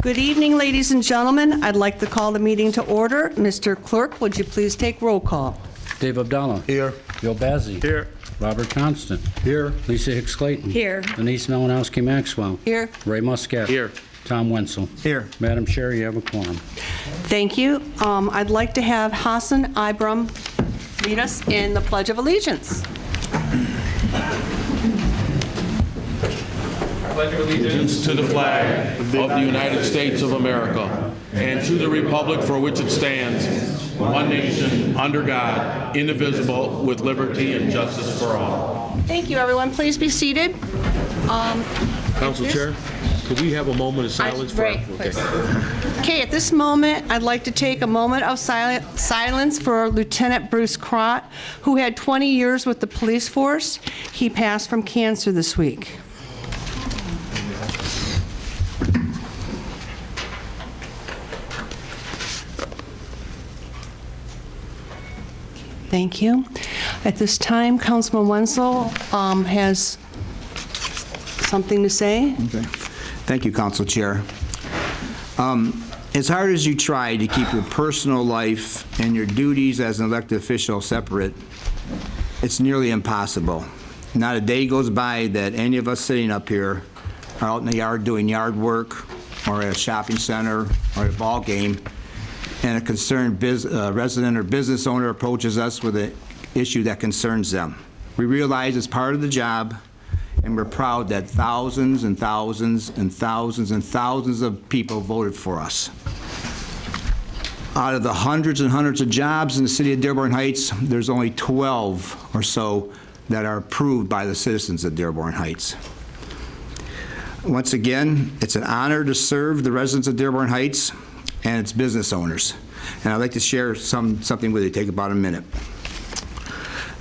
Good evening, ladies and gentlemen. I'd like to call the meeting to order. Mr. Clerk, would you please take roll call? Dave Abdallah. Here. Bill Bazzi. Here. Robert Constant. Here. Lisa Hicks Clayton. Here. Denise Malinowski Maxwell. Here. Ray Muscat. Here. Tom Wenzel. Here. Madam Chair, you have a quorum. Thank you. I'd like to have Hassan Ibram lead us in the Pledge of Allegiance. Pledge of allegiance to the flag of the United States of America and to the republic for which it stands, one nation, under God, indivisible, with liberty and justice for all. Thank you, everyone. Please be seated. Council Chair, could we have a moment of silence for Right, please. Okay, at this moment, I'd like to take a moment of silence for Lieutenant Bruce Crott, who had 20 years with the police force. He passed from cancer this week. Thank you. At this time, Councilman Wenzel has something to say. Okay. Thank you, Council Chair. As hard as you try to keep your personal life and your duties as an elected official separate, it's nearly impossible. Not a day goes by that any of us sitting up here are out in the yard doing yard work or at a shopping center or at a ball game, and a concerned resident or business owner approaches us with an issue that concerns them. We realize it's part of the job, and we're proud that thousands and thousands and thousands and thousands of people voted for us. Out of the hundreds and hundreds of jobs in the city of Dearborn Heights, there's only 12 or so that are approved by the citizens of Dearborn Heights. Once again, it's an honor to serve the residents of Dearborn Heights and its business owners. And I'd like to share something with you. Take about a minute.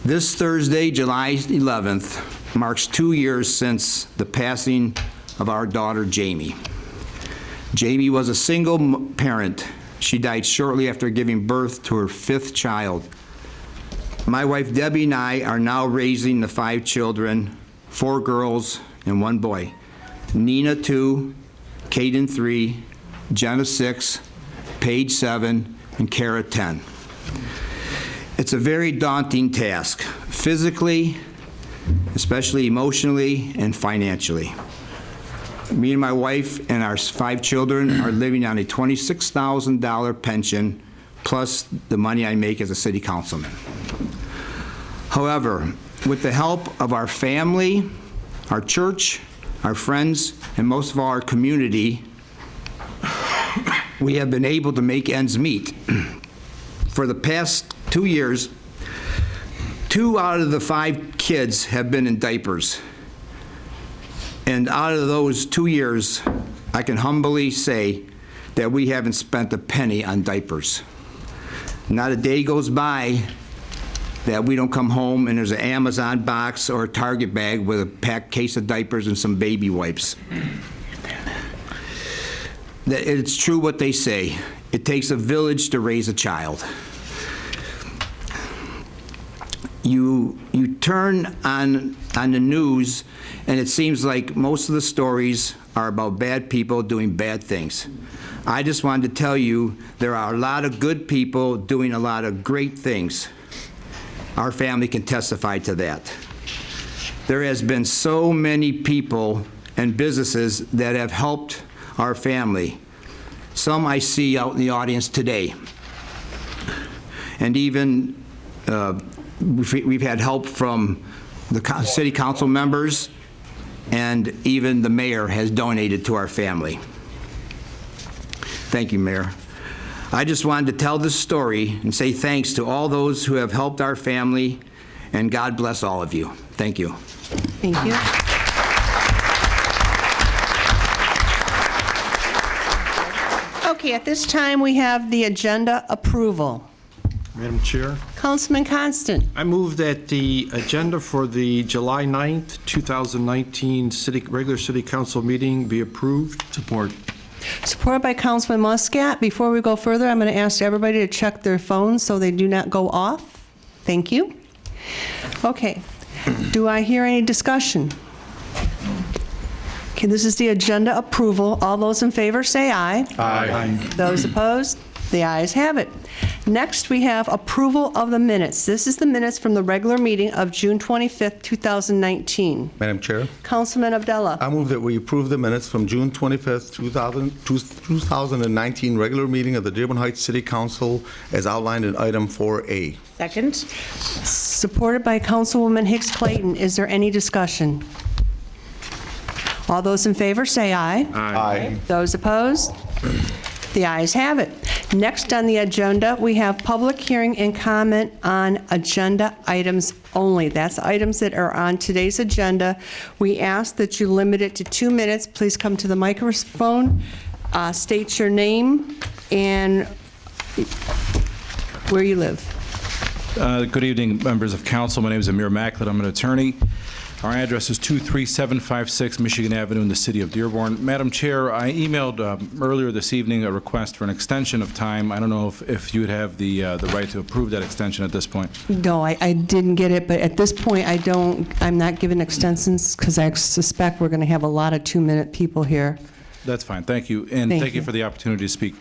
This Thursday, July 11th, marks 2 years since the passing of our daughter, Jamie. Jamie was a single parent. She died shortly after giving birth to her 5th child. My wife, Debbie, and I are now raising the 5 children, 4 girls and 1 boy. Nina, 2, Caden, 3, Jenna, 6, Paige, 7, and Kara, 10. It's a very daunting task, physically, especially emotionally, and financially. Me and my wife and our 5 children are living on a $26,000 pension, plus the money I make as a city councilman. However, with the help of our family, our church, our friends, and most of all our community, we have been able to make ends meet. For the past 2 years, 2 out of the 5 kids have been in diapers. And out of those 2 years, I can humbly say that we haven't spent a penny on diapers. Not a day goes by that we don't come home and there's an Amazon box or a Target bag with a packed case of diapers and some baby wipes. It's true what they say. It takes a village to raise a child. You turn on the news, and it seems like most of the stories are about bad people doing bad things. I just wanted to tell you there are a lot of good people doing a lot of great things. Our family can testify to that. There has been so many people and businesses that have helped our family. Some I see out in the audience today. And even we've had help from the city council members, and even the mayor has donated to our family. Thank you, Mayor. I just wanted to tell this story and say thanks to all those who have helped our family, and God bless all of you. Thank you. Thank you. Okay, at this time, we have the agenda approval. Madam Chair, Councilman Constant. I move that the agenda for the July 9th, 2019 regular City Council meeting be approved. Support. Supported by Councilman Muscat. Before we go further, I'm going to ask everybody to check their phones so they do not go off. Thank you. Okay. Do I hear any discussion? Okay, this is the agenda approval. All those in favor say aye. Aye. Those opposed? The ayes have it. Next, we have approval of the minutes. This is the minutes from the regular meeting of June 25th, 2019. Madam Chair, Councilman Abdullah. I move that we approve the minutes from June 25th, 2019 regular meeting of the Dearborn Heights City Council as outlined in item 4A. Second. Supported by Councilwoman Hicks Clayton. Is there any discussion? All those in favor say aye. Aye. Those opposed? The ayes have it. Next on the agenda, we have public hearing and comment on agenda items only. That's items that are on today's agenda. We ask that you limit it to 2 minutes. Please come to the microphone, state your name and where you live. Good evening, members of council. My name is Amir Macklin. I'm an attorney. Our address is 23756 Michigan Avenue in the city of Dearborn. Madam Chair, I emailed earlier this evening a request for an extension of time. I don't know if you would have the right to approve that extension at this point. No, I didn't get it, but at this point, I'm not giving extensions because I suspect we're going to have a lot of 2-minute people here. That's fine. Thank you. And thank you for the opportunity to speak.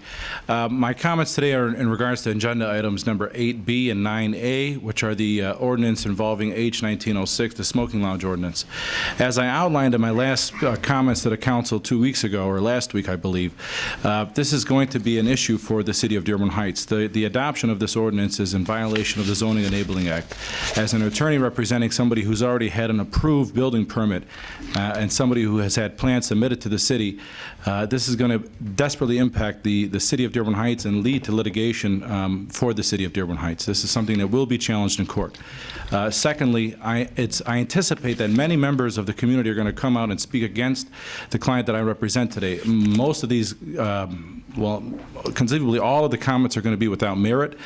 My comments today are in regards to agenda items number 8B and 9A, which are the ordinance involving H1906, the smoking lounge ordinance. As I outlined in my last comments to the council 2 weeks ago, or last week, I believe, this is going to be an issue for the city of Dearborn Heights. The adoption of this ordinance is in violation of the Zoning Enabling Act. As an attorney representing somebody who's already had an approved building permit and somebody who has had plans submitted to the city, this is going to desperately impact the city of Dearborn Heights and lead to litigation for the city of Dearborn Heights. This is something that will be challenged in court. Secondly, I anticipate that many members of the community are going to come out and speak against the client that I represent today. Most of these, well, conceivably all of the comments are going to be without merit,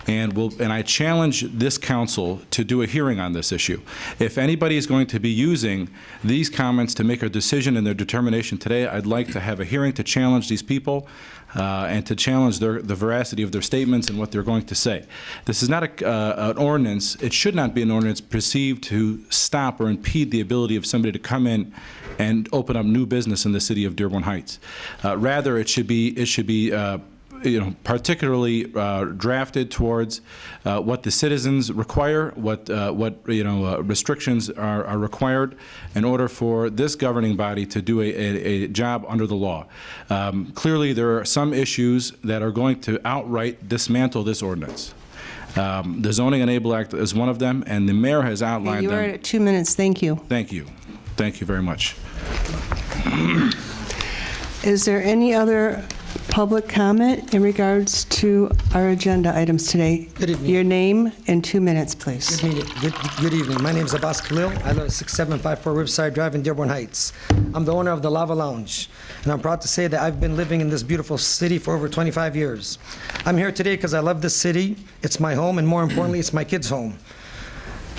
and I challenge this council to do a hearing on this issue. If anybody is going to be using these comments to make a decision in their determination today, I'd like to have a hearing to challenge these people and to challenge the veracity of their statements and what they're going to say. This is not an ordinance. It should not be an ordinance perceived to stop or impede the ability of somebody to come in and open up new business in the city of Dearborn Heights. Rather, it should be particularly drafted towards what the citizens require, what restrictions are required in order for this governing body to do a job under the law. Clearly, there are some issues that are going to outright dismantle this ordinance. The Zoning Enable Act is one of them, and the mayor has outlined them. You are at 2 minutes. Thank you. Thank you. Thank you very much. Is there any other public comment in regards to our agenda items today? Good evening. Your name and 2 minutes, please. Good evening. My name is Abbas Khalil. I live at 6754 Riverside Drive in Dearborn Heights. I'm the owner of the Lava Lounge, and I'm proud to say that I've been living in this beautiful city for over 25 years. I'm here today because I love this city. It's my home, and more importantly, it's my kids' home.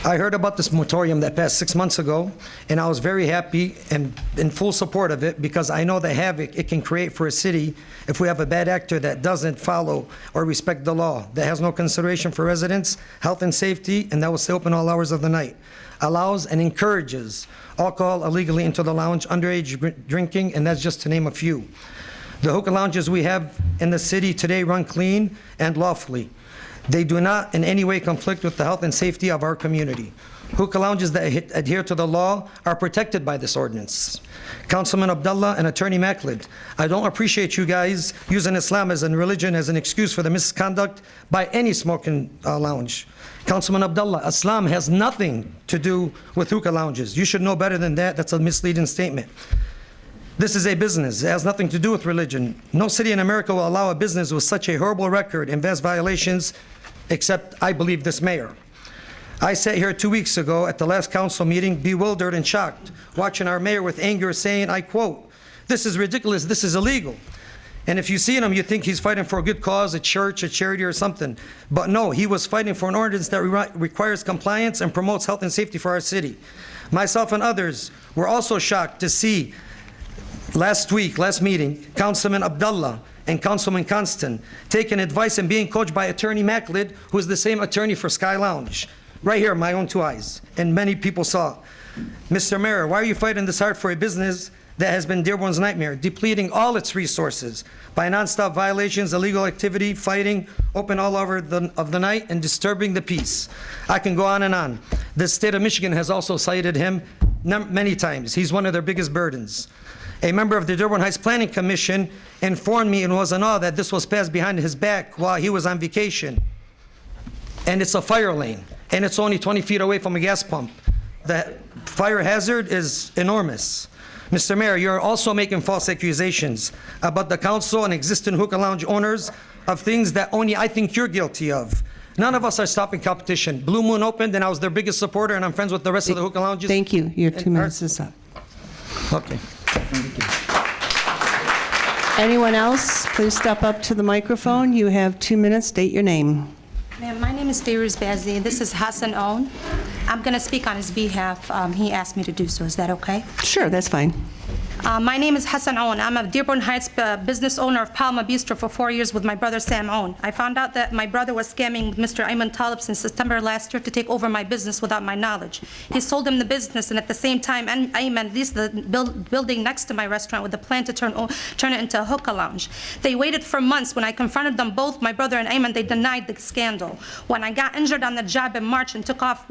I heard about this moratorium that passed 6 months ago, and I was very happy and in full support of it because I know the havoc it can create for a city if we have a bad actor that doesn't follow or respect the law, that has no consideration for residents, health and safety, and that will stay open all hours of the night, allows and encourages alcohol illegally into the lounge, underage drinking, and that's just to name a few. The hookah lounges we have in the city today run clean and lawfully. They do not in any way conflict with the health and safety of our community. Hookah lounges that adhere to the law are protected by this ordinance. Councilman Abdullah and Attorney Macklin, I don't appreciate you guys using Islam as a religion as an excuse for the misconduct by any smoking lounge. Councilman Abdullah, Islam has nothing to do with hookah lounges. You should know better than that. That's a misleading statement. This is a business. It has nothing to do with religion. No city in America will allow a business with such a horrible record and vast violations, except, I believe, this mayor. I sat here 2 weeks ago at the last council meeting, bewildered and shocked, watching our mayor with anger saying, I quote, "This is ridiculous, this is illegal." And if you see him, you think he's fighting for a good cause, a church, a charity, or something. But no, he was fighting for an ordinance that requires compliance and promotes health and safety for our city. Myself and others were also shocked to see last meeting, Councilman Abdullah and Councilman Constant taking advice and being coached by Attorney Macklin, who is the same attorney for Sky Lounge. Right here, my own 2 eyes, and many people saw. Mr. Mayor, why are you fighting this hard for a business that has been Dearborn's nightmare, depleting all its resources by nonstop violations, illegal activity, fighting, open all hour of the night, and disturbing the peace. I can go on and on. The state of Michigan has also cited him many times. He's one of their biggest burdens. A member of the Dearborn Heights Planning Commission informed me and was in awe that this was passed behind his back while he was on vacation. And it's a fire lane, and it's only 20 feet away from a gas pump. The fire hazard is enormous. Mr. Mayor, you're also making false accusations about the council and existing hookah lounge owners of things that only I think you're guilty of. None of us are stopping competition. Blue Moon opened, and I was their biggest supporter, and I'm friends with the rest of the hookah lounges. Thank you. Your 2 minutes is up. Okay. Anyone else, please step up to the microphone. You have 2 minutes. State your name. Ma'am, my name is Feroz Bazi. This is Hassan Own. I'm going to speak on his behalf. He asked me to do so. Is that okay? Sure, that's fine. My name is Hassan Own. I'm a Dearborn Heights business owner of Palma Bistro for 4 years with my brother Sam Own. I found out that my brother was scamming Mr. Ayman Talib since September last year to take over my business without my knowledge. He sold him the business, and at the same time, Ayman leased the building next to my restaurant with a plan to turn it into a hookah lounge. They waited for months. When I confronted them both, my brother and Ayman, they denied the scandal. When I got injured on the job in March and took off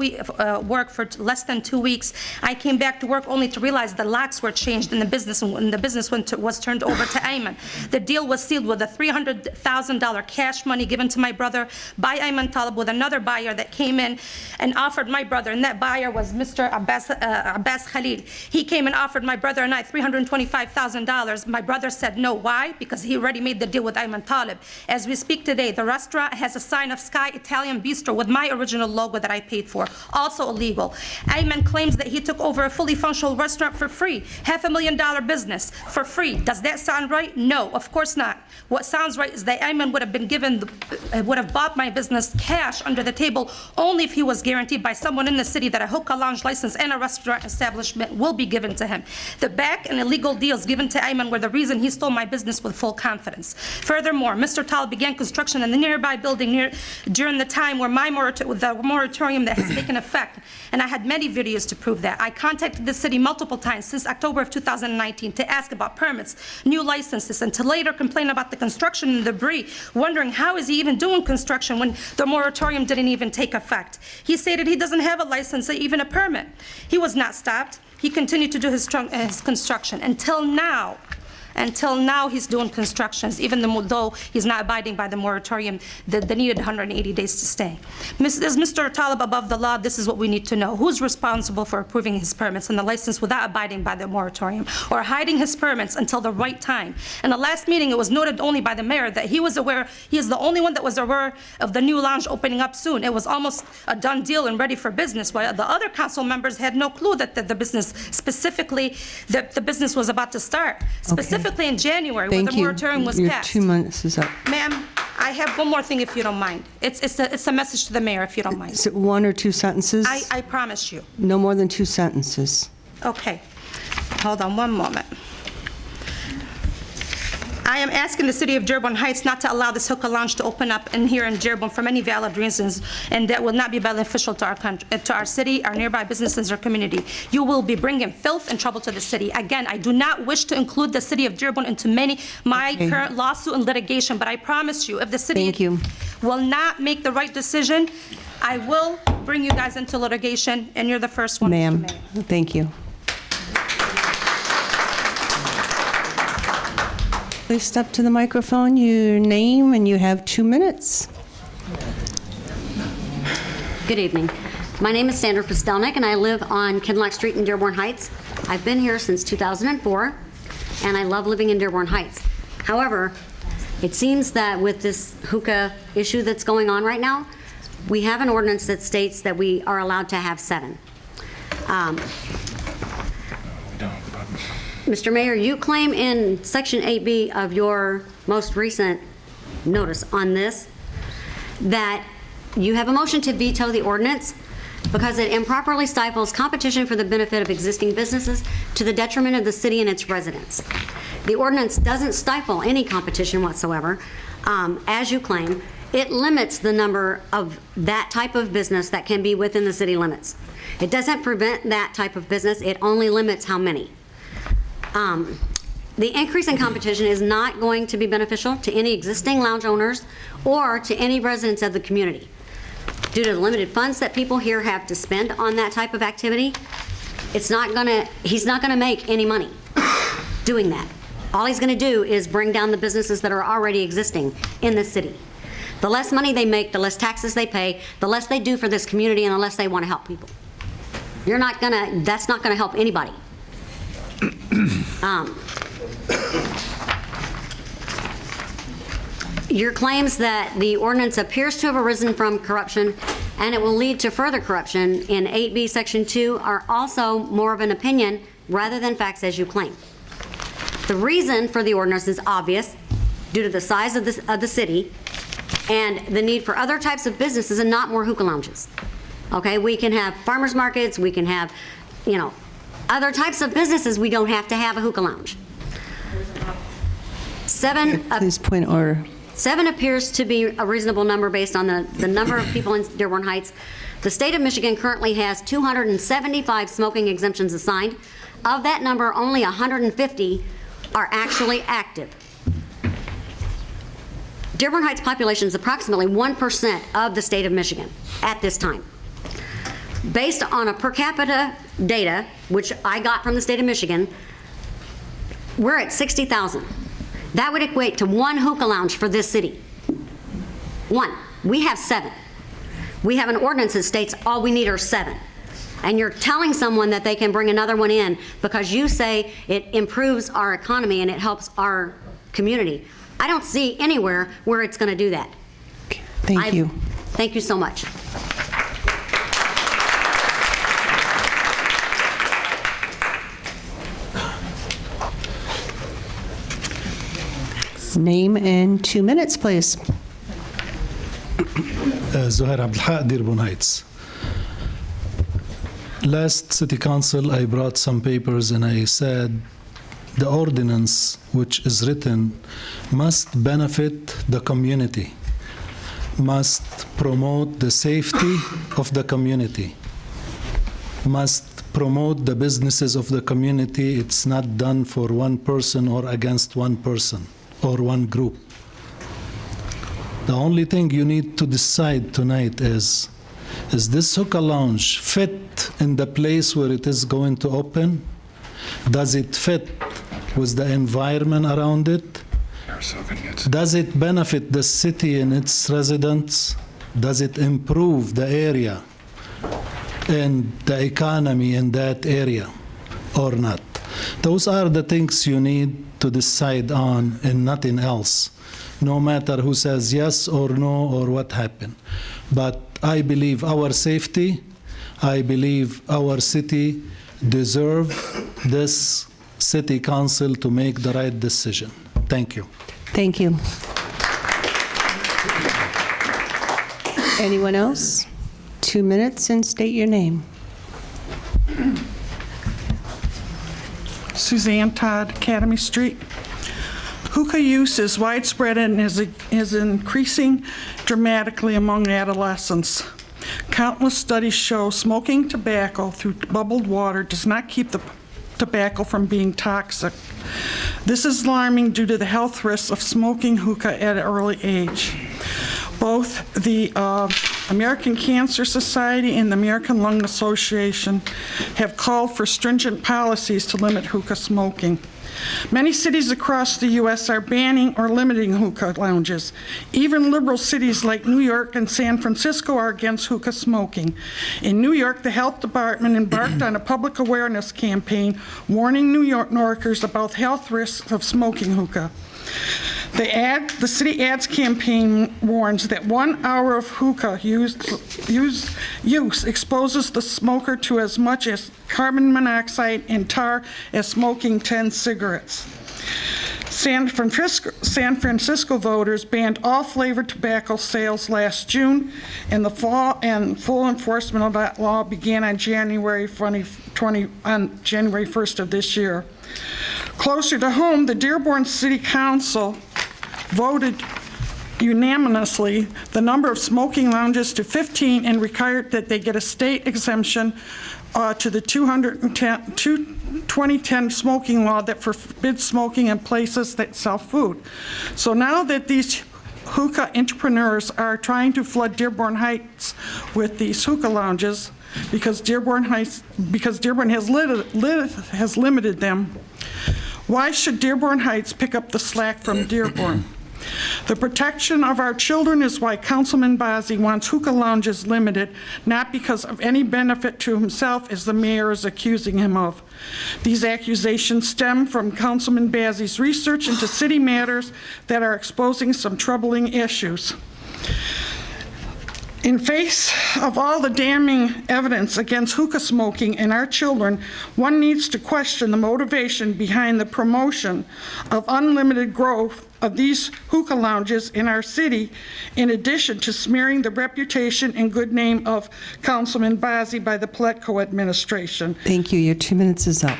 work for less than 2 weeks, I came back to work only to realize the locks were changed in the business, and the business was turned over to Ayman. The deal was sealed with a $300,000 cash money given to my brother by Ayman Talib with another buyer that came in and offered my brother, and that buyer was Mr. Abbas Khalil. He came and offered my brother and I $325,000. My brother said no. Why? Because he already made the deal with Ayman Talib. As we speak today, the restaurant has a sign of Sky Italian Bistro with my original logo that I paid for, also illegal. Ayman claims that he took over a fully functional restaurant for free, $500,000 business for free. Does that sound right? No, of course not. What sounds right is that Ayman would have bought my business cash under the table only if he was guaranteed by someone in the city that a hookah lounge license and a restaurant establishment will be given to him. The back and illegal deals given to Ayman were the reason he stole my business with full confidence. Furthermore, Mr. Talib began construction in the nearby building during the time where the moratorium that has taken effect, and I had many videos to prove that. I contacted the city multiple times since October of 2019 to ask about permits, new licenses, and to later complain about the construction and debris, wondering how is he even doing construction when the moratorium didn't even take effect. He stated he doesn't have a license or even a permit. He was not stopped. He continued to do his construction until now. Until now, he's doing constructions, even though he's not abiding by the moratorium, the needed 180 days to stay. Is Mr. Talib above the law? This is what we need to know. Who's responsible for approving his permits and the license without abiding by the moratorium or hiding his permits until the right time? In the last meeting, it was noted only by the mayor that he was aware, he is the only one that was aware of the new lounge opening up soon. It was almost a done deal and ready for business, while the other council members had no clue that the business, specifically, the business was about to start. Specifically in January, when the moratorium was passed. Your 2 minutes is up. Ma'am, I have one more thing, if you don't mind. It's a message to the mayor, if you don't mind. Is it 1 or 2 sentences? I promise you. No more than 2 sentences. Okay. Hold on one moment. I am asking the city of Dearborn Heights not to allow this hookah lounge to open up in here in Dearborn for many valid reasons, and that will not be beneficial to our country, to our city, our nearby businesses, our community. You will be bringing filth and trouble to the city. Again, I do not wish to include the city of Dearborn into my current lawsuit and litigation, but I promise you, if the city will not make the right decision, I will bring you guys into litigation, and you're the first one. Ma'am, thank you. Please step to the microphone, your name, and you have 2 minutes. Good evening. My name is Sandra Postelnick, and I live on Kinlock Street in Dearborn Heights. I've been here since 2004, and I love living in Dearborn Heights. However, it seems that with this hookah issue that's going on right now, we have an ordinance that states that we are allowed to have 7. Mr. Mayor, you claim in Section 8B of your most recent notice on this that you have a motion to veto the ordinance because it improperly stifles competition for the benefit of existing businesses to the detriment of the city and its residents. The ordinance doesn't stifle any competition whatsoever. As you claim, it limits the number of that type of business that can be within the city limits. It doesn't prevent that type of business. It only limits how many. The increase in competition is not going to be beneficial to any existing lounge owners or to any residents of the community. Due to the limited funds that people here have to spend on that type of activity, he's not gonna make any money doing that. All he's gonna do is bring down the businesses that are already existing in the city. The less money they make, the less taxes they pay, the less they do for this community, and the less they wanna help people. That's not gonna help anybody. Your claims that the ordinance appears to have arisen from corruption and it will lead to further corruption in 8B Section 2 are also more of an opinion rather than facts as you claim. The reason for the ordinance is obvious due to the size of the city and the need for other types of businesses and not more hookah lounges. Okay, we can have farmers markets, we can have, other types of businesses. We don't have to have a hookah lounge. Please point of order. 7 appears to be a reasonable number based on the number of people in Dearborn Heights. The state of Michigan currently has 275 smoking exemptions assigned. Of that number, only 150 are actually active. Dearborn Heights population is approximately 1% of the state of Michigan at this time. Based on a per capita data, which I got from the state of Michigan, we're at 60,000. That would equate to 1 hookah lounge for this city. 1. We have 7. We have an ordinance that states all we need are 7. And you're telling someone that they can bring another one in because you say it improves our economy and it helps our community. I don't see anywhere where it's going to do that. Thank you. Thank you so much. Name in 2 minutes, please. Zuhair Abdelhaq, Dearborn Heights. Last city council, I brought some papers and I said the ordinance which is written must benefit the community, must promote the safety of the community, must promote the businesses of the community. It's not done for one person or against one person or one group. The only thing you need to decide tonight is this hookah lounge fit in the place where it is going to open? Does it fit with the environment around it? Does it benefit the city and its residents? Does it improve the area and the economy in that area or not? Those are the things you need to decide on and nothing else, no matter who says yes or no or what happened. But I believe our safety, I believe our city deserve this city council to make the right decision. Thank you. Thank you. Anyone else? 2 minutes and state your name. Suzanne Todd, Academy Street. Hookah use is widespread and is increasing dramatically among adolescents. Countless studies show smoking tobacco through bubbled water does not keep the tobacco from being toxic. This is alarming due to the health risks of smoking hookah at an early age. Both the American Cancer Society and the American Lung Association have called for stringent policies to limit hookah smoking. Many cities across the U.S. are banning or limiting hookah lounges. Even liberal cities like New York and San Francisco are against hookah smoking. In New York, the health department embarked on a public awareness campaign warning New Yorkers about health risks of smoking hookah. The city ads campaign warns that 1 hour of hookah use exposes the smoker to as much as carbon monoxide and tar as smoking 10 cigarettes. San Francisco voters banned all flavored tobacco sales last June, and full enforcement of that law began on January 1st of this year. Closer to home, the Dearborn City Council voted unanimously the number of smoking lounges to 15 and required that they get a state exemption to the 2010 smoking law that forbids smoking in places that sell food. So now that these hookah entrepreneurs are trying to flood Dearborn Heights with these hookah lounges because Dearborn has limited them, why should Dearborn Heights pick up the slack from Dearborn? The protection of our children is why Councilman Bazey wants hookah lounges limited, not because of any benefit to himself, as the mayor is accusing him of. These accusations stem from Councilman Bazey's research into city matters that are exposing some troubling issues. In face of all the damning evidence against hookah smoking in our children, one needs to question the motivation behind the promotion of unlimited growth of these hookah lounges in our city, in addition to smearing the reputation and good name of Councilman Bazey by the Pletko administration. Thank you. Your 2 minutes is up.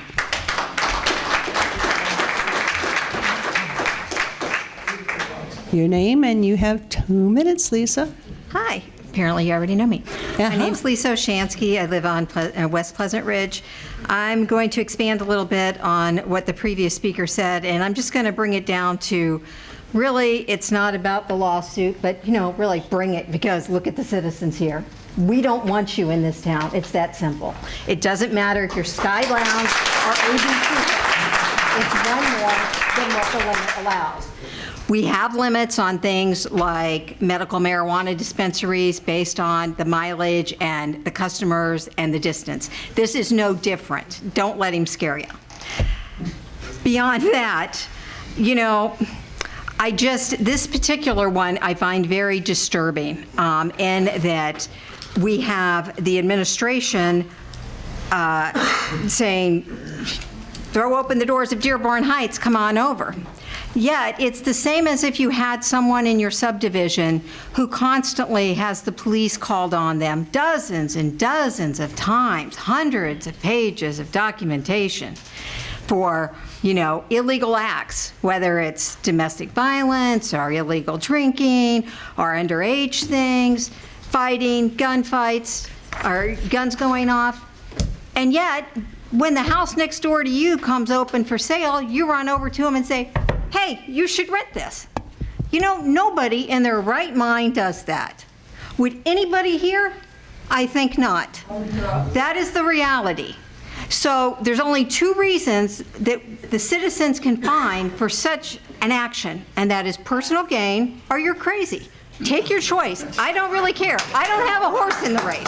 Your name, and you have 2 minutes, Lisa. Hi. Apparently you already know me. Uh-huh. My name's Lisa Oshansky. I live on West Pleasant Ridge. I'm going to expand a little bit on what the previous speaker said, and I'm just going to bring it down to, really, it's not about the lawsuit, but, really bring it, because look at the citizens here. We don't want you in this town. It's that simple. It doesn't matter if you're Sky Lounge or ABC. It's one more than what the limit allows. We have limits on things like medical marijuana dispensaries based on the mileage and the customers and the distance. This is no different. Don't let him scare you. Beyond that, this particular one I find very disturbing, in that we have the administration saying, throw open the doors of Dearborn Heights, come on over. Yet, it's the same as if you had someone in your subdivision who constantly has the police called on them dozens and dozens of times, hundreds of pages of documentation for, illegal acts, whether it's domestic violence or illegal drinking or underage things, fighting, gunfights, or guns going off. And yet, when the house next door to you comes open for sale, you run over to them and say, hey, you should rent this. Nobody in their right mind does that. Would anybody here? I think not. That is the reality. So there's only 2 reasons that the citizens can find for such an action, and that is personal gain or you're crazy. Take your choice. I don't really care. I don't have a horse in the race.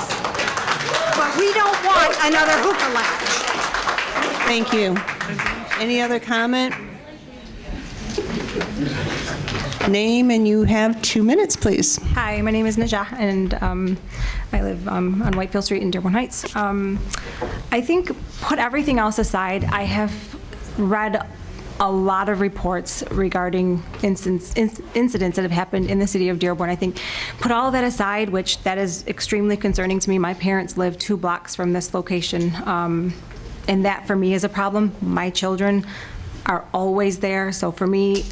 But we don't want another hookah lounge. Thank you. Any other comment? Name, and you have 2 minutes, please. Hi, my name is Najah, and I live on Whitefield Street in Dearborn Heights. I think, put everything else aside, I have read a lot of reports regarding incidents that have happened in the city of Dearborn. I think, put all of that aside, which that is extremely concerning to me. My parents live 2 blocks from this location, and that for me is a problem. My children are always there, so for me,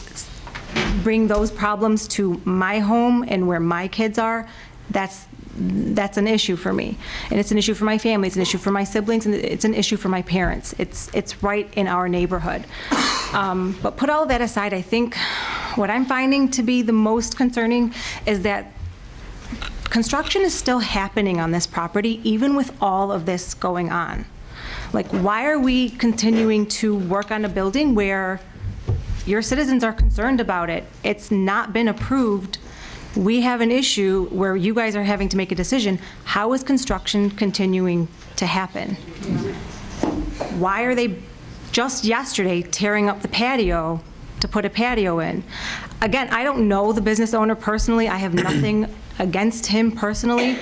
bring those problems to my home and where my kids are, that's an issue for me. And it's an issue for my family, it's an issue for my siblings, and it's an issue for my parents. It's right in our neighborhood. But put all of that aside, I think what I'm finding to be the most concerning is that construction is still happening on this property, even with all of this going on. Like, why are we continuing to work on a building where your citizens are concerned about it? It's not been approved. We have an issue where you guys are having to make a decision. How is construction continuing to happen? Why are they just yesterday tearing up the patio to put a patio in? Again, I don't know the business owner personally. I have nothing against him personally.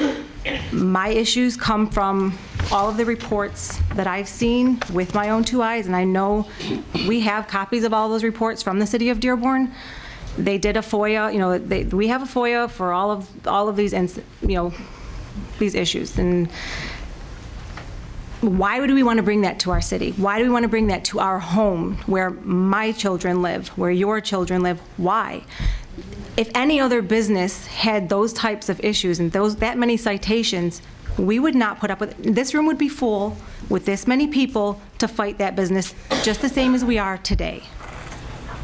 My issues come from all of the reports that I've seen with my own 2 eyes, and I know we have copies of all those reports from the city of Dearborn. They did a FOIA, we have a FOIA for all of these, these issues. And why would we want to bring that to our city? Why do we want to bring that to our home, where my children live, where your children live? Why? if any other business had those types of issues and that many citations, we would not put up with it. This room would be full with this many people to fight that business, just the same as we are today.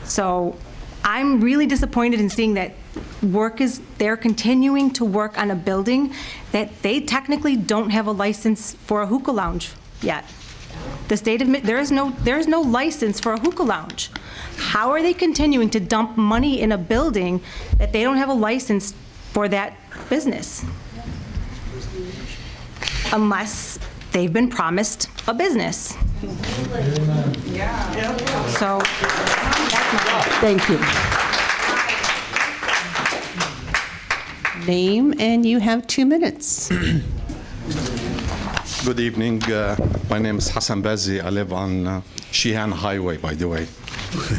So I'm really disappointed in seeing that they're continuing to work on a building that they technically don't have a license for a hookah lounge yet. The state of, there is no license for a hookah lounge. How are they continuing to dump money in a building that they don't have a license for that business? Unless they've been promised a business. So, that's my Thank you. Name, and you have 2 minutes. Good evening. My name is Hassan Bazi. I live on Sheehan Highway, by the way.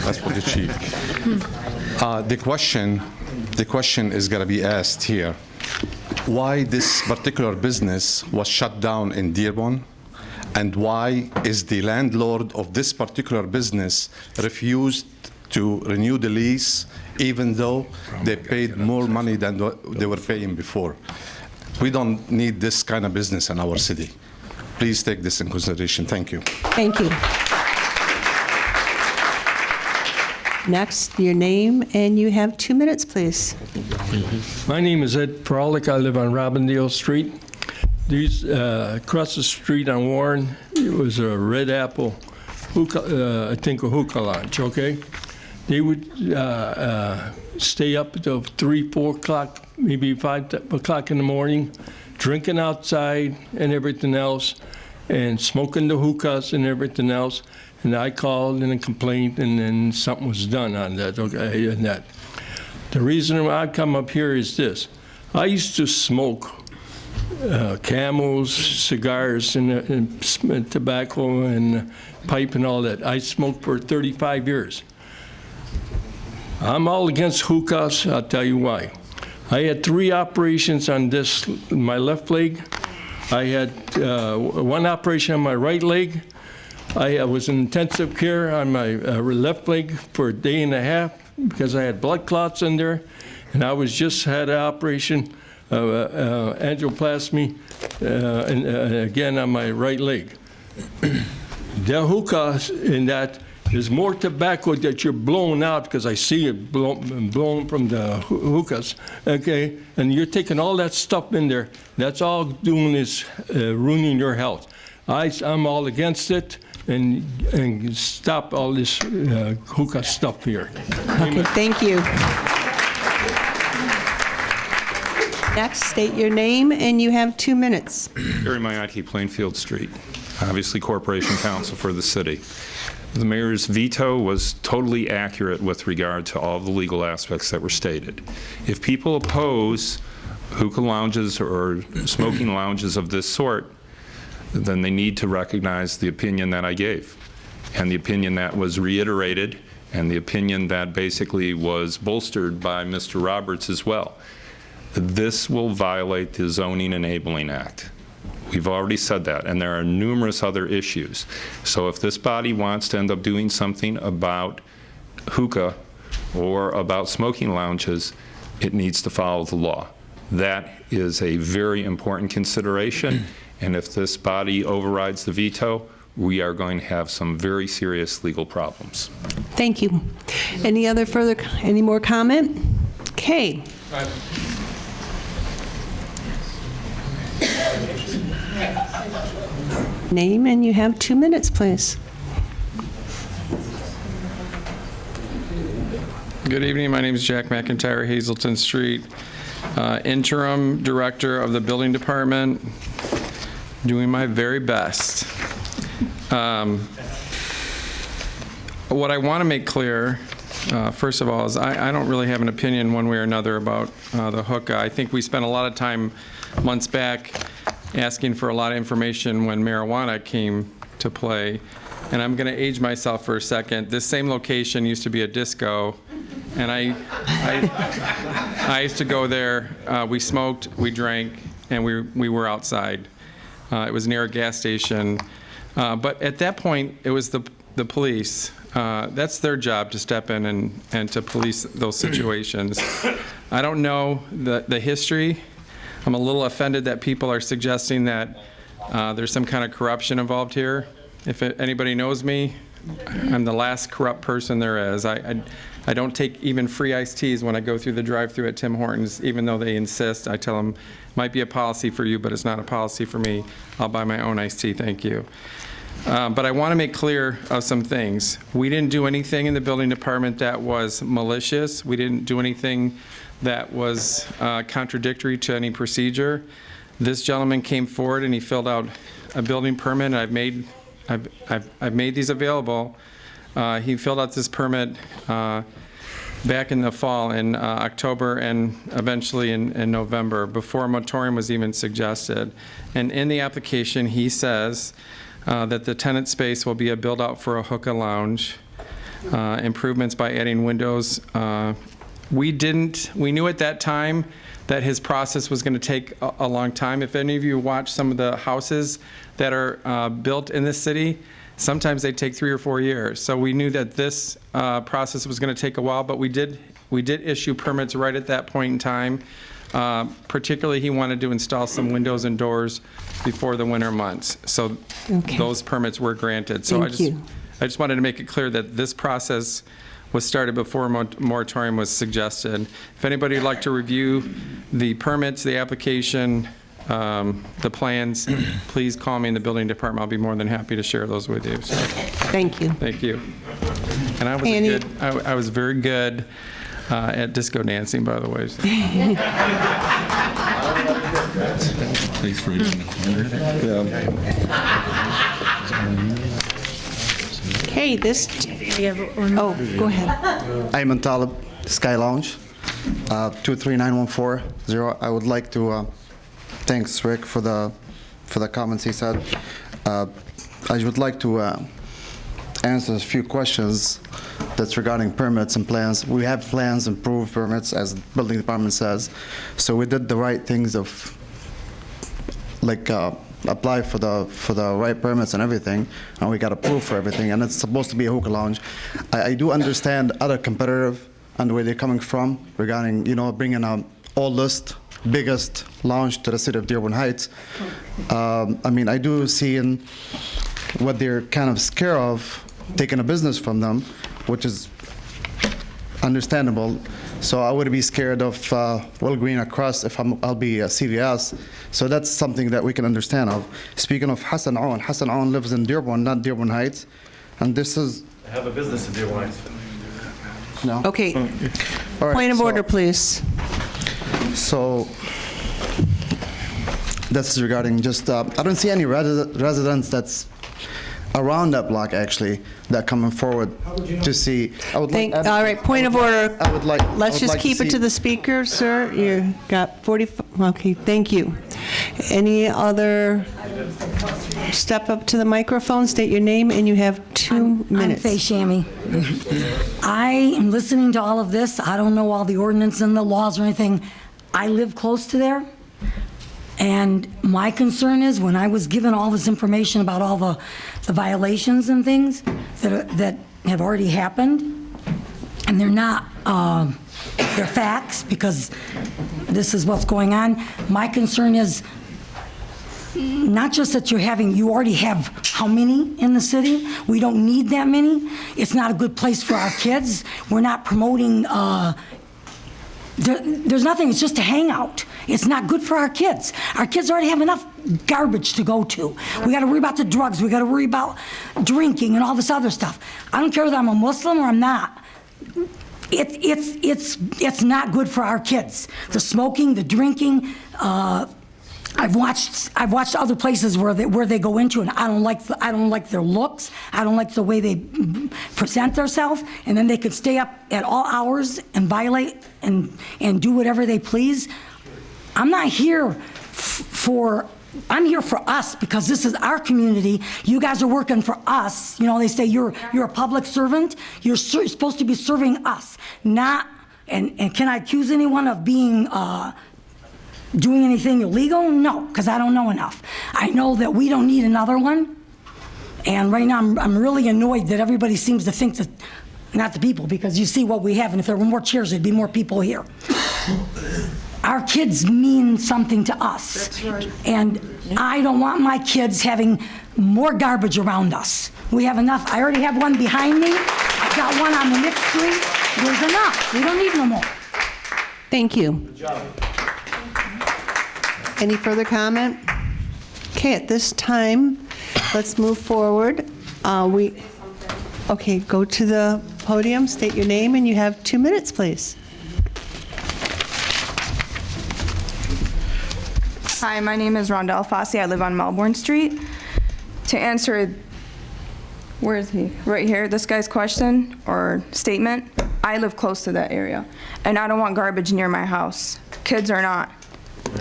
That's for the chief. The question is going to be asked here. Why this particular business was shut down in Dearborn, and why is the landlord of this particular business refused to renew the lease even though they paid more money than they were paying before? We don't need this kind of business in our city. Please take this in consideration. Thank you. Thank you. Next, your name, and you have 2 minutes, please. My name is Ed Peralik. I live on Robindale Street. These across the street on Warren, it was a Red Apple hookah, I think a hookah lounge, okay? They would stay up until 3, 4 o'clock, maybe 5 o'clock in the morning, drinking outside and everything else, and smoking the hookahs and everything else. And I called and complained, and then something was done on that, okay, and that. The reason I come up here is this. I used to smoke Camels, cigars, and tobacco, and pipe, and all that. I smoked for 35 years. I'm all against hookahs. I'll tell you why. I had 3 operations on my left leg. I had 1 operation on my right leg. I was in intensive care on my left leg for a day and a half because I had blood clots in there, and I just had an operation, angioplasty, and again on my right leg. The hookah in that is more tobacco that you're blowing out, because I see it blown from the hookahs, okay? And you're taking all that stuff in there. That's all doing is ruining your health. I'm all against it, and stop all this hookah stuff here. Okay, thank you. Next, state your name, and you have 2 minutes. Gary Mayaki, Plainfield Street, obviously Corporation Counsel for the city. The mayor's veto was totally accurate with regard to all the legal aspects that were stated. If people oppose hookah lounges or smoking lounges of this sort, then they need to recognize the opinion that I gave, and the opinion that was reiterated, and the opinion that basically was bolstered by Mr. Roberts as well. This will violate the Zoning Enabling Act. We've already said that, and there are numerous other issues. So if this body wants to end up doing something about hookah or about smoking lounges, it needs to follow the law. That is a very important consideration, and if this body overrides the veto, we are going to have some very serious legal problems. Thank you. Any more comment? Okay. Name, and you have 2 minutes, please. Good evening. My name is Jack McIntyre, Hazelton Street, interim director of the building department, doing my very best. What I want to make clear, first of all, is I don't really have an opinion one way or another about the hookah. I think we spent a lot of time months back asking for a lot of information when marijuana came to play. And I'm going to age myself for a second. This same location used to be a disco, and I used to go there. We smoked, we drank, and we were outside. It was near a gas station. But at that point, it was the police that's their job to step in and to police those situations. I don't know the history. I'm a little offended that people are suggesting that there's some kind of corruption involved here. If anybody knows me, I'm the last corrupt person there is. I don't take even free iced teas when I go through the drive-thru at Tim Hortons, even though they insist. I tell them, might be a policy for you, but it's not a policy for me. I'll buy my own iced tea, thank you. But I want to make clear of some things. We didn't do anything in the building department that was malicious. We didn't do anything that was contradictory to any procedure. This gentleman came forward and he filled out a building permit. I've made these available. He filled out this permit back in the fall, in October, and eventually in November, before a moratorium was even suggested. And in the application, he says that the tenant space will be a build-out for a hookah lounge, improvements by adding windows. We knew at that time that his process was going to take a long time. If any of you watch some of the houses that are built in this city, sometimes they take 3 or 4 years. So we knew that this process was going to take a while, but we did issue permits right at that point in time. Particularly, he wanted to install some windows and doors before the winter months. So those permits were granted. So I just wanted to make it clear that this process was started before a moratorium was suggested. If anybody would like to review the permits, the application, the plans, please call me in the building department. I'll be more than happy to share those with you. So, thank you. Thank you. And I was very good at disco dancing, by the way. So. Thanks for Okay, go ahead. Ayman Talib, Sky Lounge, 23914. I would like to thanks Rick for the comments he said. I would like to answer a few questions that's regarding permits and plans. We have plans and approved permits, as the building department says. So we did the right things of apply for the right permits and everything, and we got approved for everything, and it's supposed to be a hookah lounge. I do understand other competitive and where they're coming from regarding, bringing an oldest, biggest lounge to the city of Dearborn Heights. I do see in what they're kind of scared of, taking a business from them, which is understandable. So I would be scared of Walgreen across if I'll be a CVS. So that's something that we can understand of. Speaking of Hassan Aoun lives in Dearborn, not Dearborn Heights. And this is... I have a business in Dearborn Heights. No? Okay. All right, point of order, please. So that's regarding just, I don't see any residents that's around that block, actually, that coming forward to see. All right, point of order. Let's just keep it to the the speaker, sir. You got 45. Okay, thank you. Any other? Step up to the microphone, state your name, and you have 2 minutes. I'm Faye Shammy. I am listening to all of this. I don't know all the ordinance and the laws or anything. I live close to there. And my concern is, when I was given all this information about all the violations and things that have already happened, and they're not, they're facts, because this is what's going on. My concern is not just that you already have how many in the city? We don't need that many. It's not a good place for our kids. We're not promoting, there's nothing, it's just a hangout. It's not good for our kids. Our kids already have enough garbage to go to. We got to worry about the drugs. We got to worry about drinking and all this other stuff. I don't care whether I'm a Muslim or I'm not. It's not good for our kids. The smoking, the drinking. I've watched other places where they go into, and I don't like their looks. I don't like the way they present themselves, and then they could stay up at all hours and violate and do whatever they please. I'm not here I'm here for us, because this is our community. You guys are working for us. They say you're a public servant. You're supposed to be serving us, not. And can I accuse anyone of being doing anything illegal? No, because I don't know enough. I know that we don't need another one, And right now, I'm really annoyed that everybody seems to think that, not the people, because you see what we have, and if there were more chairs, there'd be more people here. Our kids mean something to us. That's right. And I don't want my kids having more garbage around us. We have enough. I already have one behind me. I've got one on the next street. There's enough. We don't need no more. Thank you. Good job. Any further comment? Okay, at this time, let's move forward. Okay, go to the podium, state your name, and you have 2 minutes, please. Hi, my name is Rhonda Alfasi. I live on Melbourne Street. To answer, where is he? Right here, this guy's question or statement, I live close to that area, and I don't want garbage near my house. Kids are not.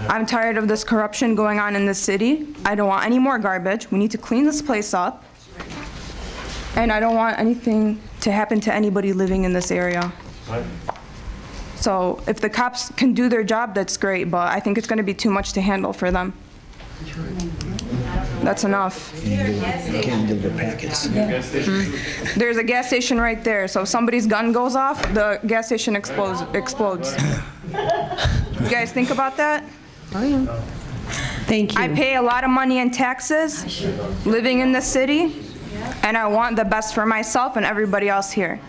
I'm tired of this corruption going on in this city. I don't want any more garbage. We need to clean this place up, and I don't want anything to happen to anybody living in this area. So if the cops can do their job, that's great, but I think it's going to be too much to handle for them. That's enough. Can't deliver packets. There's a gas station right there, so if somebody's gun goes off, the gas station explodes. You guys think about that? Thank you. I pay a lot of money in taxes living in the city, and I want the best for myself and everybody else here.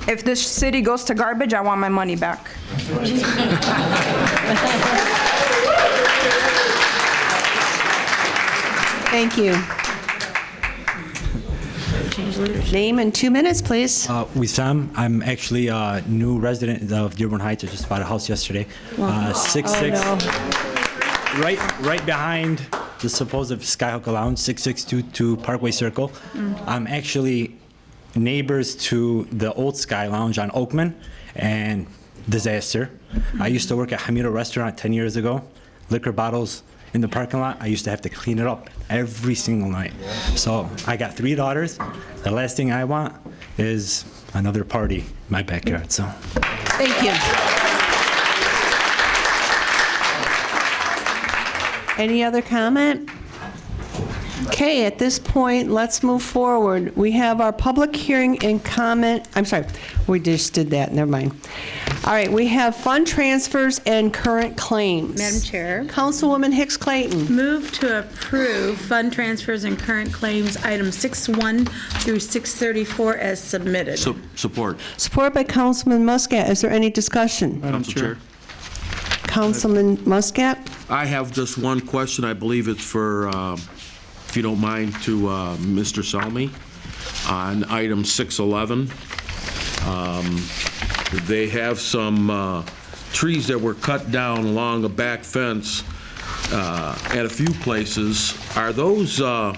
If this city goes to garbage, I want my money back. Thank you. Name and 2 minutes, please. Wissam, I'm actually a new resident of Dearborn Heights. I just bought a house yesterday. 6'6", right behind the supposed Skyhooker Lounge, 6622 Parkway Circle. I'm actually neighbors to the old Sky Lounge on Oakman, and disaster. I used to work at Hamiro Restaurant 10 years ago. Liquor bottles in the parking lot, I used to have to clean it up every single night. So I got 3 daughters. The last thing I want is another party in my backyard. So thank you. Any other comment? Okay, at this point, let's move forward. We have our public hearing and comment. I'm sorry, we just did that. Never mind. All right, we have fund transfers and current claims. Madam Chair. Councilwoman Hicks Clayton. Move to approve fund transfers and current claims, items 6-1 through 634 as submitted. Support. Support by Councilman Muscat. Is there any discussion? Council Chair. Councilman Muscat? I have just one question. I believe it's for, if you don't mind, to Mr. Salmi on item 611. They have some trees that were cut down along a back fence at a few places. Are those on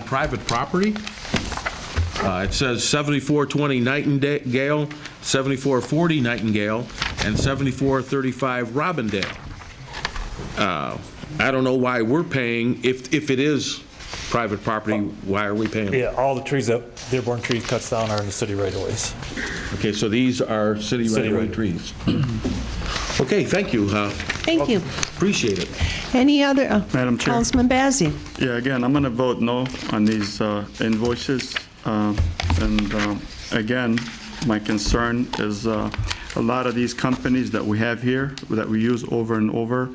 private property? It says 7420 Nightingale, 7440 Nightingale, and 7435 Robindale. I don't know why we're paying, if it is private property, why are we paying? Yeah, all the trees that Dearborn Trees cuts down are in the city right-of-ways. Okay, so these are city right-of-way trees. Okay, thank you. Thank you. Appreciate it. Any other? Madam Chair. Councilman Bazey. Yeah, again, I'm going to vote no on these invoices. Again, my concern is a lot of these companies that we have here, that we use over and over,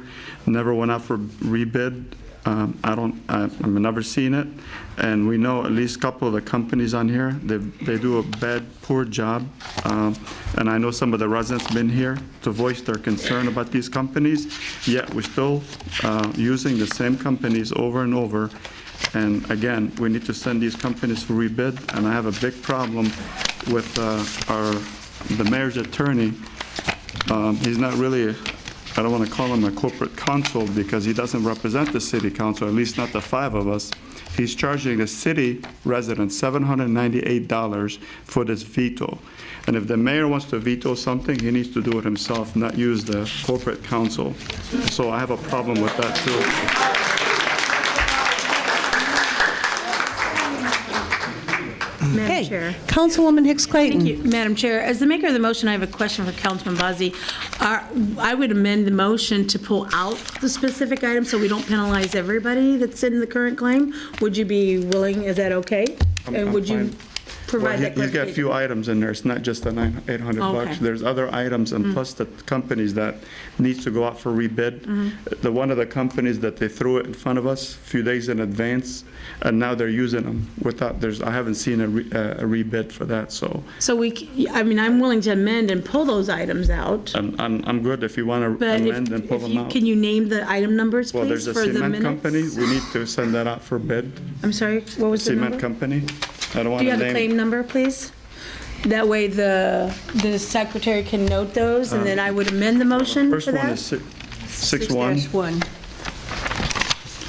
never went out for rebid. I've never seen it, and we know at least a couple of the companies on here, they do a poor job, and I know some of the residents been here to voice their concern about these companies, yet we're still using the same companies over and over. And again, we need to send these companies for rebid, and I have a big problem with the mayor's attorney. He's not really, I don't want to call him a corporate counsel because he doesn't represent the city council, at least not the 5 of us. He's charging the city residents $798 for this veto. And if the mayor wants to veto something, he needs to do it himself, not use the corporate counsel. So I have a problem with that too. Madam Chair. Councilwoman Hicks Clayton. Thank you, Madam Chair. As the maker of the motion, I have a question for Councilman Bazey. I would amend the motion to pull out the specific item so we don't penalize everybody that's in the current claim. Would you be willing, is that okay? And would you provide that He's got a few items in there. It's not just the $800 Okay. bucks. There's other items, and plus the companies that needs to go out for rebid. The one of the companies that they threw it in front of us a few days in advance, and now they're using them without, I haven't seen a rebid for that, so. So I'm willing to amend and pull those items out. I'm good if you want to But amend and pull them out. can you name the item numbers, Well, please, there's a for the cement minutes? company. We need to send that out for bid. I'm sorry, what was the number? Cement company. I don't Do want you to have the name. claim number, please? That way the secretary can note those, and then I would amend the motion First for one that. is 6-1.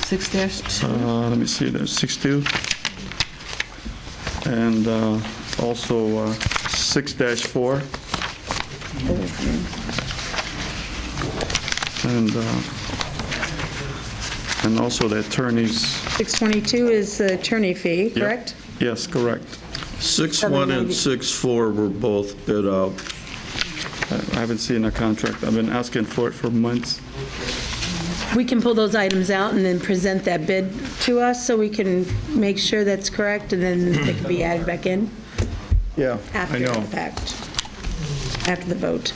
6-2. Let me see, there's 6-2. And also 6-4. And also the attorneys. 622 is the attorney fee, Yep. correct? Yes, correct. 6-1 and 6-4 were both bid out. I haven't seen a contract. I've been asking for it for months. We can pull those items out and then present that bid to us so we can make sure that's correct, and then they can be added back in Yeah, after the fact, after the vote.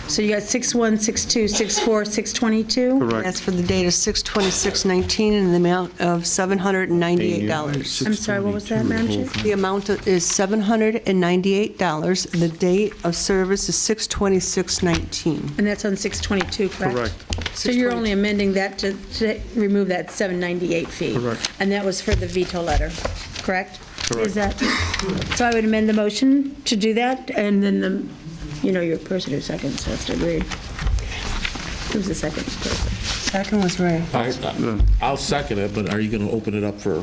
So you got 6-1, 6-2, 6-4, 6-22? Correct. That's for the date of 6/26/19 in the amount of $798. I'm sorry, what was that, Madam Chair? The amount is $798. The date of service is 6/26/19. And that's on 622, correct? Correct. So you're only amending that to remove that 798 fee? Correct. And that was for the veto letter, correct? Correct. Is that, so I would amend the motion to do that, and then your person who seconds has to agree. Who's the second person? Second was Ray. I'll second it, but are you going to open it up for?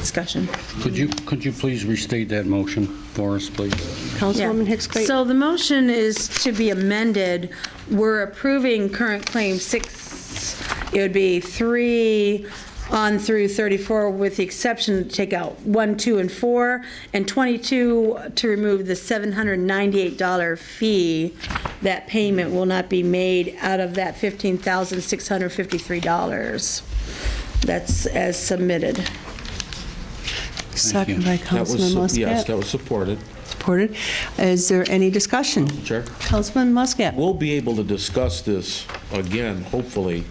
Discussion. Could you please restate that motion for us, please? Councilwoman Hicks Clayton. So the motion is to be amended. We're approving current claim 6, it would be 3 on through 34, with the exception to take out 1, 2, and 4, and 22 to remove the $798 fee. That payment will not be made out of that $15,653. That's as submitted. Second by Councilman Muscat. Yes, that was supported. Supported. Is there any discussion? Sure. Councilman Muscat. We'll be able to discuss this again, hopefully,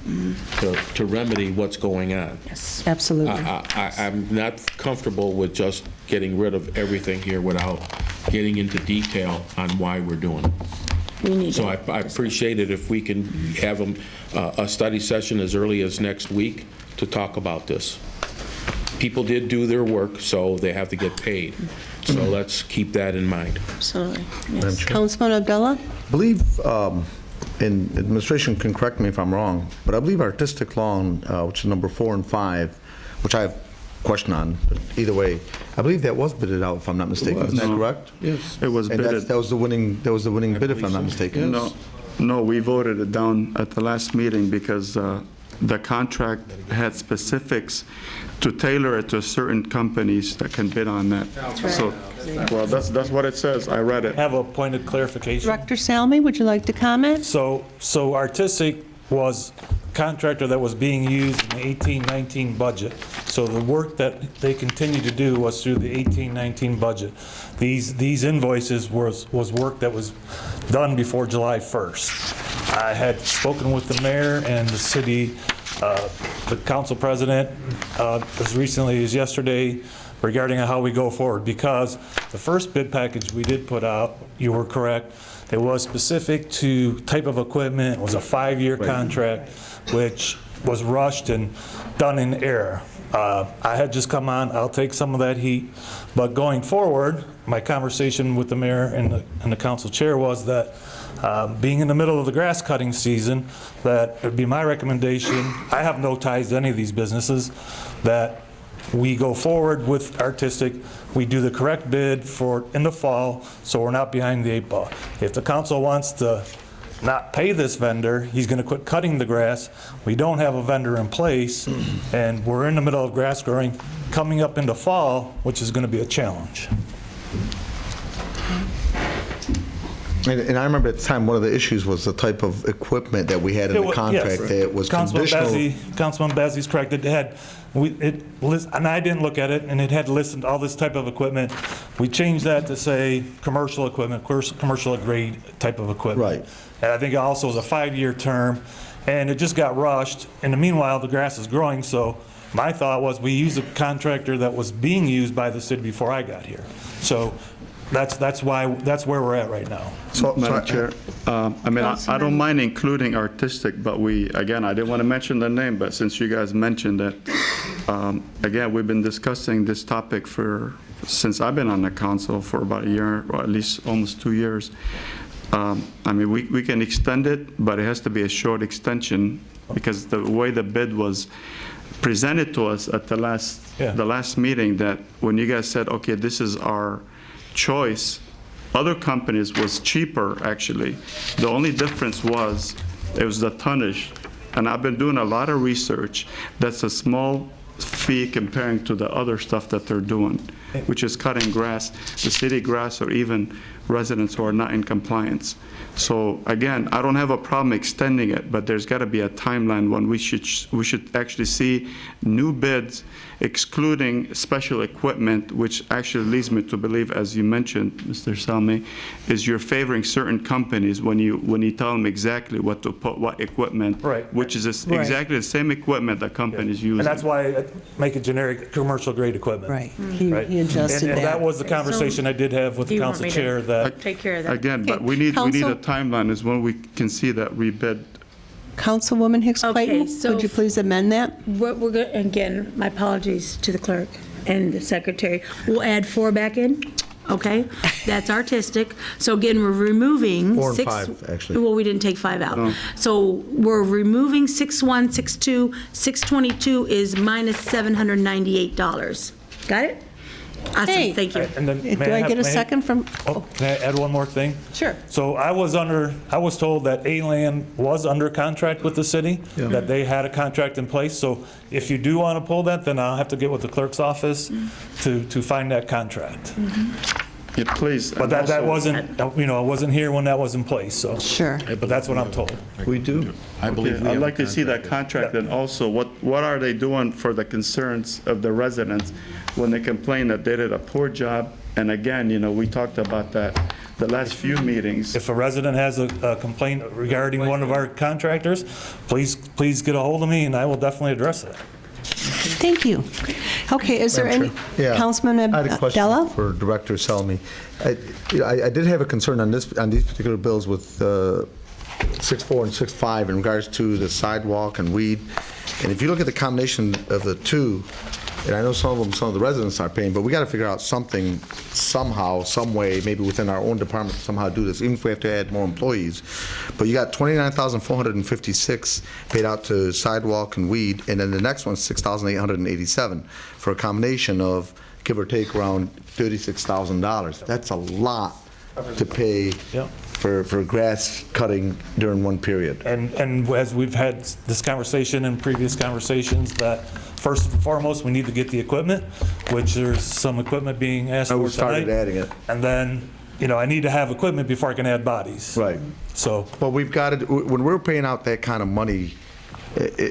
to remedy what's going on. Yes. Absolutely. I'm not comfortable with just getting rid of everything here without getting into detail on why we're doing it. So I appreciate it if we can have a study session as early as next week to talk about this. People did do their work, so they have to get paid. So let's keep that in mind. Absolutely. Madam Chair. Councilman Abdullah? I believe, and administration can correct me if I'm wrong, but I believe artistic lawn, which is number 4 and 5, which I have a question on, but either way, I believe that was bidded out, if I'm not mistaken. Is that correct? Yes. It was And bidded. that was the winning bid, if I'm not mistaken. No, we voted it down at the last meeting because the contract had specifics to tailor it to certain companies that can bid on that. So, well, that's what it says. I read it. Have a point of clarification. Director Salmi, would you like to comment? So Artistic was a contractor that was being used in the 18-19 budget. So the work that they continued to do was through the 18-19 budget. These invoices was work that was done before July 1st. I had spoken with the mayor and the city, the council president, as recently as yesterday, regarding how we go forward, because the first bid package we did put out, you were correct, it was specific to type of equipment. It was a 5-year contract, which was rushed and done in error. I had just come on, I'll take some of that heat, but going forward, my conversation with the mayor and the council chair was that being in the middle of the grass cutting season, that it would be my recommendation, I have no ties to any of these businesses, that we go forward with Artistic, we do the correct bid for in the fall, so we're not behind the 8 ball. If the council wants to not pay this vendor, he's going to quit cutting the grass. We don't have a vendor in place, and we're in the middle of grass growing, coming up into fall, which is going to be a challenge. And I remember at the time, one of the issues was the type of equipment that we had in the contract that was conditional. Councilman Bazzi's correct. It had, and I didn't look at it, and it had listed all this type of equipment. We changed that to say commercial equipment, commercial grade type of equipment. Right. And I think it also was a 5-year term, and it just got rushed. In the meanwhile, the grass is growing, so my thought was we use a contractor that was being used by the city before I got here. So that's where we're at right now. So, Madam Chair, I don't mind including artistic, but again, I didn't want to mention the name, but since you guys mentioned it, again, we've been discussing this topic since I've been on the council for about a year, or at least almost 2 years. We can extend it, but it has to be a short extension, because the way the bid was presented to us at the last meeting, that when you guys said, okay, this is our choice, other companies was cheaper, actually. The only difference was, it was the tonnage. And I've been doing a lot of research. That's a small fee comparing to the other stuff that they're doing, which is cutting grass, the city grass, or even residents who are not in compliance. So again, I don't have a problem extending it, but there's got to be a timeline when we should actually see new bids, excluding special equipment, which actually leads me to believe, as you mentioned, Mr. Salmi, is you're favoring certain companies when you tell them exactly what to put, what equipment, right, which is exactly the same equipment that companies use. And that's why I make it generic commercial grade equipment. Right. He adjusted and that. that was the conversation I did have with the council chair. That take care of that. Again, but we need a timeline is when we can see that rebid. Councilwoman Hicks Clayton, so would you please amend that? We're good. Again, my apologies to the clerk and the secretary. We'll add 4 back in. Okay, that's artistic. So again, we're removing 4 and 6. 5, actually. Well, we didn't take 5 out. No. So we're removing 6.1, 6.2, 6.22 is minus $798. Got it? Awesome. Hey. Thank you. And then, Do I get a second from? Can I add one more thing? Sure. So I was told that A-Land was under contract with the city, that they had a contract in place. So if you do want to pull that, then I'll have to get with the clerk's office to find that contract. Yeah, please. But that wasn't, I wasn't here when that was in place, so. Sure. But that's what I'm told. We do. I believe I'd like to see that contract, and also what are they doing for the concerns of the residents when they complain that they did a poor job? And again, we talked about that the last few meetings. If a resident has a complaint regarding one of our contractors, please get a hold of me, and I will definitely address it. Thank you. Okay, is there any, Councilman I had a question Abdallah? for Director Selmy. I did have a concern on these particular bills with 6.4 and 6.5 in regards to the sidewalk and weed. And if you look at the combination of the two, and I know some of the residents are paying, but we got to figure out something, somehow, some way, maybe within our own department, somehow do this, even if we have to add more employees. But you got $29,456 paid out to sidewalk and weed, and then the next one's $6,887 for a combination of, give or take, around $36,000. That's a lot to pay for grass cutting during one period. And as we've had this conversation and previous conversations, that first and foremost, we need to get the equipment, which there's some equipment being asked for tonight. We started adding it. And then, I need to have equipment before I can add bodies. Right. So. Well, we've got to, when we're paying out that kind of money,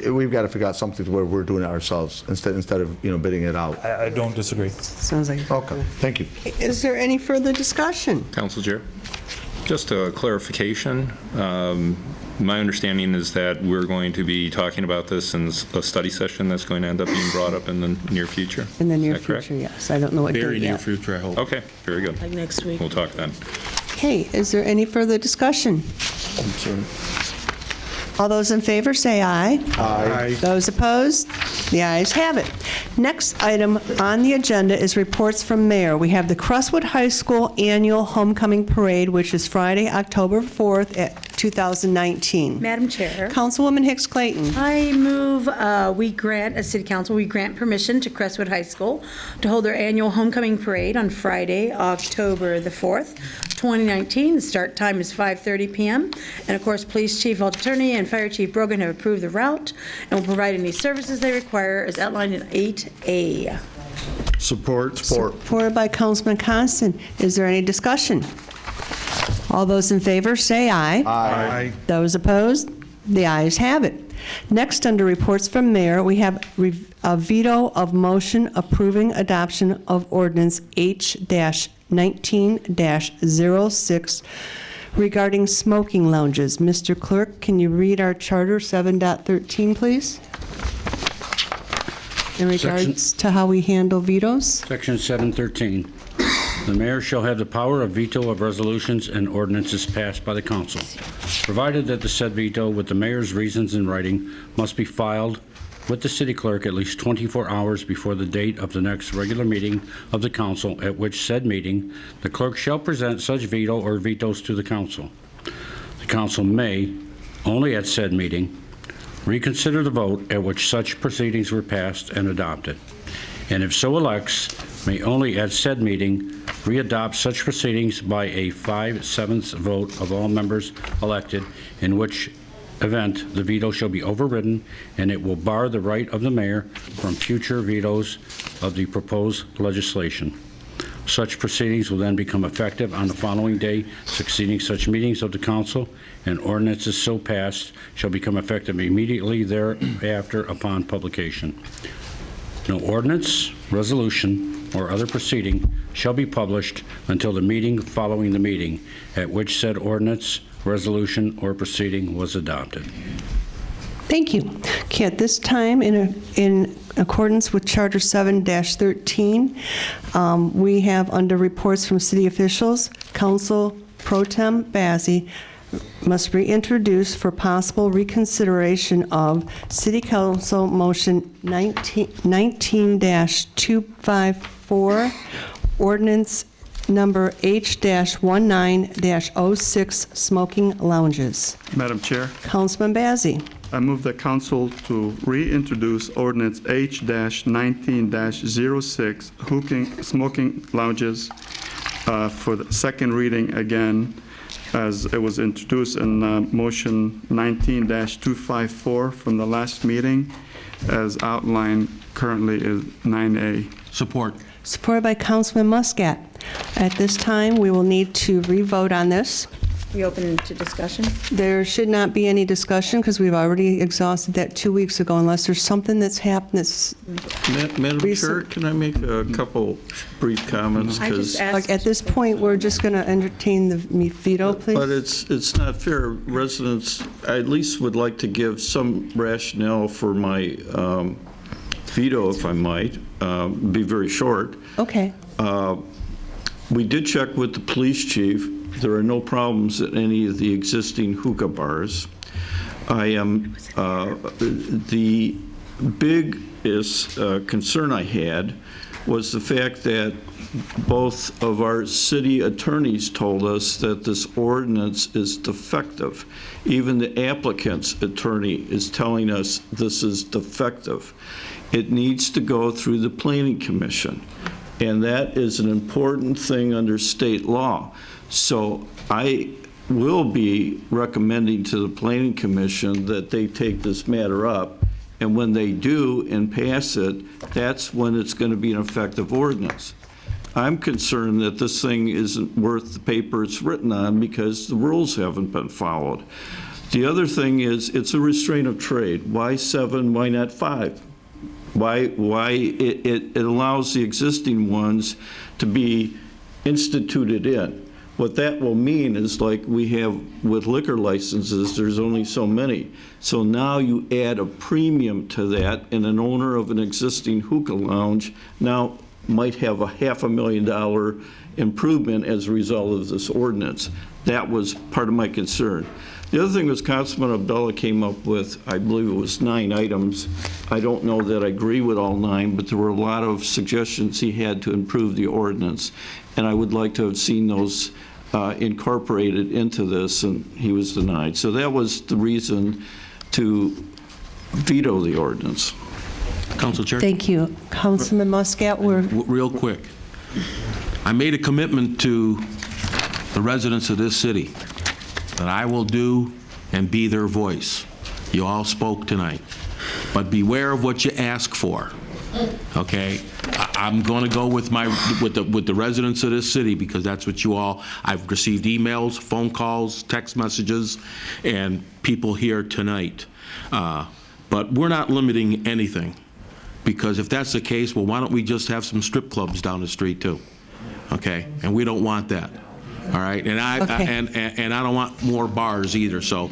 we've got to figure out something where we're doing it ourselves instead of, bidding it out. I don't disagree. Sounds like. Okay, thank you. Is there any further discussion? Council Chair, just a clarification. My understanding is that we're going to be talking about this in a study session that's going to end up being brought up in the near future. In the near Is that correct? future, yes. I don't know what date Very near yet. future, I hope. Okay, very good. Like next week. We'll talk then. Okay, is there any further discussion? All those in favor say aye. Aye. Those opposed? The ayes have it. Next item on the agenda is reports from Mayor. We have the Crestwood High School Annual Homecoming Parade, which is Friday, October 4th at 2019. Madam Chair. Councilwoman Hicks Clayton. I move as City Council, we grant permission to Crestwood High School to hold their annual homecoming parade on Friday, October the 4th, 2019. The start time is 5:30 p.m. And of course, Police Chief Walter Attorney and Fire Chief Brogan have approved the route and will provide any services they require as outlined in 8A. Support. Supported by Councilman Constant. Is there any discussion? All those in favor, say aye. Aye. Those opposed? The ayes have it. Next, under reports from mayor, we have a veto of motion approving adoption of ordinance H-19-06 regarding smoking lounges. Mr. Clerk, can you read our charter 7.13, please? In regards to how we handle vetoes? Section 713. The mayor shall have the power of veto of resolutions and ordinances passed by the council, provided that the said veto with the mayor's reasons in writing must be filed with the city clerk at least 24 hours before the date of the next regular meeting of the council, at which said meeting the clerk shall present such veto or vetoes to the council. The council may, only at said meeting, reconsider the vote at which such proceedings were passed and adopted, and if so elects, may only at said meeting readopt such proceedings by a 5/7 vote of all members elected, in which event the veto shall be overridden, and it will bar the right of the mayor from future vetoes of the proposed legislation. Such proceedings will then become effective on the following day succeeding such meetings of the council, and ordinances so passed shall become effective immediately thereafter upon publication. No ordinance, resolution, or other proceeding shall be published until the meeting following the meeting at which said ordinance, resolution, or proceeding was adopted. Thank you. Okay, at this time, in accordance with Charter 7-13, we have under reports from city officials, Council Pro Tem Bazey must reintroduce for possible reconsideration of City Council Motion 19-254, Ordinance Number H-19-06, Smoking Lounges. Madam Chair, Councilman Bazey. I move the council to reintroduce ordinance H-19-06, smoking lounges, for the second reading again, as it was introduced in motion 19-254 from the last meeting, as outlined currently is 9A. Support. Supported by Councilman Muscat. At this time, we will need to re-vote on this. We open to discussion? There should not be any discussion because we've already exhausted that 2 weeks ago, unless there's something that's happened that's Madam Chair, can I make a couple brief comments? I just asked. at this point, we're just going to entertain the veto, please. But it's not fair. Residents, I at least would like to give some rationale for my veto, if I might. Be very short. Okay. We did check with the police chief. There are no problems at any of the existing hookah bars. The biggest concern I had was the fact that both of our city attorneys told us that this ordinance is defective. Even the applicant's attorney is telling us this is defective. It needs to go through the Planning Commission, and that is an important thing under state law. So I will be recommending to the Planning Commission that they take this matter up, and when they do and pass it, that's when it's going to be an effective ordinance. I'm concerned that this thing isn't worth the paper it's written on because the rules haven't been followed. The other thing is it's a restraint of trade. Why 7? Why not 5? Why it allows the existing ones to be instituted in. What that will mean is, like we have with liquor licenses, there's only so many. So now you add a premium to that, and an owner of an existing hookah lounge now might have a $500,000 improvement as a result of this ordinance. That was part of my concern. The other thing was Councilman Abdullah came up with, I believe it was 9 items. I don't know that I agree with all 9, but there were a lot of suggestions he had to improve the ordinance, and I would like to have seen those incorporated into this, and he was denied. So that was the reason to veto the ordinance. Council Chair? Thank you. Councilman Muscat, Real quick. I made a commitment to the residents of this city that I will do and be their voice. You all spoke tonight. But beware of what you ask for. Okay? I'm going to go with the residents of this city, because that's what you all, I've received emails, phone calls, text messages, and people here tonight. But we're not limiting anything, because if that's the case, well, why don't we just have some strip clubs down the street too? Okay? And we don't want that. All right? And I don't want more bars either. So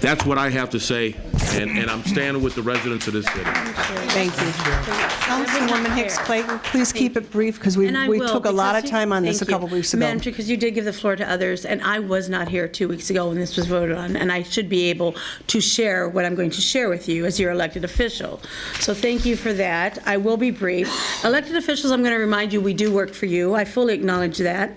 that's what I have to say, and I'm standing with the residents of this city. Thank you. Councilwoman Hicks Clayton, please keep it brief, because we took a lot of time on this a couple weeks ago. Madam Chair, because you did give the floor to others, and I was not here 2 weeks ago when this was voted on, and I should be able to share what I'm going to share with you as your elected official. So thank you for that. I will be brief. Elected officials, I'm going to remind you, we do work for you. I fully acknowledge that.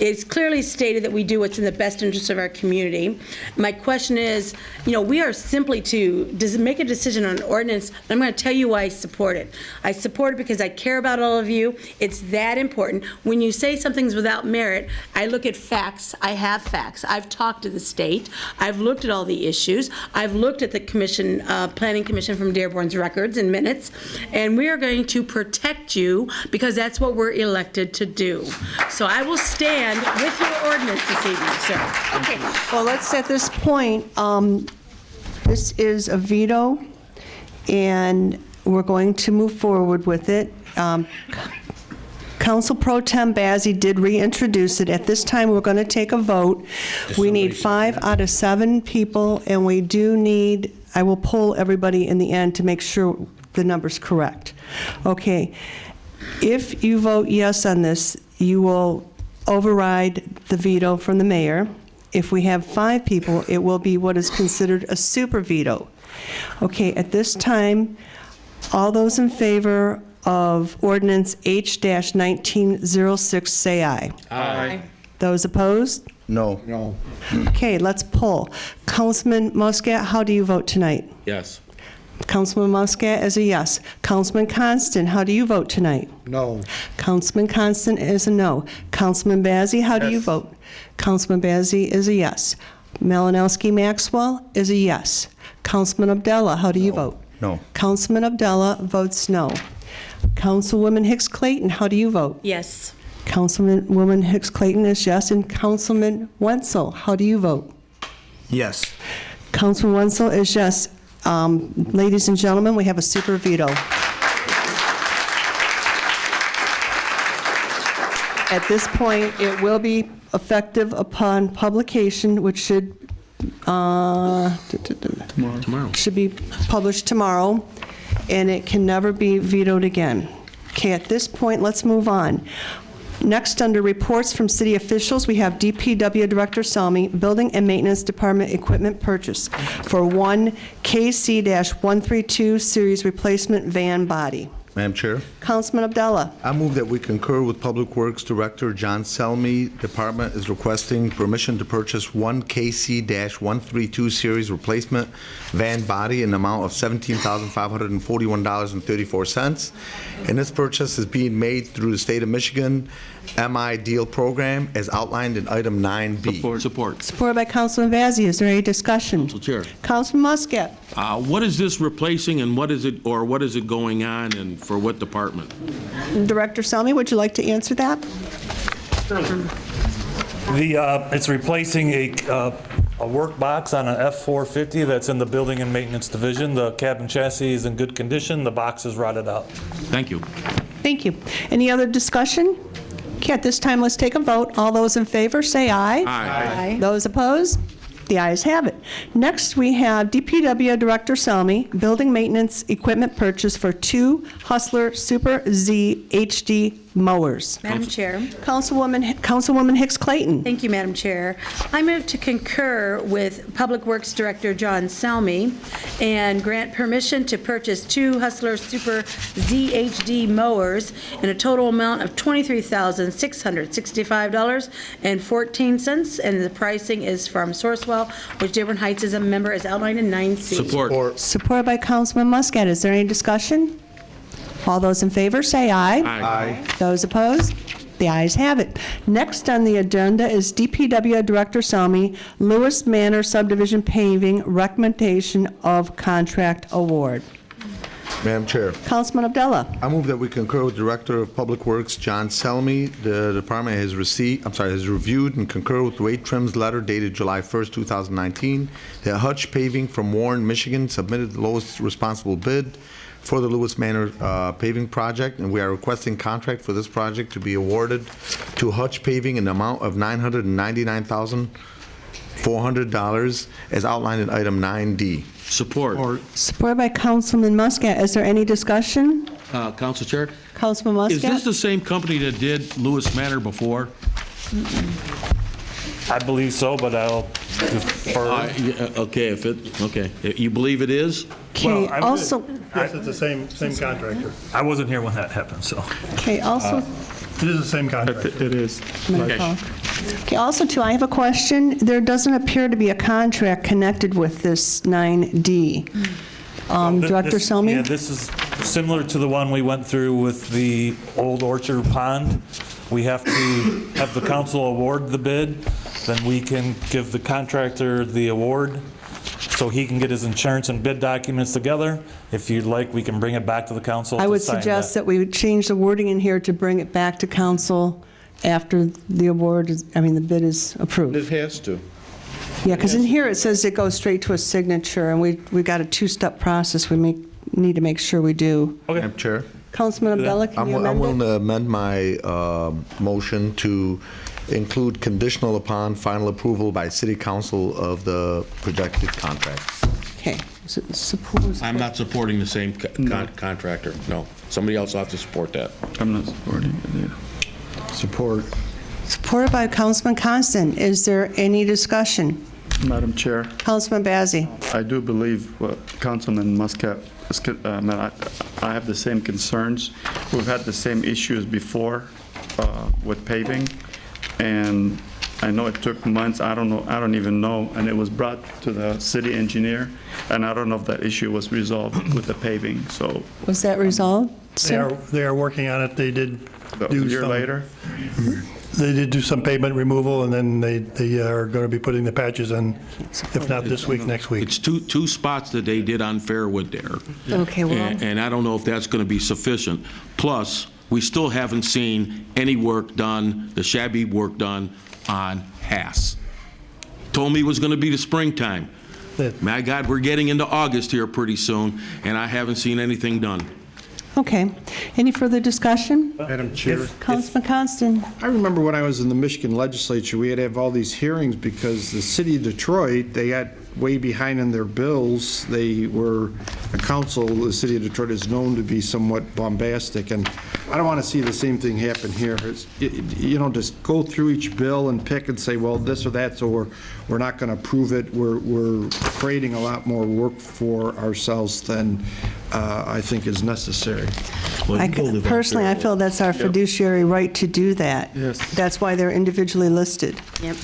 It's clearly stated that we do what's in the best interest of our community. My question is, we are simply to make a decision on an ordinance. I'm going to tell you why I support it. I support it because I care about all of you. It's that important. When you say something's without merit, I look at facts. I have facts. I've talked to the state. I've looked at all the issues. I've looked at the commission, Planning Commission from Dearborn's records and minutes, and we are going to protect you because that's what we're elected to do. So I will stand with your ordinance this evening, sir. Okay. Well, let's at this point, this is a veto, and we're going to move forward with it. Council Pro Tem Bazey did reintroduce it. At this time, we're going to take a vote. We need 5 out of 7 people, and we do need, I will poll everybody in the end to make sure the number's correct. Okay. If you vote yes on this, you will override the veto from the mayor. If we have 5 people, it will be what is considered a super veto. Okay, at this time, all those in favor of Ordinance H-1906 say aye. Aye. Those opposed? No. No. Okay, let's poll. Councilman Muscat, how do you vote tonight? Yes. Councilman Muscat is a yes. Councilman Constant, how do you vote tonight? No. Councilman Constant is a no. Councilman Bazey, how do you vote? Councilman Bazey is a yes. Malinowski Maxwell is a yes. Councilman Abdallah, how do you vote? No. Councilman Abdallah votes no. Councilwoman Hicks Clayton, how do you vote? Yes. Councilwoman Hicks Clayton is yes. And Councilman Wenzel, how do you vote? Yes. Councilman Wenzel is yes. Ladies and gentlemen, we have a super veto. At this point, it will be effective upon publication, which should should be published tomorrow, and it can never be vetoed again. Okay, at this point, let's move on. Next, under reports from city officials, we have DPW Director Salmi, Building and Maintenance Department equipment purchase for one KC-132 series replacement van body. Madam Chair, Councilman Abdallah. I move that we concur with Public Works Director John Selmy. Department is requesting permission to purchase one KC-132 series replacement van body in the amount of $17,541.34. And this purchase is being made through the State of Michigan MI Deal Program as outlined in item 9B. Support. Supported by Councilman Bazey. Is there any discussion? Council Chair. Councilman Muscat. What is this replacing, and what is it going on, and for what department? Director Selmy, would you like to answer that? It's replacing a work box on an F-450 that's in the Building and Maintenance Division. The cabin chassis is in good condition. The box is rotted out. Thank you. Thank you. Any other discussion? Okay, at this time, let's take a vote. All those in favor, say aye. Aye. Those opposed? The ayes have it. Next, we have DPW Director Selmy, building maintenance equipment purchase for 2 Hustler Super Z HD mowers. Madam Chair. Councilwoman Hicks Clayton. Thank you, Madam Chair. I move to concur with Public Works Director John Salmi and grant permission to purchase 2 Hustler Super ZHD mowers in a total amount of $23,665.14, and the pricing is from Sourcewell, which Dearborn Heights is a member, as outlined in 9C. Support. Supported by Councilman Muscat. Is there any discussion? All those in favor say aye. Aye. Those opposed? The ayes have it. Next on the agenda is DPW Director Selmy, Lewis Manor Subdivision Paving, recommendation of contract award. Madam Chair, Councilman Abdullah. I move that we concur with Director of Public Works, John Selmy. The department has has reviewed and concur with Wade Trim's letter dated July 1st, 2019, that Hutch Paving from Warren, Michigan submitted the lowest responsible bid for the Lewis Manor paving project, and we are requesting contract for this project to be awarded to Hutch Paving in the amount of $999,400 as outlined in item 9D. Support. Supported by Councilman Muscat. Is there any discussion? Council Chair, Councilman Muscat? is this the same company that did Lewis Manor before? I believe so, but I'll defer. Okay, okay. You believe it is? Okay, also... Yes, it's the same contractor. I wasn't here when that happened, so. Okay, also... It is the same contractor. It is. Okay, also, too, I have a question. There doesn't appear to be a contract connected with this 9D. Director Selmy? Yeah, this is similar to the one we went through with the old Orchard Pond. We have to have the council award the bid, then we can give the contractor the award so he can get his insurance and bid documents together. If you'd like, we can bring it back to the council. I would suggest that we would change the wording in here to bring it back to council after the award, the bid is approved. It has to. Yeah, because in here it says it goes straight to a signature, and we got a two-step process we need to make sure we do. Okay. Madam Chair? Councilman Abdullah, can you amend I'm willing it? to amend my motion to include conditional upon final approval by City Council of the projected contract. Okay. Suppose. I'm not supporting the same contractor, no. Somebody else will have to support that. I'm not supporting it either. Support. Supported by Councilman Constant. Is there any discussion? Madam Chair, Councilman Bazey. I do believe what Councilman Muscat, I have the same concerns. We've had the same issues before with paving, and I know it took months. I don't even know, and it was brought to the city engineer, and I don't know if that issue was resolved with the paving. So was that resolved, sir? They are working on it. They did a do year later. They did do some pavement removal, and then they are going to be putting the patches in, if not this week, next week. It's two spots that they did on Fairwood there. Okay, well. And I don't know if that's going to be sufficient. Plus, we still haven't seen any work done, the shabby work done on Hass. Told me it was going to be the springtime. My God, we're getting into August here pretty soon, and I haven't seen anything done. Okay. Any further discussion? Madam Chair. Councilman Constant. I remember when I was in the Michigan legislature, we had to have all these hearings because the city of Detroit, they got way behind in their bills. They were, the council, the city of Detroit is known to be somewhat bombastic, and I don't want to see the same thing happen here. Just go through each bill and pick and say, well, this or that, so we're not going to approve it. We're creating a lot more work for ourselves than I think is necessary. Personally, I feel that's our fiduciary right to do that. Yes. That's why they're individually listed. Yep.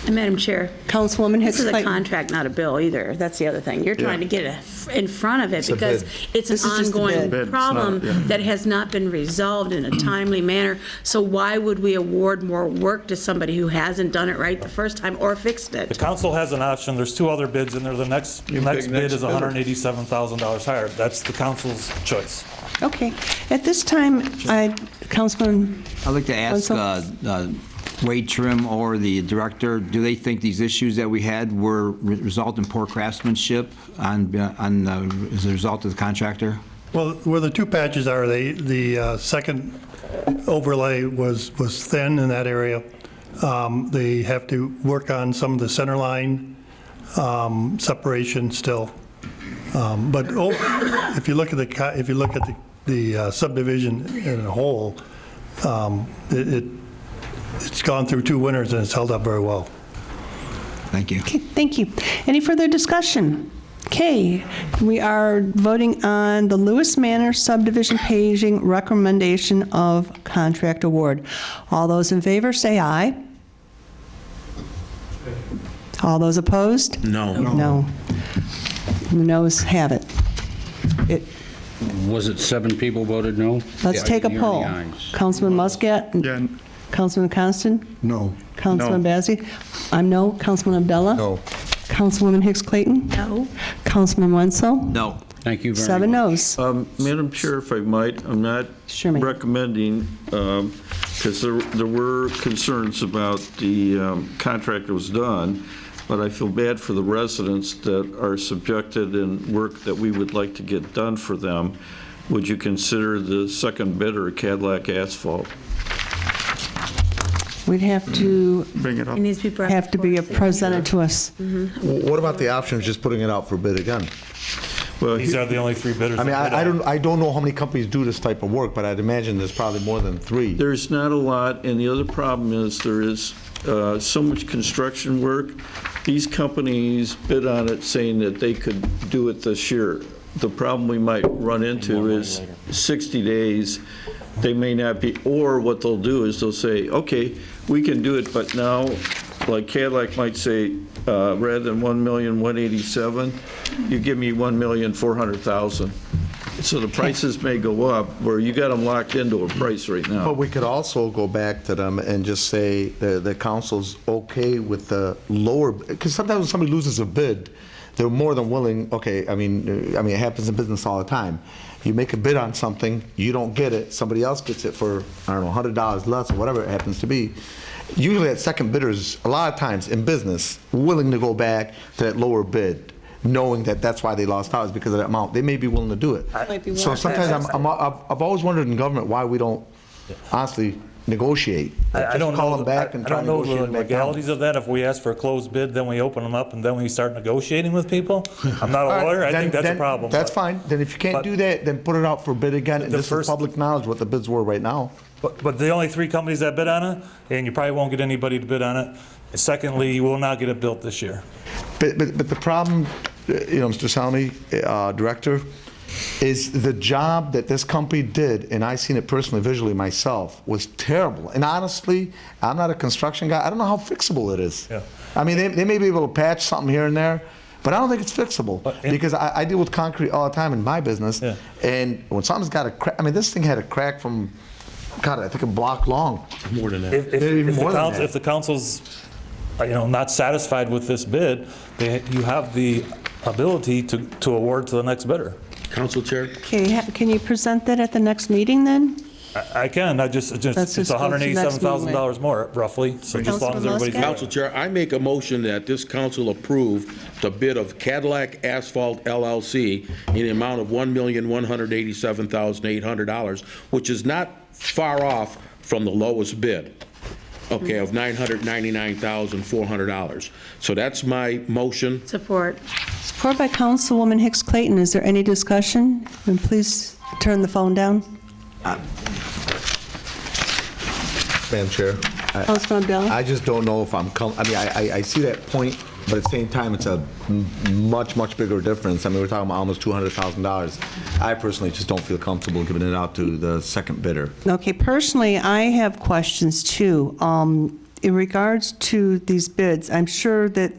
And Madam Chair. Councilwoman Hicks. This is a contract, not a bill either. That's the other thing. You're trying to get it in front of it because it's an ongoing problem that has not been resolved in a timely manner. So why would we award more work to somebody who hasn't done it right the first time or fixed it? The council has an option. There's two other bids in there. The next bid is $187,000 higher. That's the council's choice. Okay. At this time, Councilman. I'd like to ask Wade Trim or the director, do they think these issues that we had were result in poor craftsmanship as a result of the contractor? Well, where the two patches are, the second overlay was thin in that area. They have to work on some of the center line separation still. But if you look at the subdivision in a whole, it's gone through two winters and it's held up very well. Thank you. Okay, thank you. Any further discussion? Okay, we are voting on the Lewis Manor subdivision paging recommendation of contract award. All those in favor say aye. All those opposed? No. No. The noes have it. Was it 7 people voted no? Let's take a poll. Councilman Muscat? Yeah. Councilman Constant? No. Councilman Bazey? I'm no. Councilman Abdullah? No. Councilwoman Hicks Clayton? No. Councilman Wenzel? No. Thank you very much. 7 noes. Madam Chair, if I might, I'm not recommending, because there were concerns about the contract that was done, but I feel bad for the residents that are subjected in work that we would like to get done for them. Would you consider the second bidder Cadillac Asphalt? We'd have to bring it up. It needs to be have to be presented to us. What about the option of just putting it out for bid again? Well, These are the only 3 bidders. I mean, that I bid on. don't know how many companies do this type of work, but I'd imagine there's probably more than 3. There's not a lot, and the other problem is there is so much construction work. These companies bid on it saying that they could do it this year. The problem we might run into is 60 days, they may not be, or what they'll do is they'll say, okay, we can do it, but now, like Cadillac might say, rather than $1,187,000, you give me $1,400,000. So the prices may go up, where you got them locked into a price right now. But we could also go back to them and just say the council's okay with the lower, because sometimes when somebody loses a bid, they're more than willing, okay, I mean, it happens in business all the time. You make a bid on something, you don't get it, somebody else gets it for, I don't know, $100 less or whatever it happens to be. Usually that second bidder is, a lot of times in business, willing to go back to that lower bid, knowing that that's why they lost out, is because of that amount. They may be willing to do it. So sometimes I've always wondered in government why we don't honestly negotiate. I don't call know. them back and I try don't to know negotiate the them back down. legalities of that. If we ask for a closed bid, then we open them up and then we start negotiating with people. I'm not a lawyer. I think that's a problem. That's fine. Then if you can't do that, then put it out for bid again. And this is public knowledge what the bids were right now. But the only 3 companies that bid on it, and you probably won't get anybody to bid on it. Secondly, you will not get it built this year. But the problem, Mr. Salmi, Director, is the job that this company did, and I've seen it personally, visually myself, was terrible. And honestly, I'm not a construction guy. I don't know how fixable it is. Yeah. I mean, they may be able to patch something here and there, but I don't think it's fixable. Because I deal with concrete all the time in my business, and when something's got a crack, I mean, this thing had a crack from, God, I think a block long. More than that. If the council's not satisfied with this bid, you have the ability to award to the next bidder. Council Chair? Okay, can you present that at the next meeting then? I can. It's go to the next $187,000 more, roughly, so just as long as everybody's. Council Chair, I make a motion that this council approve the bid of Cadillac Asphalt LLC in the amount of $1,187,800, which is not far off from the lowest bid, okay, of $999,400. So that's my motion. Support. Support by Councilwoman Hicks Clayton. Is there any discussion? And please turn the phone down. Madam Chair, Councilman Abdallah? I just don't know if I see that point, but at the same time, it's a much, much bigger difference. I mean, we're talking about almost $200,000. I personally just don't feel comfortable giving it out to the second bidder. Okay, personally, I have questions too. In regards to these bids, I'm sure that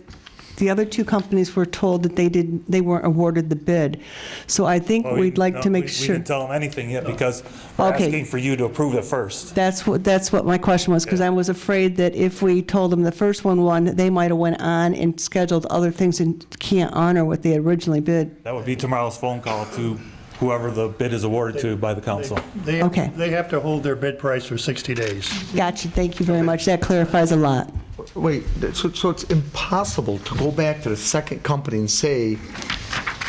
the other 2 companies were told that they weren't awarded the bid. So I think we'd like to make sure. We didn't tell them anything yet because we're asking for you to approve it first. That's what my question was, because I was afraid that if we told them the first one won, they might have went on and scheduled other things and can't honor what they originally bid. That would be tomorrow's phone call to whoever the bid is awarded to by the council. They have to hold their bid price for 60 days. Gotcha, thank you very much. That clarifies a lot. Wait, so it's impossible to go back to the second company and say,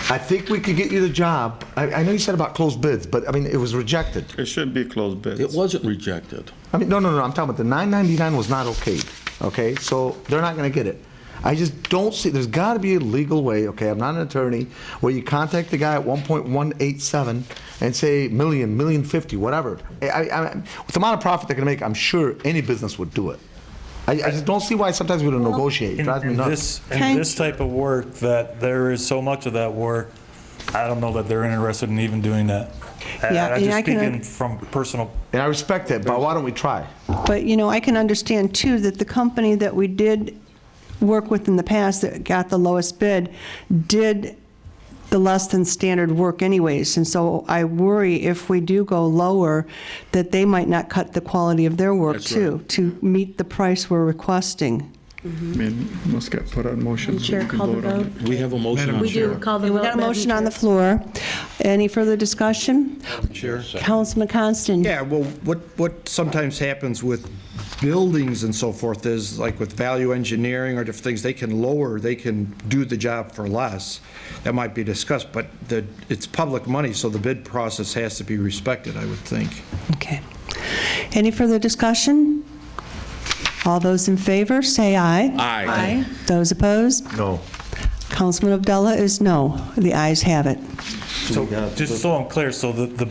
I think we could get you the job. I know you said about closed bids, but I mean, it was rejected. It should be closed bids. It wasn't rejected. I mean, no, I'm talking about the $999 was not okay, so they're not going to get it. I just don't see, there's got to be a legal way, okay, I'm not an attorney, where you contact the guy at 1.187 and say $1,050,000, whatever. With the amount of profit they're going to make, I'm sure any business would do it. I just don't see why sometimes we don't negotiate. It drives me nuts. In this type of work, that there is so much of that work, I don't know that they're interested in even doing that. Yeah, I'm just speaking from personal. And I respect that, but why don't we try? But, I can understand, too, that the company that we did work with in the past that got the lowest bid did the less than standard work anyways. And so I worry if we do go lower, that they might not cut the quality of their work, too, to meet the price we're requesting. Must get put on motion. so Chair we can call the vote on vote. it. We have a motion on We the do floor. call the We vote. got a Madam motion on Chair. the floor. Any further discussion? Chair. Councilman Constant? Yeah, well, what sometimes happens with buildings and so forth is, like with value engineering or different things, they can do the job for less. That might be discussed, but it's public money, so the bid process has to be respected, I would think. Okay. Any further discussion? All those in favor, say aye. Aye. Those opposed? No. Councilman Abdullah is no. The ayes have it. So, just so I'm clear, so the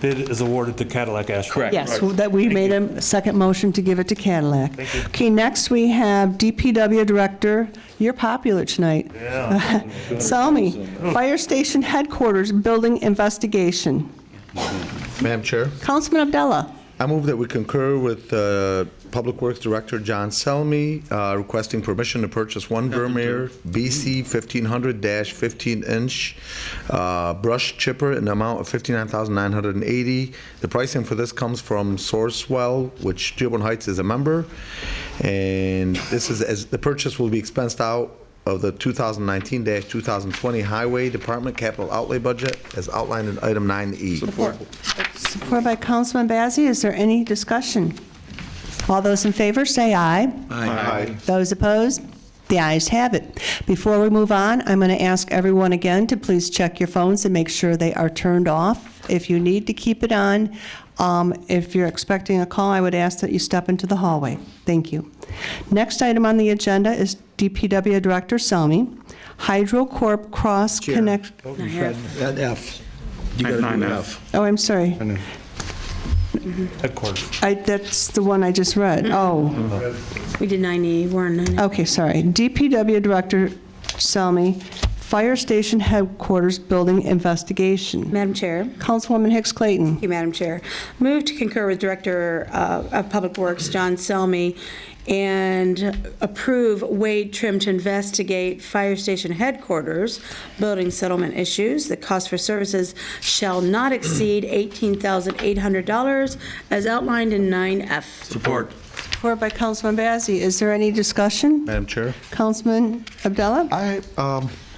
bid is awarded to Cadillac Asphalt? Correct. Yes, that we made a second motion to give it to Cadillac. Thank you. Okay, next we have DPW Director. You're popular tonight. Yeah. Salmi, Fire Station Headquarters Building Investigation. Madam Chair, Councilman Abdullah. I move that we concur with Public Works Director John Selmy, requesting permission to purchase one Vermeer BC 1500-15-inch brush chipper in the amount of $59,980. The pricing for this comes from Sourcewell, which Dearborn Heights is a member, and this is as the purchase will be expensed out of the 2019-2020 Highway Department capital outlay budget as outlined in item 9E. Support by Councilman Bazey. Is there any discussion? All those in favor, say aye. Aye. Those opposed? The ayes have it. Before we move on, I'm going to ask everyone again to please check your phones and make sure they are turned off. If you need to keep it on, if you're expecting a call, I would ask that you step into the hallway. Thank you. Next item on the agenda is DPW Director Selmy. Hydro Corp Cross Connect. At F. You got to do F. Oh, I'm sorry. Headquarters. That's the one I just read. Oh. We did 90, we're on 90. Okay, sorry. DPW Director Selmy, Fire Station Headquarters Building Investigation. Madam Chair. Councilwoman Hicks Clayton. Thank you, Madam Chair. Move to concur with Director of Public Works, John Selmy, and approve Wade Trim to investigate Fire Station Headquarters building settlement issues. The cost for services shall not exceed $18,800 as outlined in 9F. Support. Support by Councilman Bazey. Is there any discussion? Madam Chair? Councilman Abdullah? I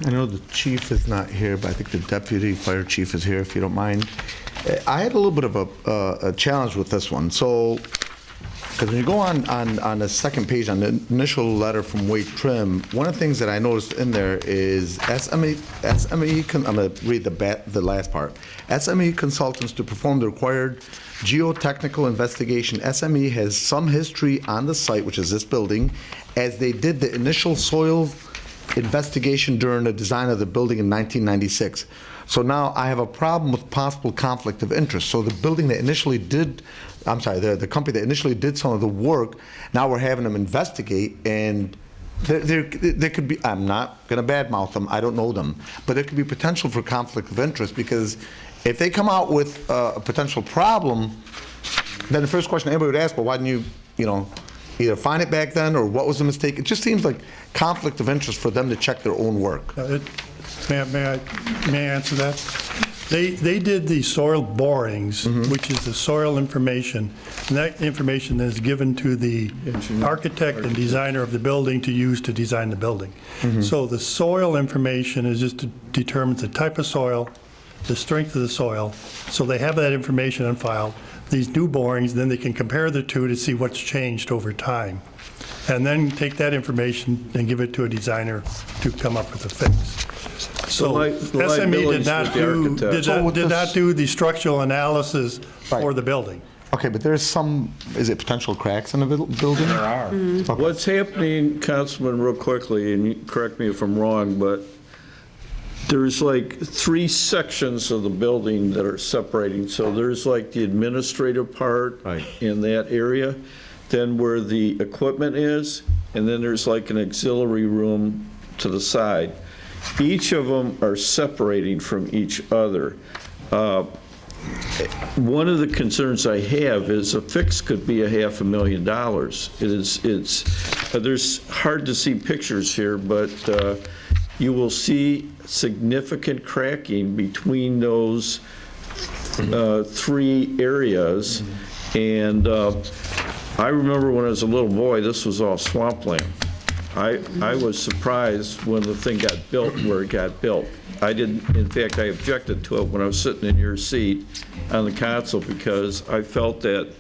know the chief is not here, but I think the deputy fire chief is here, if you don't mind. I had a little bit of a challenge with this one. So, because when you go on the second page, on the initial letter from Wade Trim, one of the things that I noticed in there is SME I'm going to read the last part. SME consultants to perform the required geotechnical investigation. SME has some history on the site, which is this building, as they did the initial soil investigation during the design of the building in 1996. So now I have a problem with possible conflict of interest. So the building that initially did, the company that initially did some of the work, now we're having them investigate, and there could be, I'm not going to badmouth them, I don't know them, but there could be potential for conflict of interest, because if they come out with a potential problem, then the first question anybody would ask, well, why didn't you either find it back then, or what was the mistake? It just seems like conflict of interest for them to check their own work. May I answer that? They did the soil borings, which is the soil information, and that information is given to the architect and designer of the building to use to design the building. So the soil information is just to determine the type of soil, the strength of the soil, so they have that information on file. These new borings, then they can compare the two to see what's changed over time, and then take that information and give it to a designer to come up with a fix. So SME did not do the structural analysis for the building. Okay, but there's some, is it potential cracks in the building? There are. Okay. What's happening, Councilman, real quickly, and you correct me if I'm wrong, but there's like 3 sections of the building that are separating. So there's like the administrative part in that area, then where the equipment is, and then there's like an auxiliary room to the side. Each of them are separating from each other. One of the concerns I have is a fix could be $500,000. There's hard to see pictures here, but you will see significant cracking between those 3 areas. And I remember when I was a little boy, this was all swampland. I was surprised when the thing got built where it got built. I didn't, in fact, I objected to it when I was sitting in your seat on the council because I felt that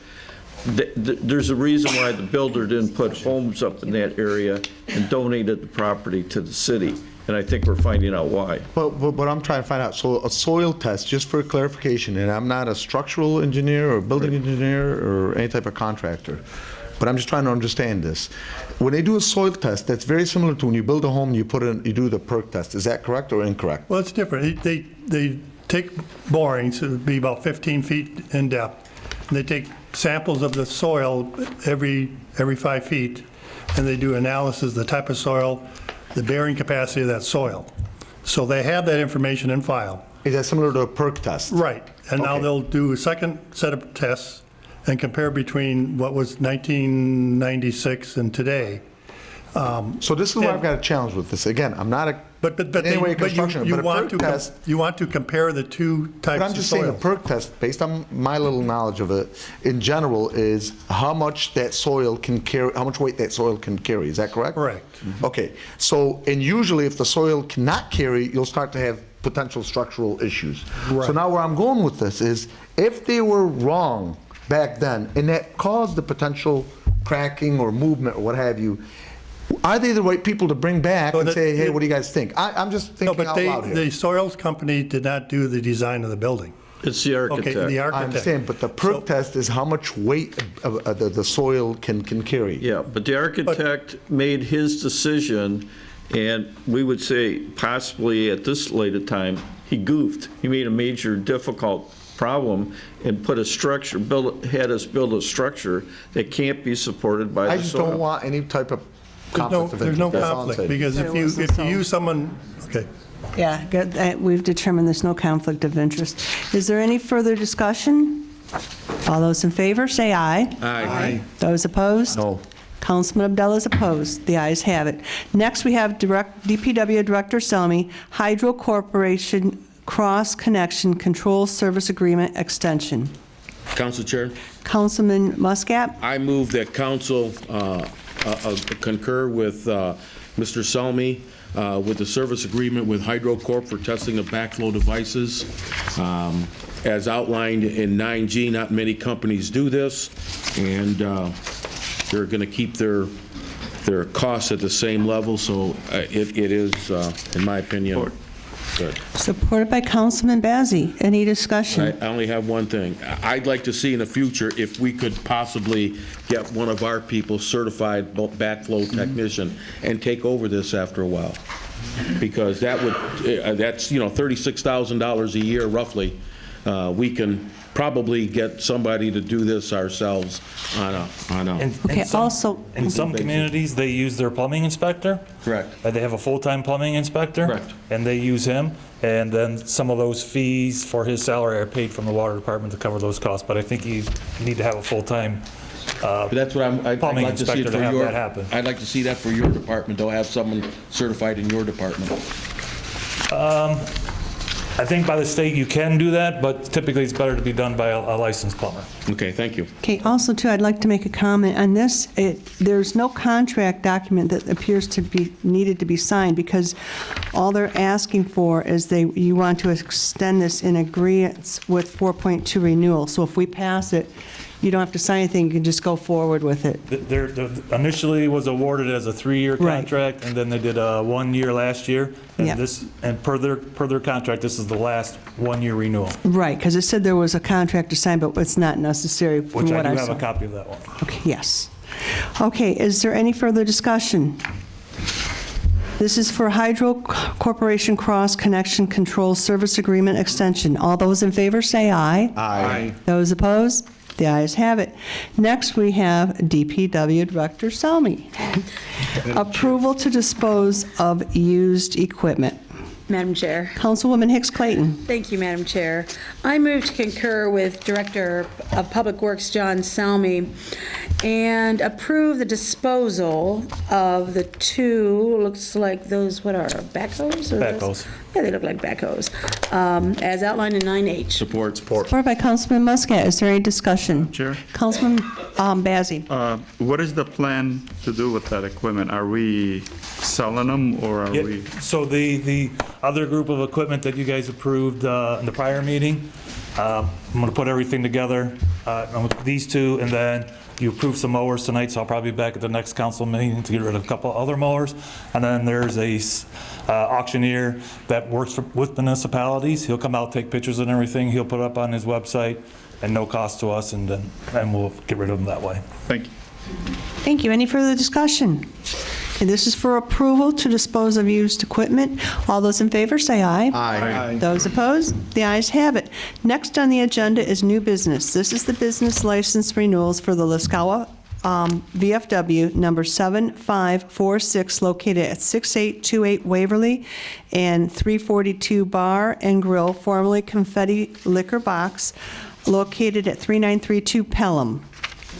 there's a reason why the builder didn't put homes up in that area and donated the property to the city. And I think we're finding out why. But I'm trying to find out, so a soil test, just for clarification, and I'm not a structural engineer or building engineer or any type of contractor, but I'm just trying to understand this. When they do a soil test, that's very similar to when you build a home, you do the perk test. Is that correct or incorrect? Well, it's different. They take borings, it would be about 15 feet in depth, and they take samples of the soil every 5 feet, and they do analysis, the type of soil, the bearing capacity of that soil. So they have that information in file. Is that similar to a perk test? Right. And now they'll do a second set of tests and compare between what was 1996 and today. So this is why I've got a challenge with this. Again, I'm not a you want to compare the two types of soil. But I'm just saying a perk test, based on my little knowledge of it, in general, is how much that soil can carry, how much weight that soil can carry. Is that correct? Correct. Okay. So, and usually if the soil cannot carry, you'll start to have potential structural issues. Right. So now where I'm going with this is, if they were wrong back then, and that caused the potential cracking or movement or what have you, are they the right people to bring back and say, hey, what do you guys think? I'm just thinking out loud here. The soils company did not do the design of the building. It's the architect. Okay, the architect. I understand, but the perk test is how much weight of the soil can carry. Yeah, but the architect made his decision, and we would say possibly at this late a time, he goofed. He made a major difficult problem and put a structure, had us build a structure that can't be supported by the soil. I just don't want any type of conflict of interest. There's no conflict, because if you use someone, okay. Yeah, good. We've determined there's no conflict of interest. Is there any further discussion? All those in favor, say aye. Aye. Those opposed? No. Councilman Abdullah is opposed. The ayes have it. Next, we have DPW Director Selmy, Hydro Corporation Cross Connection Control Service Agreement Extension. Council Chair, Councilman Muscat? I move that council concur with Mr. Selmy with the service agreement with Hydro Corp for testing of backflow devices. As outlined in 9G, not many companies do this, and they're going to keep their costs at the same level, so it is, in my opinion, good. Supported by Councilman Bazey. Any discussion? I only have one thing. I'd like to see in the future if we could possibly get one of our people certified backflow technician and take over this after a while. Because that would, that's, $36,000 a year roughly. We can probably get somebody to do this ourselves on a. Okay, also. In some communities, they use their plumbing inspector. Correct. They have a full-time plumbing inspector. Correct. And they use him, and then some of those fees for his salary are paid from the water department to cover those costs. But I think you need to have a full-time That's what I'd plumbing like to see it inspector for to have your. that happen. I'd like to see that for your department. They'll have someone certified in your department. I think by the state you can do that, but typically it's better to be done by a licensed plumber. Okay, thank you. Okay, also too, I'd like to make a comment on this. There's no contract document that appears to be needed to be signed, because all they're asking for is you want to extend this in agreement with 4.2 renewal. So if we pass it, you don't have to sign anything, you can just go forward with it. Initially was awarded as a 3-year Right. contract, and then they did a 1 year last year. And Yeah. and per their contract, this is the last 1-year renewal. Right, because it said there was a contract to sign, but it's not necessary from Which what I I do saw. have a copy of that one. Okay, yes. Okay, is there any further discussion? This is for Hydro Corporation Cross Connection Control Service Agreement Extension. All those in favor say aye. Aye. Those opposed? The ayes have it. Next, we have DPW Director Selmy. Approval to dispose of used equipment. Madam Chair. Councilwoman Hicks Clayton. Thank you, Madam Chair. I move to concur with Director of Public Works John Selmy and approve the disposal of the two, looks like those, what are, backhoes? Backhoes. Yeah, they look like backhoes, as outlined in 9H. Support. Support by Councilman Muscat. Is there any discussion? Chair? Councilman Bazey. What is the plan to do with that equipment? Are we selling them, or are we? So the other group of equipment that you guys approved in the prior meeting, I'm going to put everything together, these two, and then you approved some mowers tonight, so I'll probably be back at the next council meeting to get rid of a couple other mowers. And then there's a auctioneer that works with municipalities. He'll come out, take pictures and everything. He'll put it up on his website, and no cost to us, and we'll get rid of them that way. Thank you. Thank you. Any further discussion? Okay, this is for approval to dispose of used equipment. All those in favor say aye. Aye. Those opposed? The ayes have it. Next on the agenda is new business. This is the business license renewals for the Lascawa VFW number 7546, located at 6828 Waverly, and 342 Bar and Grill, formerly Confetti Liquor Box, located at 3932 Pelham.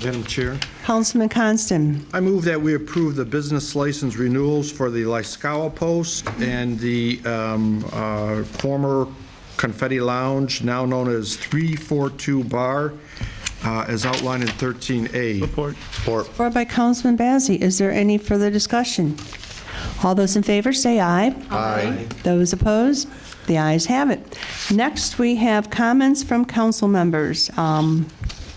Madam Chair, Councilman Constant. I move that we approve the business license renewals for the Lyskawa Post and the former Confetti Lounge, now known as 342 Bar, as outlined in 13A. Support. Support by Councilman Bazey. Is there any further discussion? All those in favor say aye. Aye. Those opposed? The ayes have it. Next, we have comments from council members.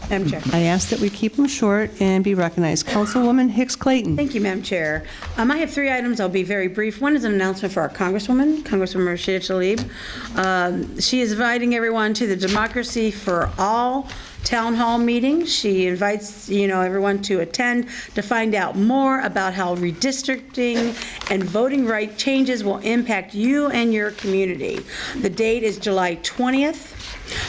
Madam Chair. I ask that we keep them short and be recognized. Councilwoman Hicks Clayton. Thank you, Madam Chair. I have 3 items. I'll be very brief. One is an announcement for our Congresswoman Rashida Tlaib. She is inviting everyone to the Democracy for All town hall meeting. She invites, everyone to attend to find out more about how redistricting and voting right changes will impact you and your community. The date is July 20th.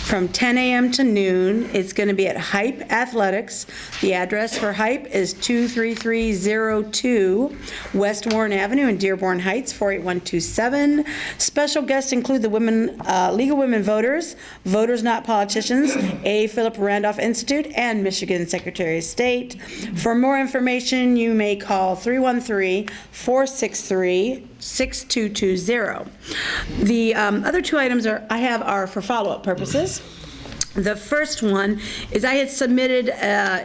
From 10 a.m. to noon. It's going to be at Hype Athletics. The address for Hype is 23302 West Warren Avenue in Dearborn Heights, 48127. Special guests include the League of Women Voters, Voters Not Politicians, A. Philip Randolph Institute, and Michigan Secretary of State. For more information, you may call 313-463-6220. The other 2 items I have are for follow-up purposes. The first one is I had submitted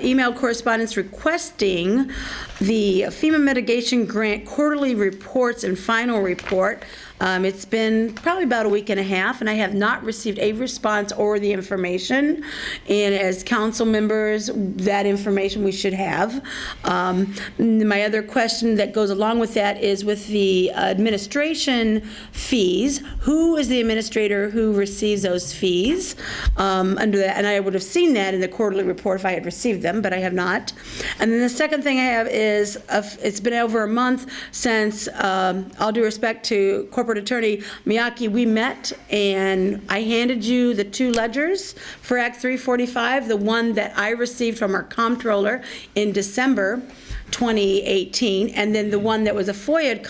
email correspondence requesting the FEMA mitigation grant quarterly reports and final report. It's been probably about a week and a half, and I have not received a response or the information. And as council members, that information we should have. My other question that goes along with that is with the administration fees. Who is the administrator who receives those fees under that? And I would have seen that in the quarterly report if I had received them, but I have not. And then the second thing I have is it's been over a month since, all due respect to Corporate Attorney Miyake, we met and I handed you the 2 ledgers for Act 345, the one that I received from our comptroller in December 2018, and then the one that was a FOIA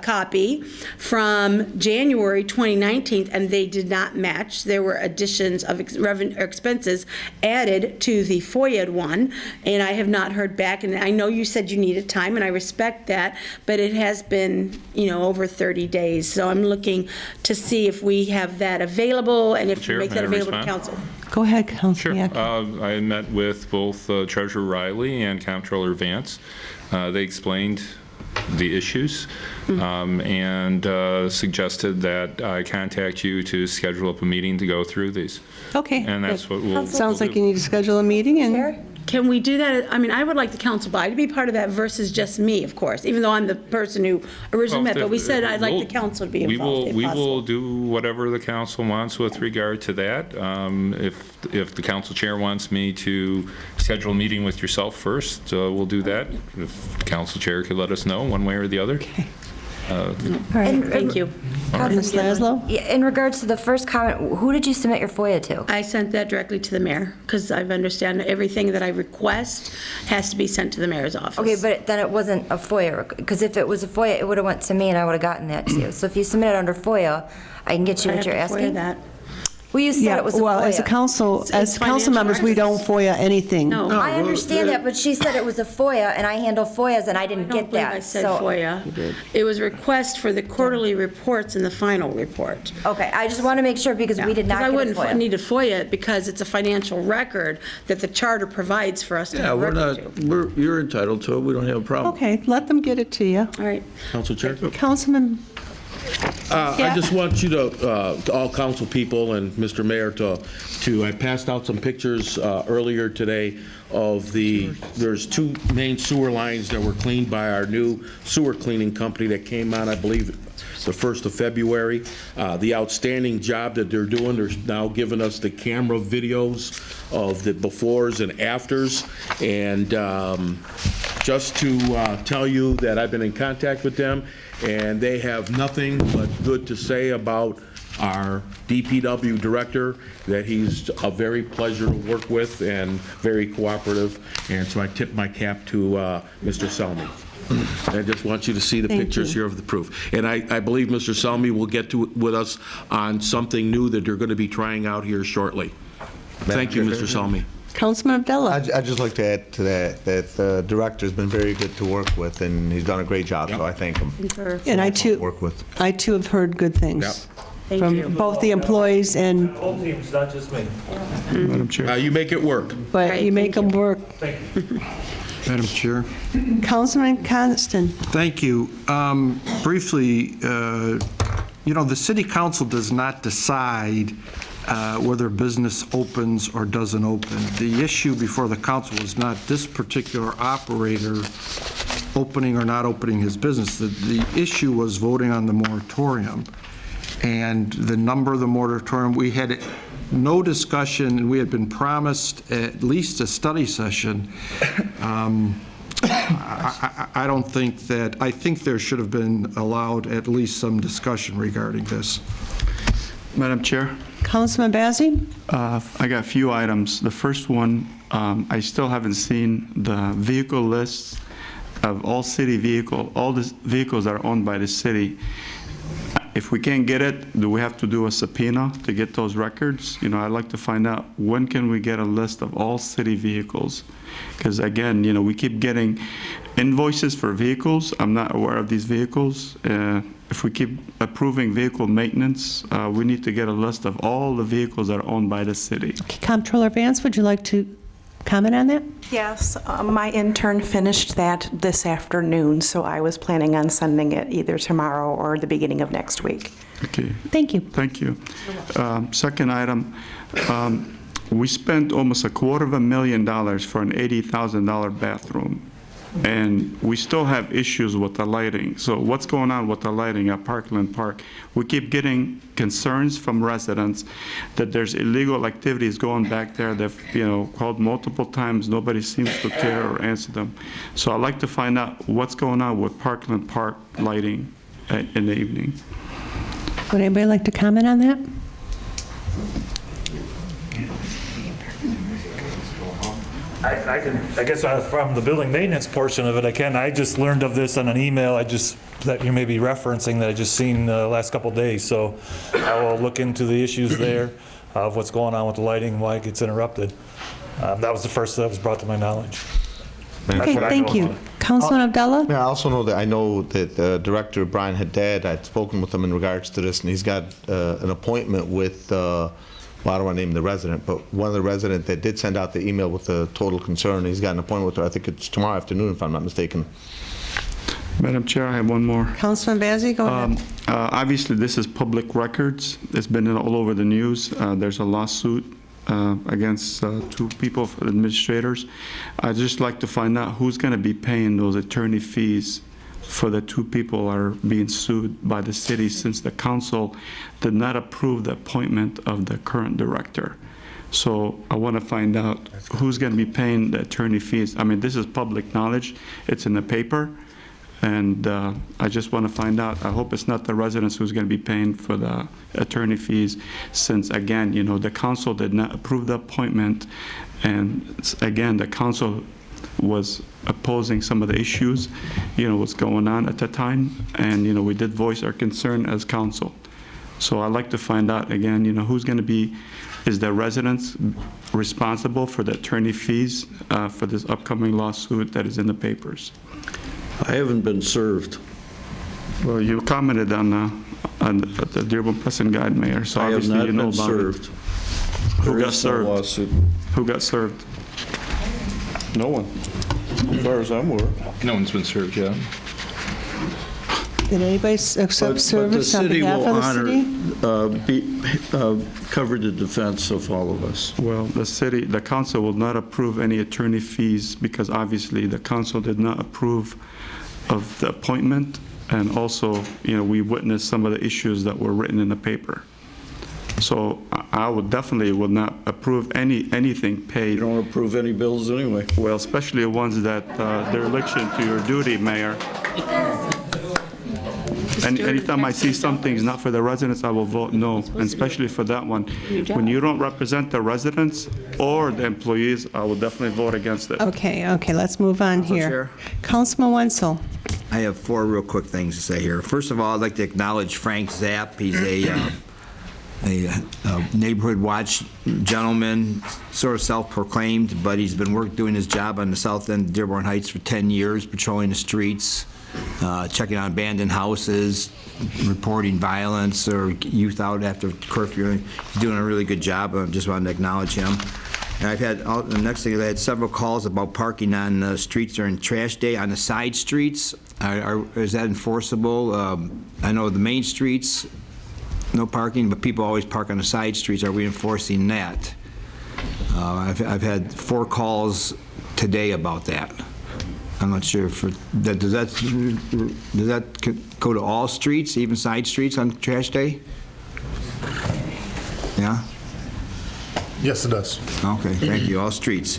copy from January 2019, and they did not match. There were additions of expenses added to the FOIA one, and I have not heard back. And I know you said you needed time, and I respect that, but it has been, over 30 days. So I'm looking to see if we have that available, and if you make that available to council. Go ahead, Councilor. Sure. I met with both Treasurer Riley and Comptroller Vance. They explained the issues and suggested that I contact you to schedule up a meeting to go through these. Okay. And that's what we'll Sounds like do. you need to schedule a meeting. And Can we do that? I mean, I would like the council body to be part of that versus just me, of course, even though I'm the person who originally met, but we said I'd like the council to be involved if We possible. will do whatever the council wants with regard to that. If the council chair wants me to schedule a meeting with yourself first, we'll do that. If the council chair could let us know one way or the other. Okay. All right, thank you. Ms. Laszlo? In regards to the first comment, who did you submit your FOIA to? I sent that directly to the mayor because I understand everything that I request has to be sent to the mayor's office. Okay, but then it wasn't a FOIA, because if it was a FOIA, it would have went to me and I would have gotten that to you. So if you submit it under FOIA, I can get you what you're asking? That. Well, you said it was a Well, as a FOIA. council, as council members, we don't FOIA anything. I understand that, but she said it was a FOIA, and I handle FOIAs, and I didn't get that. I said so- FOIA. It was request for the quarterly reports and the final report. Okay, I just want to make sure because we did not Because I get a wouldn't FOIA. need to FOIA it because it's a financial record that the charter provides for us to Yeah, have we're record to. not, you're entitled to it, we don't have a problem. Okay, let them get it to you. All right. Council Chair? Councilman, I just want you to, all council people and Mr. Mayor, I passed out some pictures earlier today of there's 2 main sewer lines that were cleaned by our new sewer cleaning company that came on, I believe, the 1st of February. The outstanding job that they're doing, they're now giving us the camera videos of the befores and afters. And just to tell you that I've been in contact with them, and they have nothing but good to say about our DPW director, that he's a very pleasure to work with and very cooperative. And so I tip my cap to Mr. Selmy. I just want you to see the pictures here of the proof. And I believe Mr. Selmy will get with us on something new that they're going to be trying out here shortly. Thank you, Mr. Selmy. Councilman Abdullah. I'd just like to add to that the director's been very good to work with, and he's done a great job, so I thank him. And I too have heard good things from both the employees and, The whole team's not just me. Madam Chair. You make it work. but you make them work. Madam Chair. Councilman Constant. Thank you. Briefly, the city council does not decide whether business opens or doesn't open. The issue before the council is not this particular operator opening or not opening his business. The issue was voting on the moratorium and the number of the moratorium. We had no discussion, and we had been promised at least a study session. I don't think that, I think there should have been allowed at least some discussion regarding this. Madam Chair? Councilman Bazey? I got a few items. The first one, I still haven't seen the vehicle lists of all city vehicles, all the vehicles that are owned by the city. If we can't get it, do we have to do a subpoena to get those records? I'd like to find out, when can we get a list of all city vehicles? Because again, we keep getting invoices for vehicles. I'm not aware of these vehicles. If we keep approving vehicle maintenance, we need to get a list of all the vehicles that are owned by the city. Comptroller Vance, would you like to comment on that? Yes, my intern finished that this afternoon, so I was planning on sending it either tomorrow or the beginning of next week. Okay. Thank you. Thank you. Second item, we spent almost $250,000 for an $80,000 bathroom, and we still have issues with the lighting. So what's going on with the lighting at Parkland Park? We keep getting concerns from residents that there's illegal activities going back there. They've called multiple times. Nobody seems to care or answer them. So I'd like to find out what's going on with Parkland Park lighting in the evening. Would anybody like to comment on that? I guess from the building maintenance portion of it, I just learned of this on an email that you may be referencing that I just seen the last couple days. So I will look into the issues there of what's going on with the lighting, why it gets interrupted. That was the first that was brought to my knowledge. Okay, thank you. Councilman Abdullah? Yeah, I also know that Director Brian Haddad, I'd spoken with him in regards to this, and he's got an appointment with, well, I don't want to name the resident, but one of the residents that did send out the email with the total concern, he's got an appointment with her, I think it's tomorrow afternoon, if I'm not mistaken. Madam Chair, I have one more. Councilman Bazey, go ahead. Obviously, this is public records. It's been all over the news. There's a lawsuit against 2 people, administrators. I'd just like to find out who's going to be paying those attorney fees for the 2 people are being sued by the city, since the council did not approve the appointment of the current director. So I want to find out who's going to be paying the attorney fees. I mean, this is public knowledge. It's in the paper. And I just want to find out. I hope it's not the residents who's going to be paying for the attorney fees, since, again, the council did not approve the appointment. And again, the council was opposing some of the issues, what's going on at the time. And, we did voice our concern as council. So I'd like to find out again, who's going to be, is the residents responsible for the attorney fees for this upcoming lawsuit that is in the papers? I haven't been served. Well, you commented on the Dearborn Press and Guide, Mayor, so I have obviously not you know been about served. it. Who There got is no served? lawsuit. Who got served? No one, as far as I'm aware. No one's been served yet. Did anybody accept service on behalf of the city? But the city will cover the defense of all of us. Well, the council will not approve any attorney fees because obviously the council did not approve of the appointment, and also, we witnessed some of the issues that were written in the paper. So I would not approve anything paid. You don't approve any bills anyway. Well, especially ones that dereliction to your duty, Mayor. And anytime I see something is not for the residents, I will vote no, and especially for that one. When you don't represent the residents or the employees, I will definitely vote against it. Okay, let's move on here. Councilman Wenzel. I have 4 real quick things to say here. First of all, I'd like to acknowledge Frank Zapp. He's a neighborhood watch gentleman, sort of self-proclaimed, but he's been doing his job on the south end of Dearborn Heights for 10 years, patrolling the streets, checking on abandoned houses, reporting violence or youth out after curfew. He's doing a really good job. I just wanted to acknowledge him. And I've had, the next thing, I had several calls about parking on the streets during trash day on the side streets. Is that enforceable? I know the main streets, no parking, but people always park on the side streets. Are we enforcing that? I've had 4 calls today about that. I'm not sure if does that go to all streets, even side streets on trash day? Yeah? Yes, it does. Okay, thank you. All streets.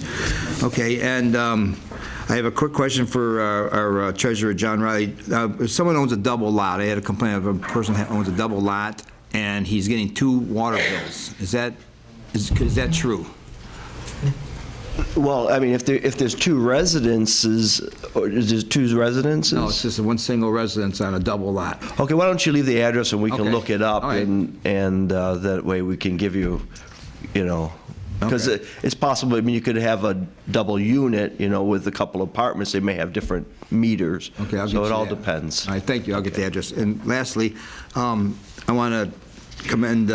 Okay, and I have a quick question for our treasurer, John Riley. If someone owns a double lot, I had a complaint of a person that owns a double lot, and he's getting 2 water bills. Is that true? Well, I mean, if there's 2 residences, or is there 2 residences? No, it's just one single residence on a double lot. Okay, why don't you leave the address and we can look it up, right. and that way we can give you, because it's possible. I mean, you could have a double unit, with a couple apartments. They may have different meters. Okay, I'll get so you it all that. depends. All right, thank you. I'll get the address. And lastly, I want to commend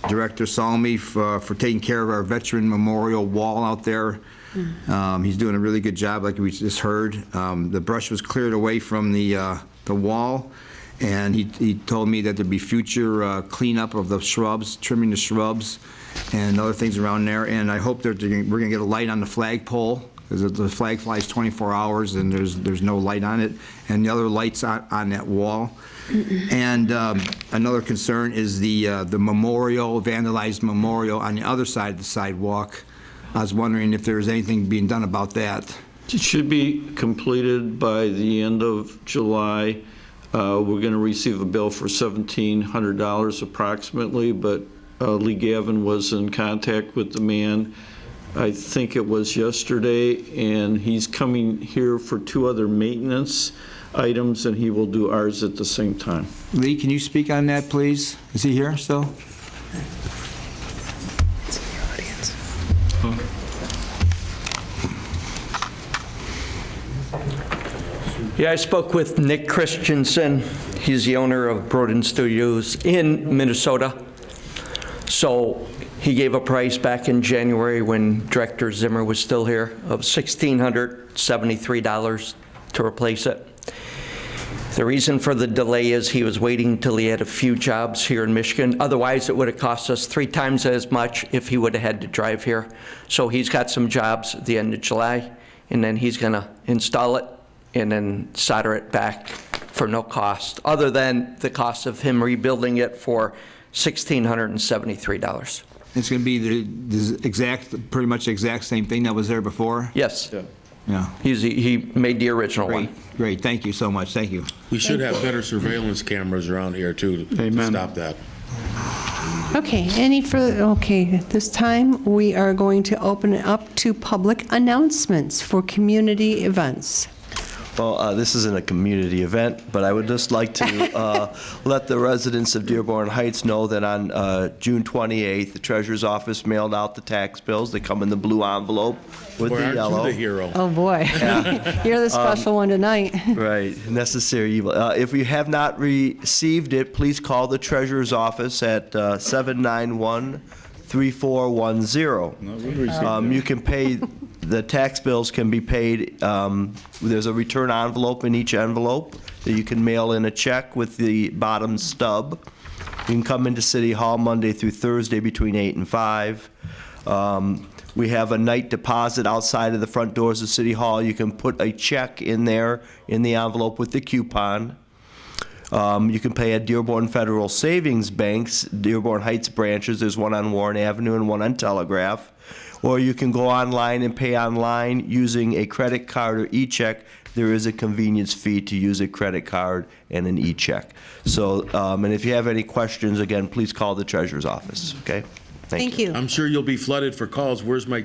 Director Salmi for taking care of our veteran memorial wall out there. He's doing a really good job, like we just heard. The brush was cleared away from the wall, and he told me that there'd be future cleanup of the shrubs, trimming the shrubs, and other things around there. And I hope that we're going to get a light on the flagpole, because the flag flies 24 hours and there's no light on it, and the other lights on that wall. And another concern is the memorial, vandalized memorial on the other side of the sidewalk. I was wondering if there was anything being done about that. It should be completed by the end of July. We're going to receive a bill for $1,700 approximately, but Lee Gavin was in contact with the man, I think it was yesterday, and he's coming here for 2 other maintenance items, and he will do ours at the same time. Lee, can you speak on that, please? Is he here still? Yeah, I spoke with Nick Christensen. He's the owner of Broden Studios in Minnesota. So he gave a price back in January when Director Zimmer was still here of $1,673 to replace it. The reason for the delay is he was waiting until he had a few jobs here in Michigan. Otherwise, it would have cost us 3 times as much if he would have had to drive here. So he's got some jobs at the end of July, and then he's going to install it and then solder it back for no cost, other than the cost of him rebuilding it for $1,673. It's going to be the exact, pretty much the exact same thing that was there before? Yes. Yeah. He made the original one. Great, thank you so much, thank you. We should have better surveillance cameras around here, too, to stop that. Okay, any further, okay, at this time, we are going to open it up to public announcements for community events. Well, this isn't a community event, but I would just like to let the residents of Dearborn Heights know that on June 28th, the Treasurer's Office mailed out the tax bills. They come in the blue envelope with Boy, the aren't yellow. you the hero? Oh, boy. You're the special one tonight. Right, necessary evil. If you have not received it, please call the Treasurer's Office at 791-3410. You can pay, the tax bills can be paid, there's a return envelope in each envelope that you can mail in a check with the bottom stub. You can come into City Hall Monday through Thursday between 8 and 5. We have a night deposit outside of the front doors of City Hall. You can put a check in there in the envelope with the coupon. You can pay at Dearborn Federal Savings Bank's Dearborn Heights branches. There's one on Warren Avenue and one on Telegraph. Or you can go online and pay online using a credit card or e-check. There is a convenience fee to use a credit card and an e-check. So, and if you have any questions, again, please call the Treasurer's Office, okay? Thank you. I'm sure you'll be flooded for calls. Where's my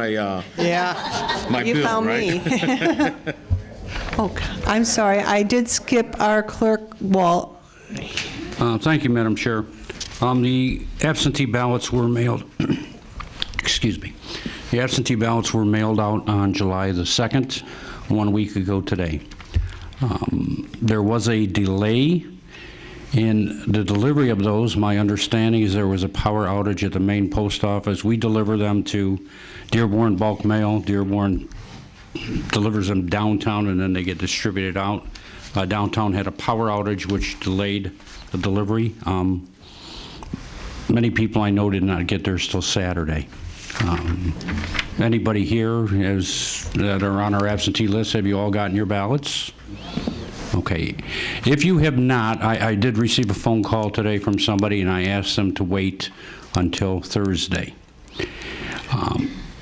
Yeah. my You bill, found right? me. Oh, I'm sorry. I did skip our clerk, Walt. Thank you, Madam Chair. The absentee ballots were mailed, excuse me. The absentee ballots were mailed out on July the 2nd, 1 week ago today. There was a delay in the delivery of those. My understanding is there was a power outage at the main post office. We deliver them to Dearborn Bulk Mail. Dearborn delivers them downtown, and then they get distributed out. Downtown had a power outage which delayed the delivery. Many people I know did not get theirs till Saturday. Anybody here that are on our absentee list, have you all gotten your ballots? Okay. If you have not, I did receive a phone call today from somebody, and I asked them to wait until Thursday.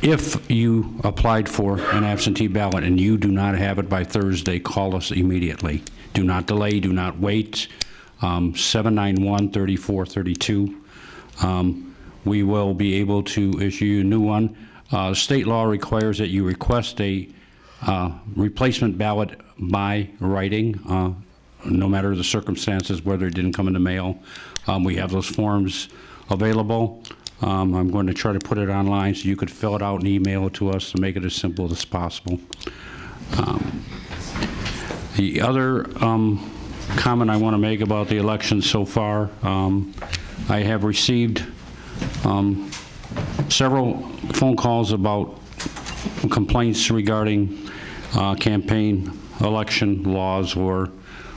If you applied for an absentee ballot and you do not have it by Thursday, call us immediately. Do not delay, do not wait. 791-3432. We will be able to issue you a new one. State law requires that you request a replacement ballot by writing, no matter the circumstances, whether it didn't come in the mail. We have those forms available. I'm going to try to put it online so you could fill it out and email it to us to make it as simple as possible. The other comment I want to make about the election so far, I have received several phone calls about complaints regarding campaign election laws or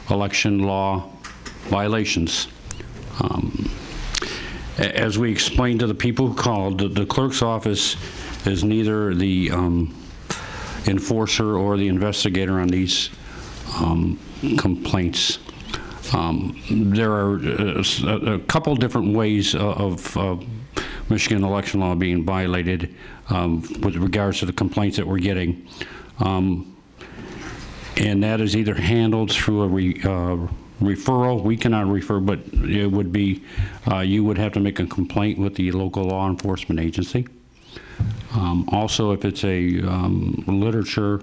election law violations. As we explained to the people who called, the clerk's office is neither the enforcer or the investigator on these complaints. There are a couple different ways of Michigan election law being violated with regards to the complaints that we're getting. And that is either handled through a referral. We cannot refer, but it would be, you would have to make a complaint with the local law enforcement agency. Also, if it's a literature,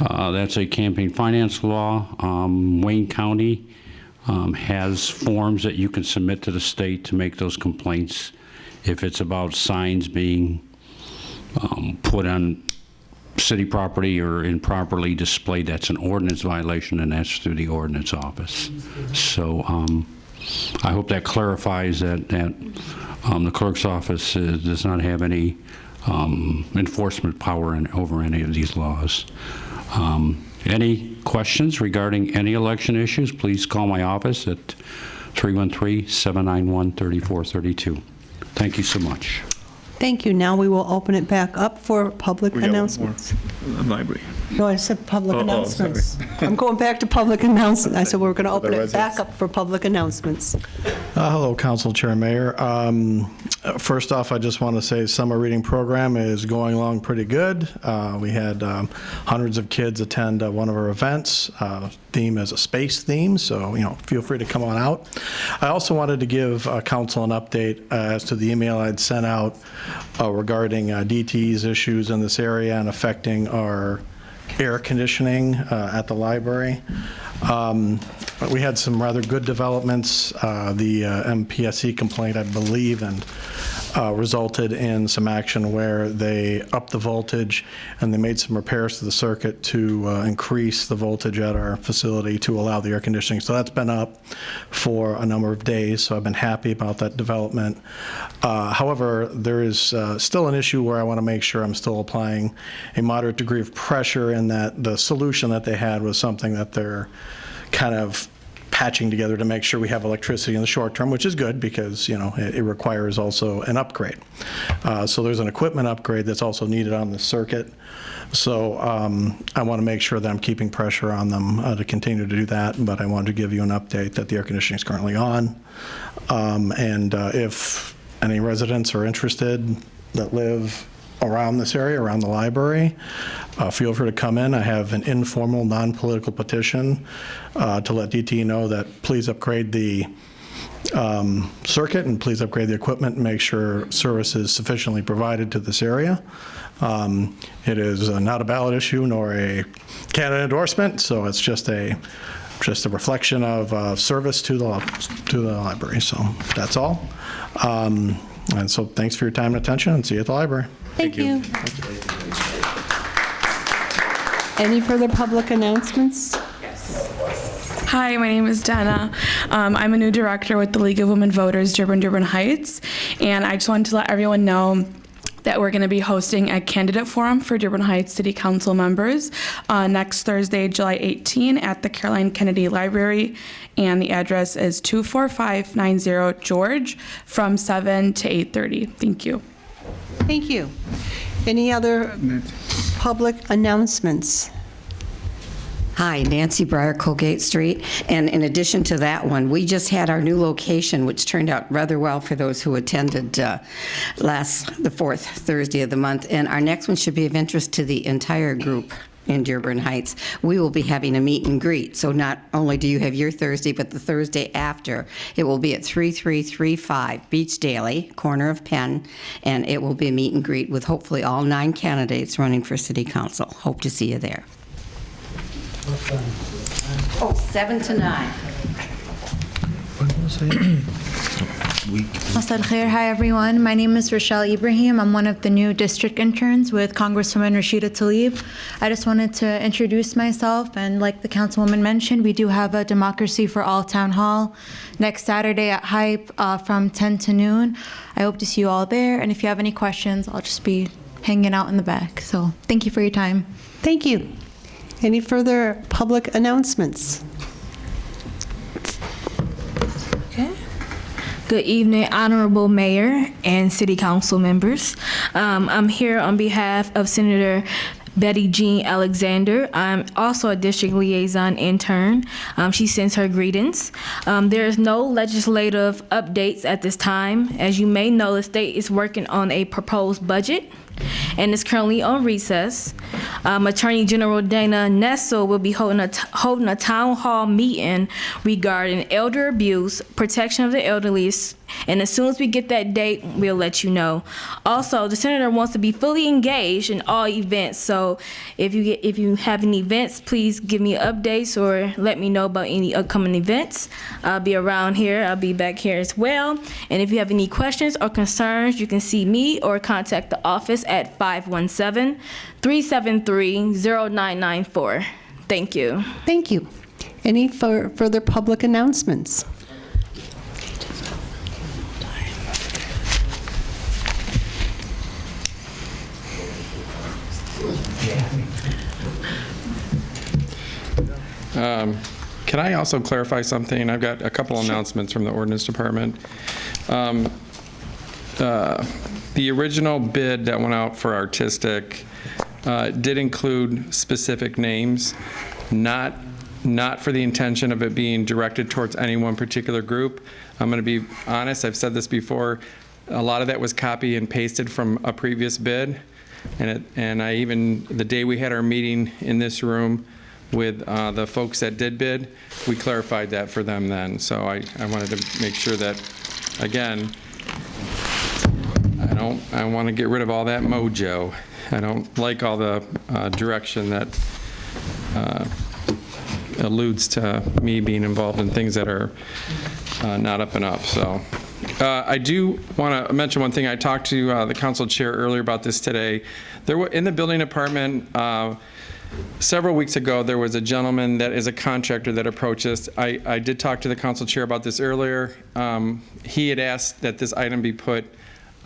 that's a campaign finance law. Wayne County has forms that you can submit to the state to make those complaints. If it's about signs being put on city property or improperly displayed, that's an ordinance violation, and that's through the ordinance office. So I hope that clarifies that the clerk's office does not have any enforcement power over any of these laws. Any questions regarding any election issues, please call my office at 313-791-3432. Thank you so much. Thank you. Now we will open it back up for public announcements. Library. No, I said public announcements. Sorry. I'm going back to public announcements. I said we're going to open it back up for public announcements. Hello, Council Chair, Mayor. First off, I just want to say summer reading program is going along pretty good. We had hundreds of kids attend one of our events. Theme is a space theme, so feel free to come on out. I also wanted to give Council an update as to the email I'd sent out regarding DTE's issues in this area and affecting our air conditioning at the library. But we had some rather good developments. The MPSC complaint, I believe, and resulted in some action where they upped the voltage and they made some repairs to the circuit to increase the voltage at our facility to allow the air conditioning. So that's been up for a number of days, so I've been happy about that development. However, there is still an issue where I want to make sure I'm still applying a moderate degree of pressure, in that the solution that they had was something that they're kind of patching together to make sure we have electricity in the short term, which is good because, you know, it requires also an upgrade. So there's an equipment upgrade that's also needed on the circuit. So I want to make sure that I'm keeping pressure on them to continue to do that, but I wanted to give you an update that the air conditioning is currently on. And if any residents are interested that live around this area, around the library, feel free to come in. I have an informal, non-political petition to let DTE know that please upgrade the circuit and please upgrade the equipment and make sure service is sufficiently provided to this area. It is not a ballot issue nor a candidate endorsement, so it's just a reflection of service to the library. So that's all. And so thanks for your time and attention, and see you at the library. Thank you. Any further public announcements? Hi, my name is Dana. I'm a new director with the League of Women Voters, Dearborn Heights, and I just wanted to let everyone know that we're going to be hosting a candidate forum for Dearborn Heights City Council members next Thursday, July 18, at the Caroline Kennedy Library, and the address is 24590 George from 7 to 8:30. Thank you. Thank you. Any other public announcements? Hi, Nancy Breyer, Colgate Street. And in addition to that one, we just had our new location, which turned out rather well for those who attended the fourth Thursday of the month. And our next one should be of interest to the entire group in Dearborn Heights. We will be having a meet and greet. So not only do you have your Thursday, but the Thursday after, it will be at 3335 Beach Daily, corner of Penn, and it will be a meet and greet with hopefully all 9 candidates running for City Council. Hope to see you there. 7 to 9. Masad Khair. Hi, everyone. My name is Rochelle Ibrahim. I'm one of the new district interns with Congresswoman Rashida Tlaib. I just wanted to introduce myself, and like the councilwoman mentioned, we do have a Democracy for All town hall next Saturday at Hype from 10 to noon. I hope to see you all there, and if you have any questions, I'll just be hanging out in the back. So thank you for your time. Thank you. Any further public announcements? Good evening, Honorable Mayor and City Council members. I'm here on behalf of Senator Betty Jean Alexander. I'm also a district liaison intern. She sends her greetings. There is no legislative updates at this time. As you may know, the state is working on a proposed budget and is currently on recess. Attorney General Dana Nessel will be holding a town hall meeting regarding elder abuse, protection of the elderly, and as soon as we get that date, we'll let you know. Also, the senator wants to be fully engaged in all events, so if you have any events, please give me updates or let me know about any upcoming events. I'll be around here. I'll be back here as well. And if you have any questions or concerns, you can see me or contact the office at 517-373-0994. Thank you. Thank you. Any further public announcements? Can I also clarify something? I've got a couple announcements from the Ordinance Department. The original bid that went out for artistic did include specific names, not for the intention of it being directed towards any one particular group. I'm going to be honest, I've said this before, a lot of that was copy and pasted from a previous bid, and I even, the day we had our meeting in this room with the folks that did bid, we clarified that for them then. So I wanted to make sure that, again, I want to get rid of all that mojo. I don't like all the direction that alludes to me being involved in things that are not up and up. So I do want to mention one thing. I talked to the council chair earlier about this today. There were, in the building department, several weeks ago, there was a gentleman that is a contractor that approached us. I did talk to the council chair about this earlier. He had asked that this item be put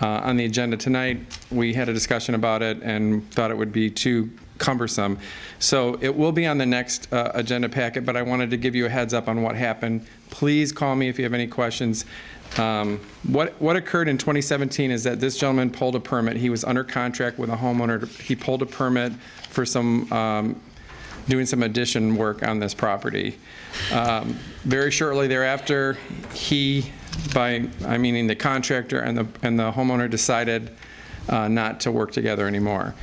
on the agenda tonight. We had a discussion about it and thought it would be too cumbersome. So it will be on the next agenda packet, but I wanted to give you a heads up on what happened. Please call me if you have any questions. What occurred in 2017 is that this gentleman pulled a permit. He was under contract with a homeowner. He pulled a permit for some doing some addition work on this property. Very shortly thereafter, meaning the contractor and the homeowner, decided not to work together anymore.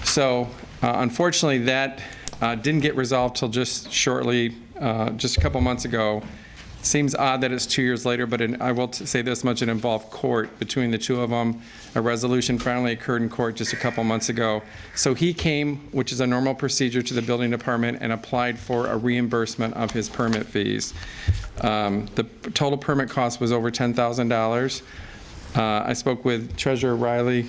So unfortunately, that didn't get resolved till just shortly, just a couple months ago. Seems odd that it's 2 years later, but I will say this much: it involved court between the two of them. A resolution finally occurred in court just a couple months ago. So he came, which is a normal procedure, to the building department and applied for a reimbursement of his permit fees. The total permit cost was over $10,000. I spoke with Treasurer Riley.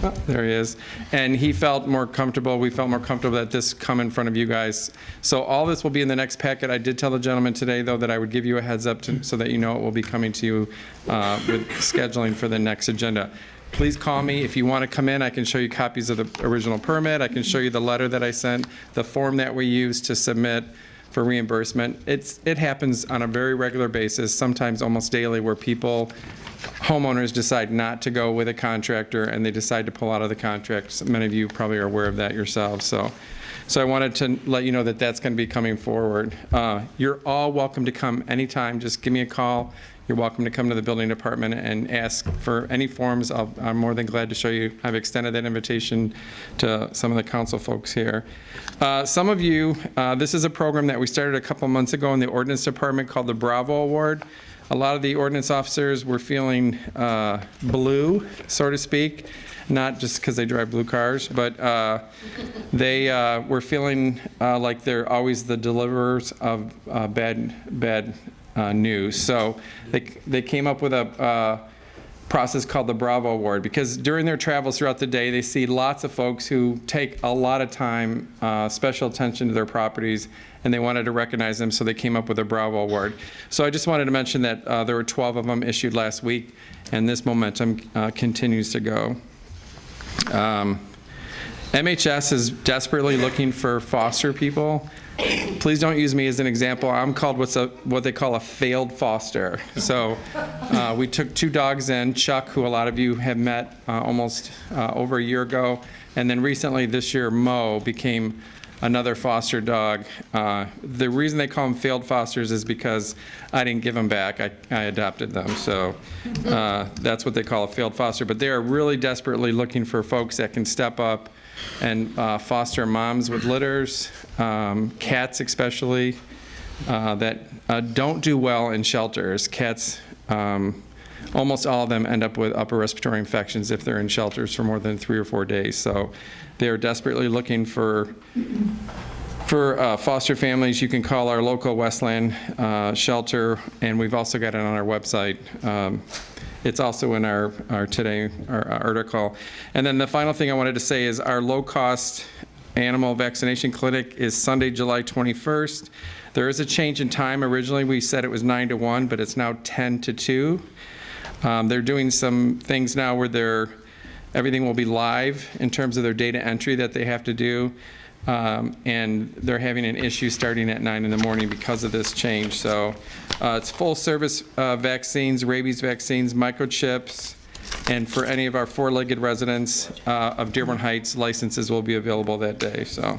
Oh, there he is. And he felt more comfortable. We felt more comfortable that this come in front of you guys. So all this will be in the next packet. I did tell the gentleman today, though, that I would give you a heads up so that you know it will be coming to you with scheduling for the next agenda. Please call me. If you want to come in, I can show you copies of the original permit. I can show you the letter that I sent, the form that we used to submit for reimbursement. It happens on a very regular basis, sometimes almost daily, where homeowners decide not to go with a contractor and they decide to pull out of the contract. Many of you probably are aware of that yourselves. So I wanted to let you know that that's going to be coming forward. You're all welcome to come anytime. Just give me a call. You're welcome to come to the building department and ask for any forms. I'm more than glad to show you. I've extended that invitation to some of the council folks here. Some of you, this is a program that we started a couple months ago in the Ordinance Department called the Bravo Award. A lot of the ordinance officers were feeling blue, so to speak, not just because they drive blue cars, but they were feeling like they're always the deliverers of bad news. So they came up with a process called the Bravo Award, because during their travels throughout the day, they see lots of folks who take a lot of time, special attention to their properties, and they wanted to recognize them, so they came up with a Bravo Award. So I just wanted to mention that there were 12 of them issued last week, and this momentum continues to go. MHS is desperately looking for foster people. Please don't use me as an example. I'm called what they call a failed foster. So we took 2 dogs in, Chuck, who a lot of you have met almost over a year ago, and then recently this year, Mo became another foster dog. The reason they call them failed fosters is because I didn't give them back. I adopted them. So that's what they call a failed foster. But they are really desperately looking for folks that can step up and foster moms with litters, cats especially, that don't do well in shelters. Cats, almost all of them end up with upper respiratory infections if they're in shelters for more than 3 or 4 days. So they are desperately looking for foster families. You can call our local Westland shelter, and we've also got it on our website. It's also in our today article. And then the final thing I wanted to say is our low-cost animal vaccination clinic is Sunday, July 21st. There is a change in time. Originally, we said it was 9 to 1, but it's now 10 to 2. They're doing some things now where everything will be live in terms of their data entry that they have to do. And they're having an issue starting at 9 in the morning because of this change. So it's full service vaccines, rabies vaccines, microchips, and for any of our 4-legged residents of Dearborn Heights, licenses will be available that day. So,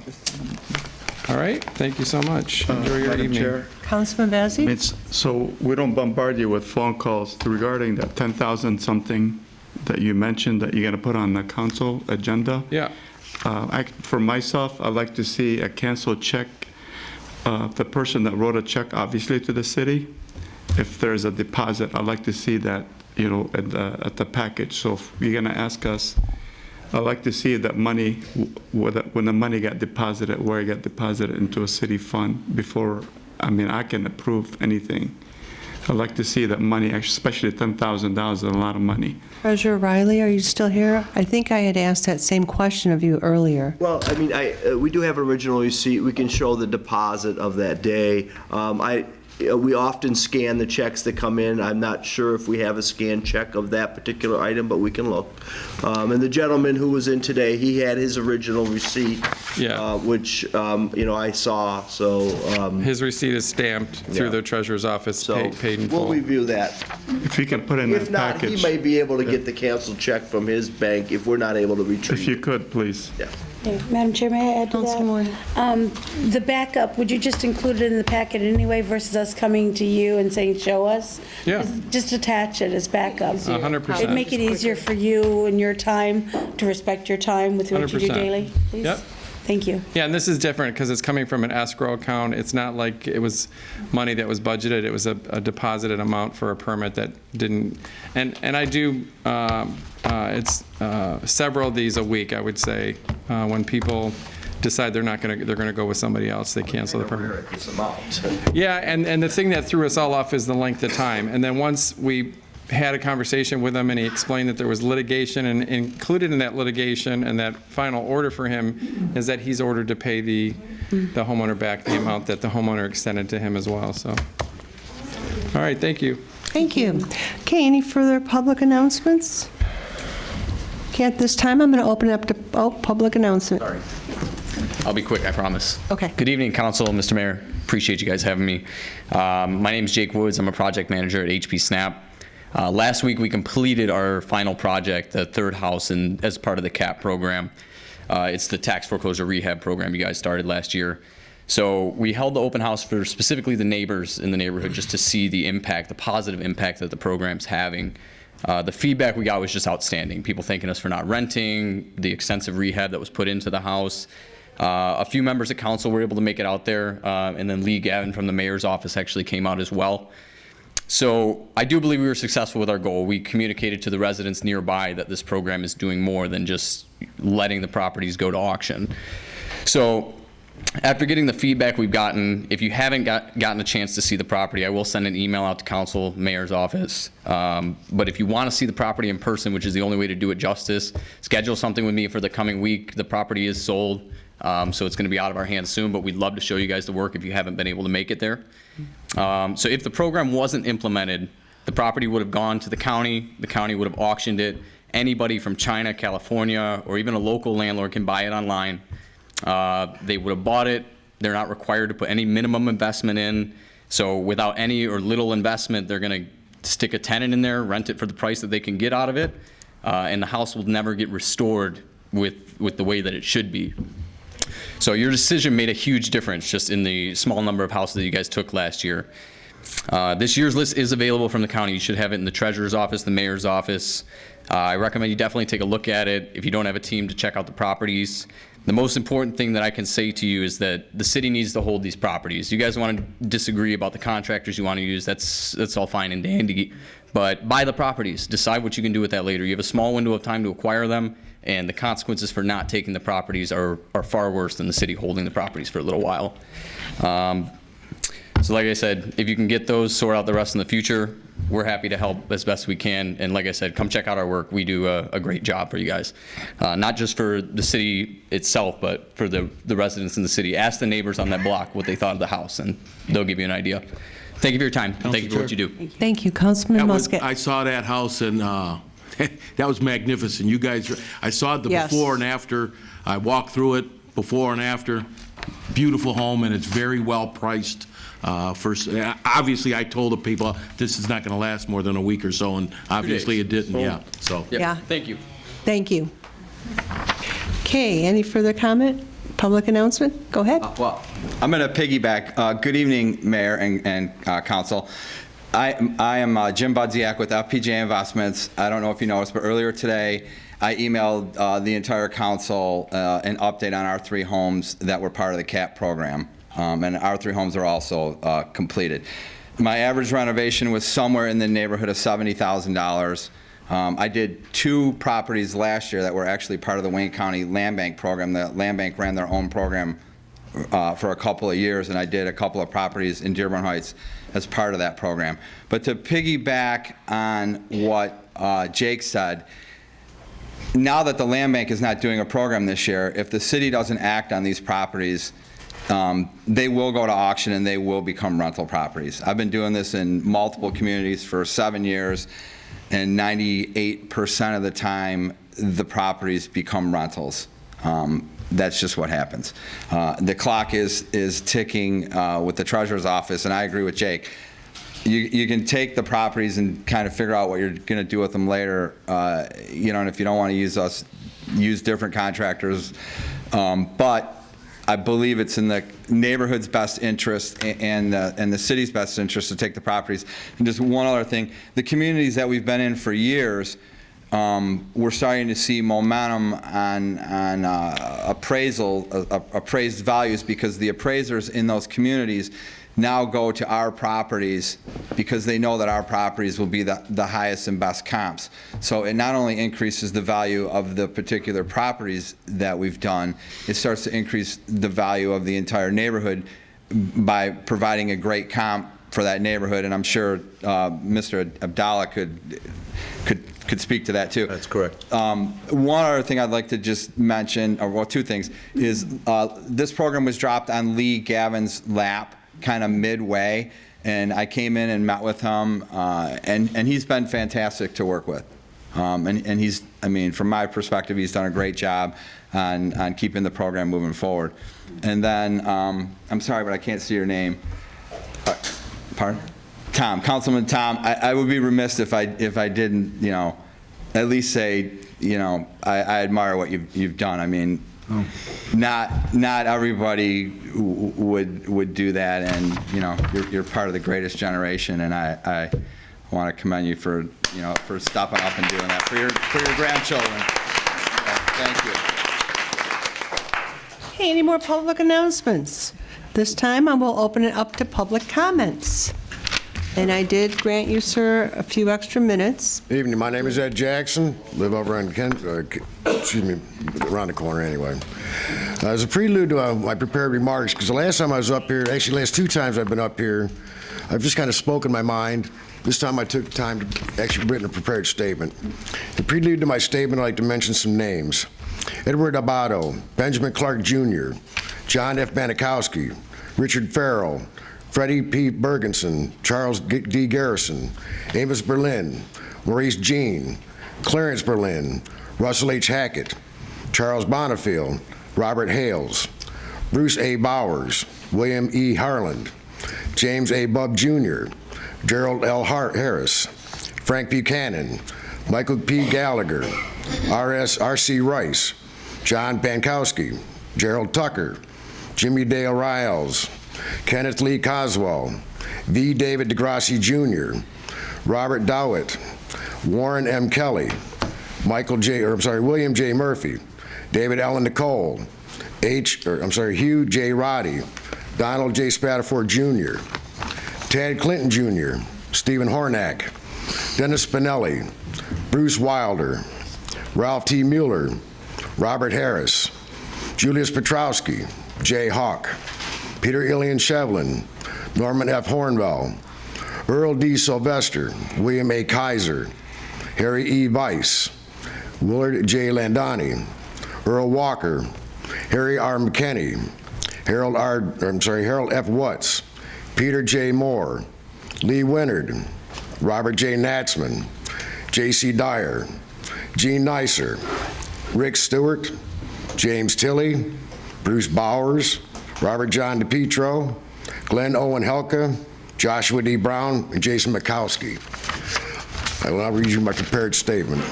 all right, thank you so much. Enjoy your Madam evening. Chair. Councilman Bazey? So we don't bombard you with phone calls regarding that 10,000 something that you mentioned that you're going to put on the council agenda. Yeah. For myself, I'd like to see a canceled check. The person that wrote a check, obviously, to the city, if there's a deposit, I'd like to see that, at the package. So if you're going to ask us I'd like to see that money, when the money got deposited, where it got deposited into a city fund before, I can approve anything. I'd like to see that money, especially $10,000 is a lot of money. Treasurer Riley, are you still here? I think I had asked that same question of you earlier. Well, we do have original receipt. We can show the deposit of that day. We often scan the checks that come in. I'm not sure if we have a scanned check of that particular item, but we can look. And the gentleman who was in today, he had his original receipt, which I saw. So his receipt is stamped through the treasurer's office, paid in full. We'll review that. If you can put in that package. If not, he may be able to get the canceled check from his bank if we're not able to retrieve. If you could, please. Yeah. Madam Chair, may I add to that? The backup, would you just include it in the packet anyway versus us coming to you and saying, show us? Yeah. Just attach it as backup. 100%. It'd make it easier for you and your time to respect your time with what you do 100%. daily, please? Yep. Thank you. Yeah, and this is different because it's coming from an escrow account. It's not like it was money that was budgeted. It was a deposited amount for a permit that didn't. And I do. It's several of these a week, I would say, when people decide they're going to go with somebody else, they cancel the permit. Yeah, and the thing that threw us all off is the length of time. And then once we had a conversation with him and he explained that there was litigation, and included in that litigation and that final order for him is that he's ordered to pay the homeowner back the amount that the homeowner extended to him as well. So, all right, thank you. Thank you. Okay, any further public announcements? Okay, at this time, I'm going to open it up to public announcement. Sorry. I'll be quick, I promise. Okay. Good evening, Council, Mr. Mayor. Appreciate you guys having me. My name is Jake Woods. I'm a project manager at HP Snap. Last week, we completed our final project, the third house, as part of the CAP program. It's the tax foreclosure rehab program you guys started last year. So we held the open house for specifically the neighbors in the neighborhood just to see the impact, the positive impact that the program's having. The feedback we got was just outstanding. People thanking us for not renting, the extensive rehab that was put into the house. A few members of council were able to make it out there, and then Lee Gavin from the mayor's office actually came out as well. So I do believe we were successful with our goal. We communicated to the residents nearby that this program is doing more than just letting the properties go to auction. So after getting the feedback we've gotten, if you haven't gotten a chance to see the property, I will send an email out to council, mayor's office. But if you want to see the property in person, which is the only way to do it justice, schedule something with me for the coming week. The property is sold, so it's going to be out of our hands soon, but we'd love to show you guys the work if you haven't been able to make it there. So if the program wasn't implemented, the property would have gone to the county would have auctioned it. Anybody from China, California, or even a local landlord can buy it online. They would have bought it. They're not required to put any minimum investment in. So without any or little investment, they're going to stick a tenant in there, rent it for the price that they can get out of it, and the house will never get restored with the way that it should be. So your decision made a huge difference just in the small number of houses that you guys took last year. This year's list is available from the county. You should have it in the treasurer's office, the mayor's office. I recommend you definitely take a look at it if you don't have a team to check out the properties. The most important thing that I can say to you is that the city needs to hold these properties. You guys want to disagree about the contractors you want to use, that's all fine and dandy. But buy the properties. Decide what you can do with that later. You have a small window of time to acquire them, and the consequences for not taking the properties are far worse than the city holding the properties for a little while. So like I said, if you can get those, sort out the rest in the future, we're happy to help as best we can. And like I said, come check out our work. We do a great job for you guys. Not just for the city itself, but for the residents in the city. Ask the neighbors on that block what they thought of the house, and they'll give you an idea. Thank you for your time. Thank you for what you do. Thank you, Councilman Muscat. I saw that house, and that was magnificent. You guys, I saw the Yes. before and after. I walked through it before and after. Beautiful home, and it's very well priced. Obviously, I told the people this is not going to last more than a week or so, and obviously it didn't. Yeah. So. Yeah. Thank you. Thank you. Okay, any further comment? Public announcement? Go ahead. Well, I'm going to piggyback. Good evening, Mayor and Council. I am Jim Budziak with FPJ Investments. I don't know if you noticed, but earlier today, I emailed the entire council an update on our 3 homes that were part of the CAP program. And our 3 homes are also completed. My average renovation was somewhere in the neighborhood of $70,000. I did 2 properties last year that were actually part of the Wayne County Land Bank program. The Land Bank ran their own program for a couple of years, and I did a couple of properties in Dearborn Heights as part of that program. But to piggyback on what Jake said, now that the Land Bank is not doing a program this year, if the city doesn't act on these properties, they will go to auction and they will become rental properties. I've been doing this in multiple communities for 7 years, and 98% of the time, the properties become rentals. That's just what happens. The clock is ticking with the treasurer's office, and I agree with Jake. You can take the properties and kind of figure out what you're going to do with them later, you know, and if you don't want to use us, use different contractors. But I believe it's in the neighborhood's best interest and the city's best interest to take the properties. And just one other thing, the communities that we've been in for years, we're starting to see momentum on appraised values, because the appraisers in those communities now go to our properties because they know that our properties will be the highest and best comps. So it not only increases the value of the particular properties that we've done, it starts to increase the value of the entire neighborhood by providing a great comp for that neighborhood. And I'm sure Mr. Abdallah could speak to that too. That's correct. One other thing I'd like to just mention, or well, 2 things, is this program was dropped on Lee Gavin's lap kind of midway, and I came in and met with him, and he's been fantastic to work with. And he's, I mean, from my perspective, he's done a great job on keeping the program moving forward. And then, I'm sorry, but I can't see your name. Pardon? Tom, Councilman Tom. I would be remiss if I didn't, you know, at least say, you know, I admire what you've done. I mean, not everybody would do that, and you know, you're part of the greatest generation, and I want to commend you for, you know, for stepping up and doing that for your grandchildren. Thank you. Hey, any more public announcements? This time I will open it up to public comments. And I did grant you, sir, a few extra minutes. Evening, my name is Ed Jackson, live over on around the corner anyway. As a prelude to my prepared remarks, because the last time I was up here, actually last 2 times I've been up here, I've just kind of spoken my mind. This time I took time to actually written a prepared statement. The prelude to my statement, I'd like to mention some names. Edward Abato, Benjamin Clark Jr., John F. Banikowski, Richard Farrell, Freddie P. Bergenson, Charles D. Garrison, Amos Berlin, Maurice Jean, Clarence Berlin, Russell H. Hackett, Charles Bonifield, Robert Hales, Bruce A. Bowers, William E. Harland, James A. Bubb Jr., Gerald L. Harris, Frank Buchanan, Michael P. Gallagher, R.C. Rice, John Pankowski, Gerald Tucker, Jimmy Dale Riles, Kenneth Lee Coswell, V. David DeGrassi Jr., Robert Dowett, Warren M. Kelly, William J. Murphy, David Allen Nicole, Hugh J. Roddy, Donald J. Spataford Jr., Tad Clinton Jr., Stephen Hornack, Dennis Spinelli, Bruce Wilder, Ralph T. Mueller, Robert Harris, Julius Petrowski, Jay Hawk, Peter Ilian Shevlin, Norman F. Hornwell, Earl D. Sylvester, William A. Kaiser, Harry E. Weiss, Willard J. Landani, Earl Walker, Harry R. McKinney, Harold F. Watts, Peter J. Moore, Lee Winard, Robert J. Natzman, J.C. Dyer, Gene Neisser, Rick Stewart, James Tilley, Bruce Bowers, Robert John DePietro, Glenn Owen Helka, Joshua D. Brown, and Jason Mikowski. I will now read you my prepared statement.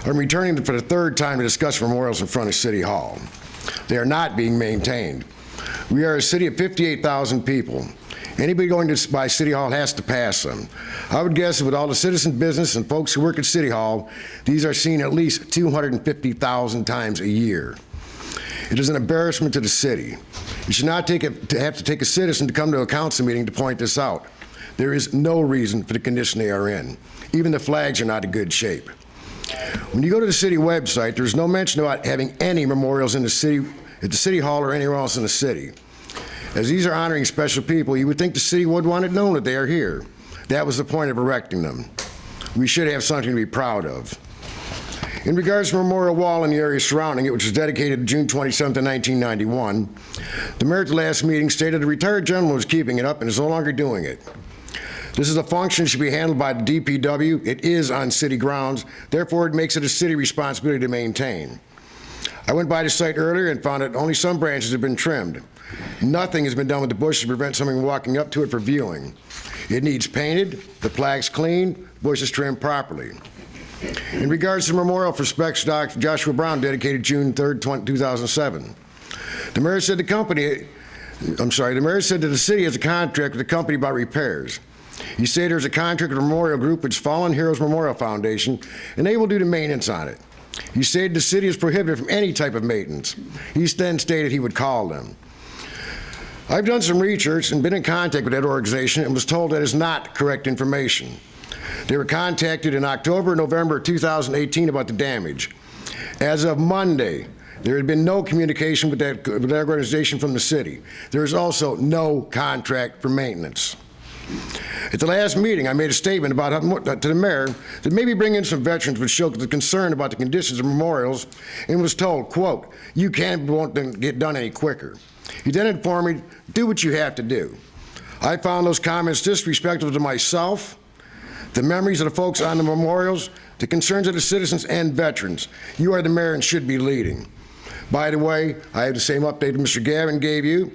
I'm returning for the 3rd time to discuss memorials in front of City Hall. They are not being maintained. We are a city of 58,000 people. Anybody going by City Hall has to pass them. I would guess that with all the citizen business and folks who work at City Hall, these are seen at least 250,000 times a year. It is an embarrassment to the city. You should not have to take a citizen to come to a council meeting to point this out. There is no reason for the condition they are in. Even the flags are not in good shape. When you go to the city website, there's no mention about having any memorials in the city, at the city hall or anywhere else in the city. As these are honoring special people, you would think the city would want it known that they are here. That was the point of erecting them. We should have something to be proud of. In regards to the memorial wall in the area surrounding it, which was dedicated June 27, 1991, the mayor at the last meeting stated a retired gentleman was keeping it up and is no longer doing it. This is a function that should be handled by the DPW. It is on city grounds, therefore it makes it a city responsibility to maintain. I went by the site earlier and found that only some branches have been trimmed. Nothing has been done with the bushes to prevent someone from walking up to it for viewing. It needs painted, the plaques cleaned, bushes trimmed properly. In regards to the memorial for Specs Dr. Joshua Brown, dedicated June 3rd, 2007, the mayor said the mayor said that the city has a contract with the company about repairs. He said there's a contract with the memorial group, which is Fallen Heroes Memorial Foundation, and they will do the maintenance on it. He said the city is prohibited from any type of maintenance. He then stated he would call them. I've done some research and been in contact with that organization and was told that is not correct information. They were contacted in October and November 2018 about the damage. As of Monday, there had been no communication with that organization from the city. There is also no contract for maintenance. At the last meeting, I made a statement to the mayor that maybe bring in some veterans would show the concern about the conditions of memorials, and was told, quote, "You won't get done any quicker." He then informed me, "Do what you have to do." I found those comments disrespectful to myself, the memories of the folks on the memorials, the concerns of the citizens and veterans. You are the mayor and should be leading. By the way, I have the same update that Mr. Gavin gave you,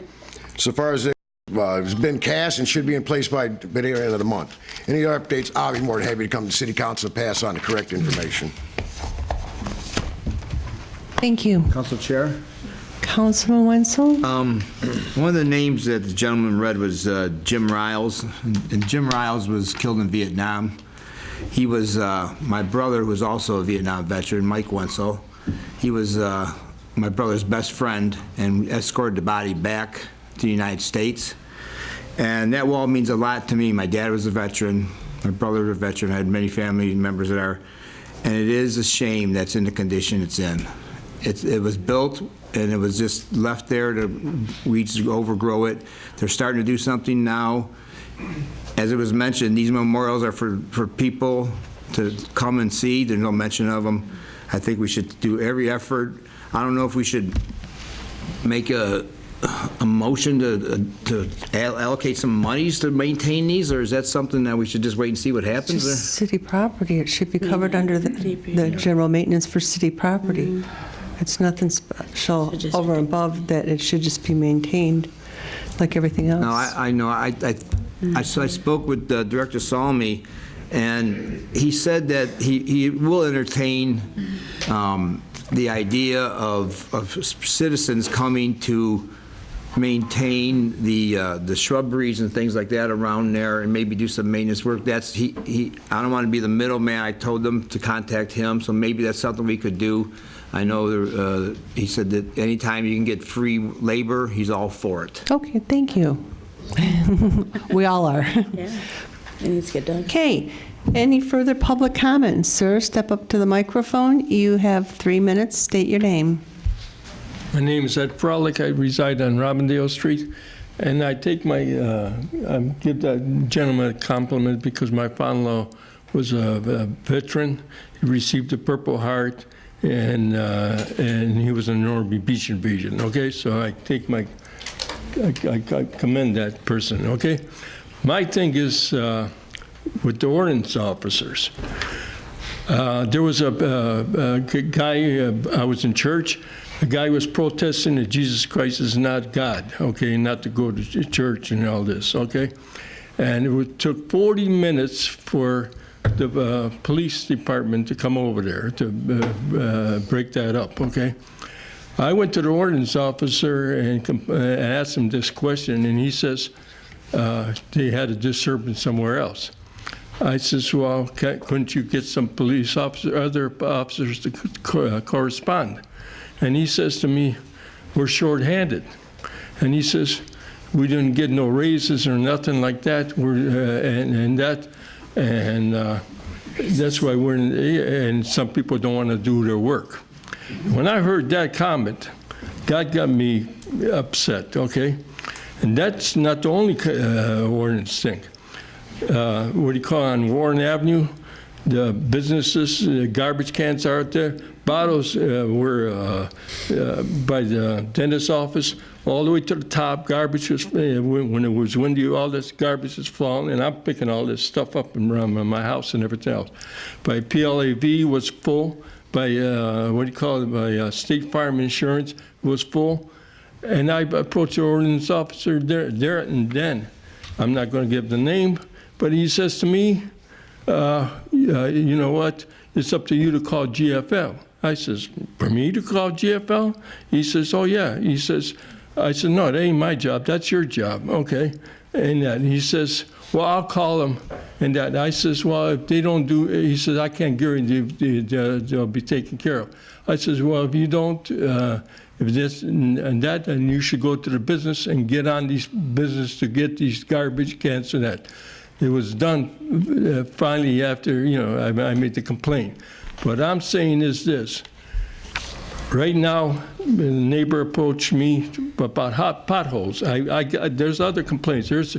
so far as it's been cast and should be in place by the end of the month. Any other updates, I'll be more than happy to come to City Council to pass on the correct information. Thank you. Council Chair? Councilman Wenzel? One of the names that the gentleman read was Jim Riles, and Jim Riles was killed in Vietnam. He was my brother, who was also a Vietnam veteran, Mike Wenzel. He was my brother's best friend and escorted the body back to the United States. And that wall means a lot to me. My dad was a veteran, my brother was a veteran, I had many family members that are, and it is a shame that's in the condition it's in. It was built and it was just left there to weeds overgrow it. They're starting to do something now. As it was mentioned, these memorials are for people to come and see. There's no mention of them. I think we should do every effort. I don't know if we should make a motion to allocate some monies to maintain these, or is that something that we should just wait and see what happens? It's just city property. It should be covered under the general maintenance for city property. It's nothing special over and above that. It should just be maintained like everything else. No, I know. I spoke with Director Salmi, and he said that he will entertain the idea of citizens coming to maintain the shrubberies and things like that around there, and maybe do some maintenance work. That's I don't want to be the middleman. I told them to contact him, so maybe that's something we could do. I know he said that anytime you can get free labor, he's all for it. Okay, thank you. We all are. Yeah, it needs to get done. Okay, any further public comments? Sir, step up to the microphone. You have 3 minutes. State your name. My name is Ed Frolick. I reside on Robindale Street, and I take I give that gentleman a compliment because my father-in-law was a veteran. He received the Purple Heart, and he was in the Normandy Beach invasion. Okay, so I commend that person. Okay, my thing is with the ordinance officers. There was a guy. I was in church. The guy was protesting that Jesus Christ is not God, okay, not to go to church and all this, okay? And it took 40 minutes for the police department to come over there to break that up, okay? I went to the ordinance officer and asked him this question, and he says they had a disturbance somewhere else. I says, well, couldn't you get some police officers, other officers to correspond? And he says to me, we're short-handed. And he says, we didn't get no raises or nothing like that. That's why we're in, and some people don't want to do their work. When I heard that comment, that got me upset, okay? And that's not the only ordinance thing. What do you call it, on Warren Avenue? The businesses, the garbage cans are out there. Bottles were by the dentist's office all the way to the top. Garbage was, when it was windy, all this garbage is falling, and I'm picking all this stuff up around my house and everything else. By PLAV was full. By, what do you call it, by State Farm Insurance was full. And I approached the ordinance officer there and then. I'm not going to give the name, but he says to me, you know what, it's up to you to call GFL. I says, for me to call GFL? He says, oh yeah. He says, I said, no, that ain't my job, that's your job, okay? And he says, well, I'll call them. And that I says, well, if they don't do, he says, I can't guarantee they'll be taken care of. I says, well, if you don't, if this and that, then you should go to the business and get on these business to get these garbage cans and that. It was done finally after, you know, I made the complaint. What I'm saying is this. Right now, the neighbor approached me about hot potholes. There's other complaints. There's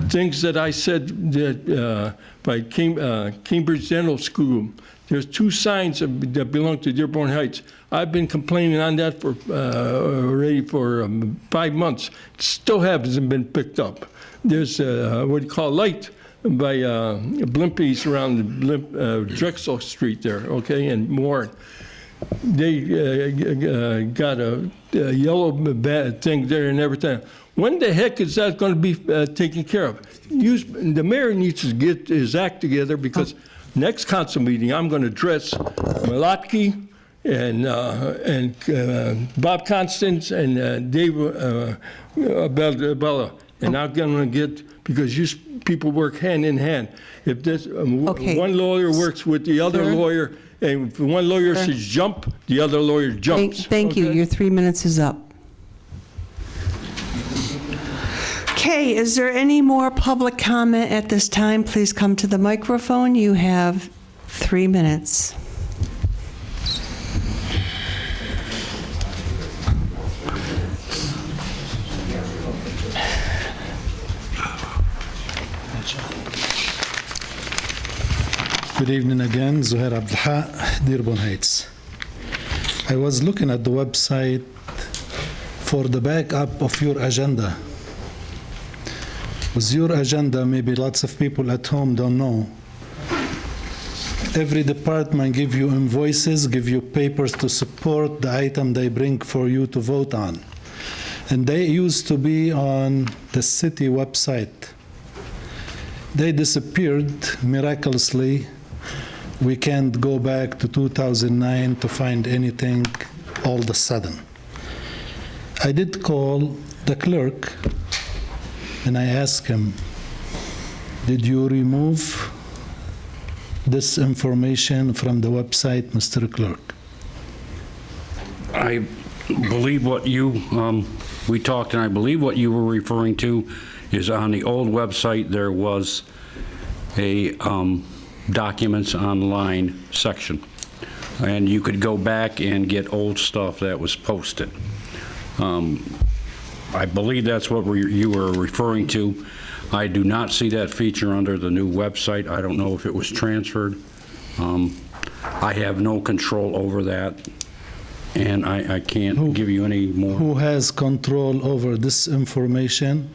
things that I said that by Cambridge Dental School. There's 2 signs that belong to Dearborn Heights. I've been complaining on that for already for 5 months. It still hasn't been picked up. There's what do you call light by Blimpies around Drexel Street there, okay, and more. They got a yellow thing there and everything. When the heck is that going to be taken care of? The mayor needs to get his act together, because next council meeting I'm going to address Malotki and Bob Constance and Dave Bella, and I'm going to get, because you people work hand in hand. If this one lawyer works with the other lawyer, and if one lawyer says jump, the other lawyer jumps. Thank you. Your 3 minutes is up. Okay, is there any more public comment at this time? Please come to the microphone. You have 3 minutes. Good evening again, Zuhair Abdelhaq, Dearborn Heights. I was looking at the website for the backup of your agenda. With your agenda, maybe lots of people at home don't know. Every department give you invoices, give you papers to support the item they bring for you to vote on. And they used to be on the city website. They disappeared miraculously. We can't go back to 2009 to find anything all of a sudden. I did call the clerk and I asked him, did you remove this information from the website, Mr. Clerk? I believe what you, we talked, and I believe what you were referring to is on the old website there was a documents online section, and you could go back and get old stuff that was posted. I believe that's what you were referring to. I do not see that feature under the new website. I don't know if it was transferred. I have no control over that, and I can't give you any more. Who has control over this information,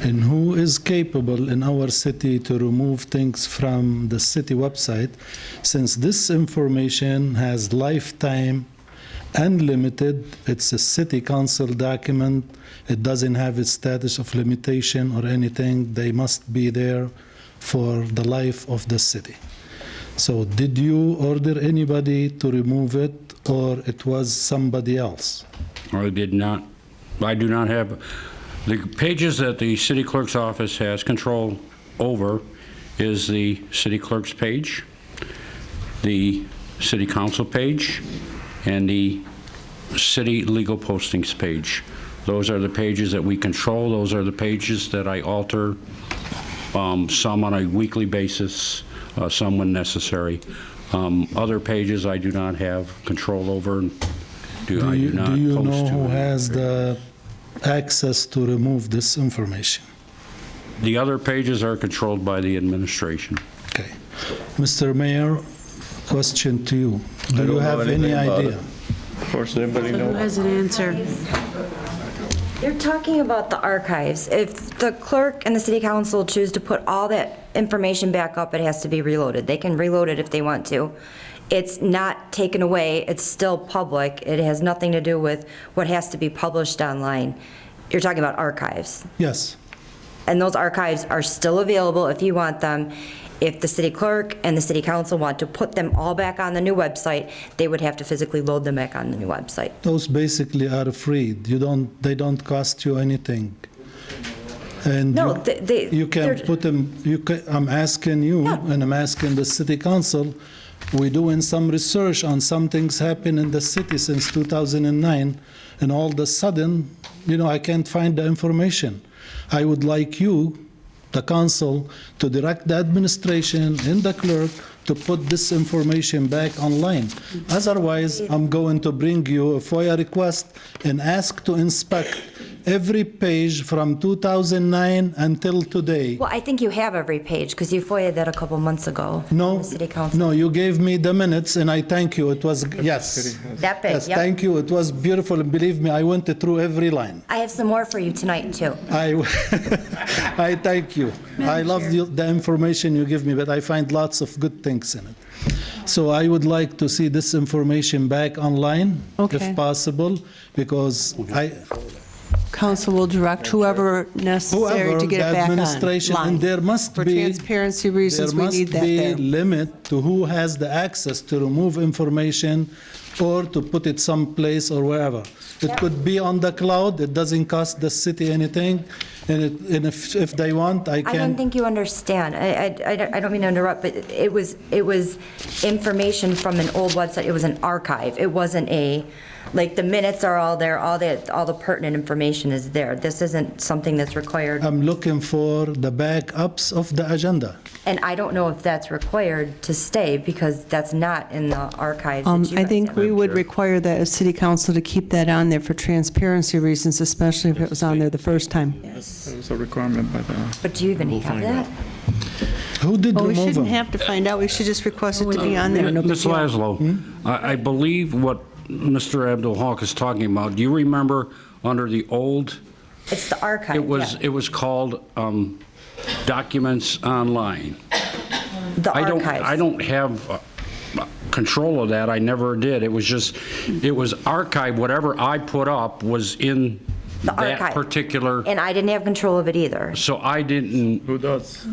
and who is capable in our city to remove things from the city website, since this information has lifetime, unlimited, it's a city council document, it doesn't have a status of limitation or anything, they must be there for the life of the city. So did you order anybody to remove it, or it was somebody else? I did not. I do not have. The pages that the city clerk's office has control over is the city clerk's page, the city council page, and the city legal postings page. Those are the pages that we control. Those are the pages that I alter, some on a weekly basis, some when necessary. Other pages I do not have control over. Do you know who has the access to remove this information? The other pages are controlled by the administration. Okay. Mr. Mayor, question to you. Do you have any idea? Of course, anybody Who has an answer? You're talking about the archives. If the clerk and the city council choose to put all that information back up, it has to be reloaded. They can reload it if they want to. It's not taken away, it's still public. It has nothing to do with what has to be published online. You're talking about archives. Yes. And those archives are still available if you want them. If the city clerk and the city council want to put them all back on the new website, they would have to physically load them back on the new website. Those basically are free. They don't cost you anything. And No, you can put them, I'm asking you, and I'm asking the city council, we're doing some research on some things happen in the city since 2009, and all of a sudden, I can't find the information. I would like you, the council, to direct the administration and the clerk to put this information back online. Otherwise, I'm going to bring you a FOIA request and ask to inspect every page from 2009 until today. Well, I think you have every page, because you FOIA'd that a couple months ago. No, the city council. no, you gave me the minutes, and I thank you. It was, yes. That big, Yes, yep. thank you. It was beautiful, and believe me, I went through every line. I have some more for you tonight, too. I thank you. I love the information you give me, but I find lots of good things in it. So I would like to see this information back online, if possible, because Council will direct whoever necessary to get it back administration, online. and there must For be transparency reasons, we need that There there. must be limit to who has the access to remove information or to put it someplace or wherever. It could be on the cloud. It doesn't cost the city anything, and if they want, I I don't can. think you understand. I don't mean to interrupt, but it was information from an old website. It was an archive. It wasn't like the minutes are all there, all the pertinent information is there. This isn't something that's required. I'm looking for the backups of the agenda. And I don't know if that's required to stay, because that's not in the archives that you I guys think have. we would require that as city council to keep that on there for transparency reasons, especially if it was on there the first time. That was a requirement by the... But do you even have that? Who did Well, we remove shouldn't them? have to find out. We should just request it to be on there. No big Ms. deal. Laszlo, I believe what Mr. Abdul-Haq is talking about. Do you remember under the old? It's the archive, It was called Documents Online. The archives. I don't have control of that. I never did. It was archived. Whatever I put up was in The that archive. particular. And I didn't have control of it either. So I didn't. Who does?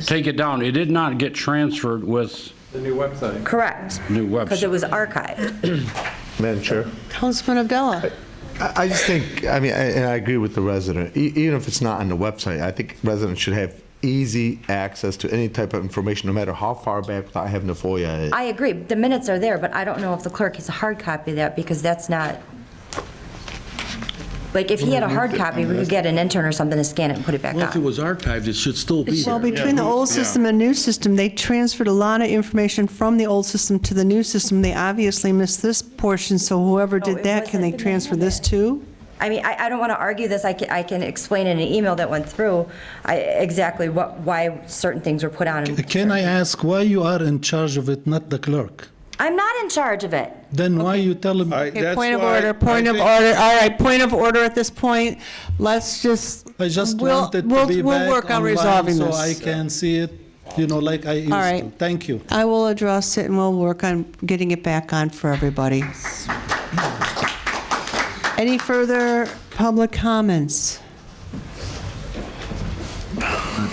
Take it down. It did not get transferred with The new website. Correct. new Because it website. was archived. Madam Chair? Councilman Abdullah. I just think, and I agree with the resident, even if it's not on the website, I think residents should have easy access to any type of information, no matter how far back, without having to FOIA it. I agree. The minutes are there, but I don't know if the clerk has a hard copy of that, because that's not, like, if he had a hard copy, we could get an intern or something to scan it and put it back Well, if it on. was archived, it should still be Well, there. between the old system and new system, they transferred a lot of information from the old system to the new system. They obviously missed this portion, so whoever did that, can they transfer this too? I mean, I don't want to argue this. I can explain in an email that went through exactly why certain things were put on. Can I ask why you are in charge of it, not the clerk? I'm not in charge of it. Then why you tell him? Okay, point of order, point of order. All right, point of order at this point. Let's just. I just we'll- wanted we'll- to be we'll back work on online resolving so this. I can see it, like I used to. right. Thank you. I will address it, and we'll work on getting it back on for everybody. Any further public comments?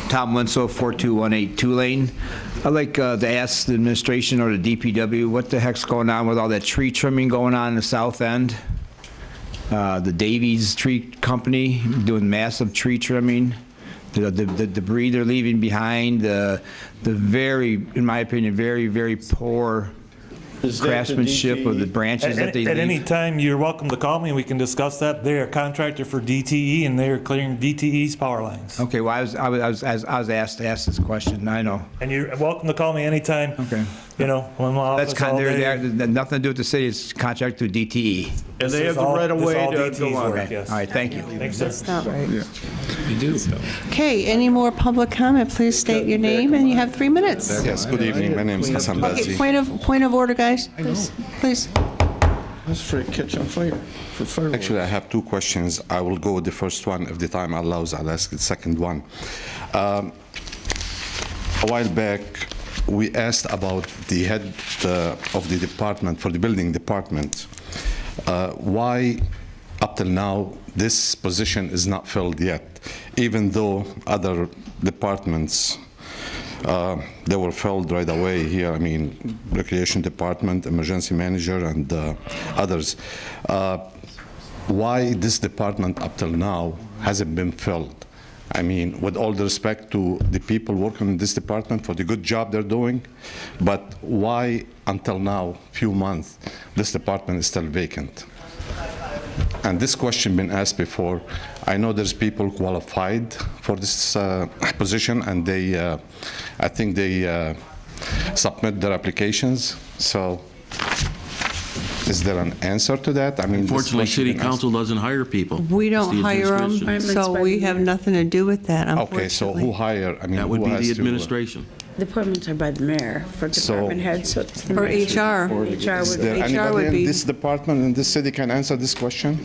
Tom Winslow, 4218 Tulane. I'd like to ask the administration or the DPW, what the heck's going on with all that tree trimming going on in the south end? The Davies Tree Company doing massive tree trimming. The debris they're leaving behind, the very, in my opinion, very, very poor Is that the craftsmanship of the DTE? branches that they At any leave? time, you're welcome to call me, and we can discuss that. They're a contractor for DTE, and they're clearing DTE's power lines. Okay, well, I was asked to ask this question, I know. And you're welcome to call me anytime. Okay. You know, I'm in my office That's all day. nothing to do with the city, it's contract through DTE. And they This have is the all- right of this way all to DTE's go on. work, Okay, yes. all right, thank you. That's not right. You do. Okay, any more public comment? Please state your name, and you have 3 minutes. Yes, good evening. My name is Hassan Okay, Bazzi. point of order, guys. Please. I was afraid to catch on fire for fireworks. Actually, I have two questions. I will go with the first one. If the time allows, I'll ask the second one. A while back, we asked about the head of the department, for the building department, why up till now this position is not filled yet, even though other departments they were filled right away here. I mean, recreation department, emergency manager, and others. Why this department up till now hasn't been filled? I mean, with all the respect to the people working in this department for the good job they're doing, but why until now, few months, this department is still vacant? And this question been asked before. I know there's people qualified for this position, and they, I think they submit their applications. So, is there an answer to that? I mean, Unfortunately, city council doesn't hire people. We It's don't the hire them, administration. so we have nothing to do with that, unfortunately. Okay, so who hire? I mean, That would who be has the to, administration. The appointments are by the mayor for department heads. So it's the For mayor. HR. HR Is would there be. HR would anybody be- in this department, in this city, can answer this question?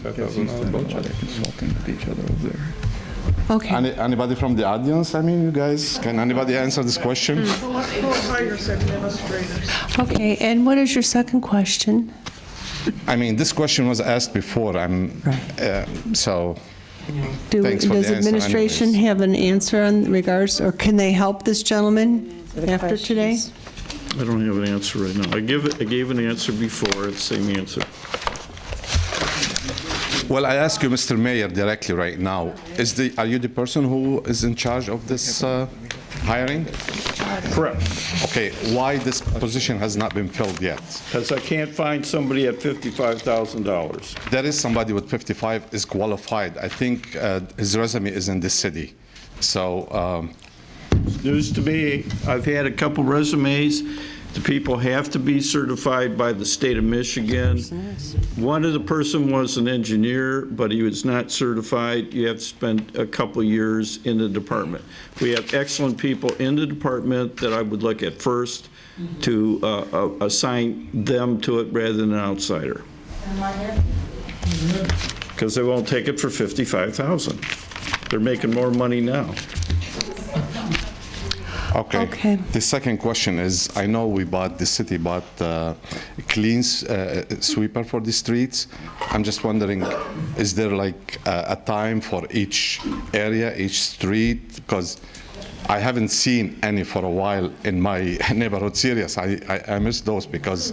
Okay. Anybody from the audience? I mean, you guys, can anybody answer this question? Okay, and what is your second question? I mean, this question was asked before. So. Does Thanks for the answer administration anyways. have an answer in regards, or can they help this gentleman after today? I don't have an answer right now. I gave an answer before, it's the same answer. Well, I ask you, Mr. Mayor, directly right now. Are you the person who is in charge of this hiring? Correct. Okay, why this position has not been filled yet? Because I can't find somebody at $55,000. There is somebody with 55 is qualified. I think his resume is in this city. So, News to me, I've had a couple resumes. The people have to be certified by the state of Michigan. One of the person was an engineer, but he was not certified. You have to spend a couple years in the department. We have excellent people in the department that I would look at first to assign them to it rather than an outsider. Because they won't take it for $55,000. They're making more money now. okay. The second question is, I know the city bought clean sweeper for the streets. I'm just wondering, is there like a time for each area, each street? Because I haven't seen any for a while in my neighborhood. Serious, I miss those because,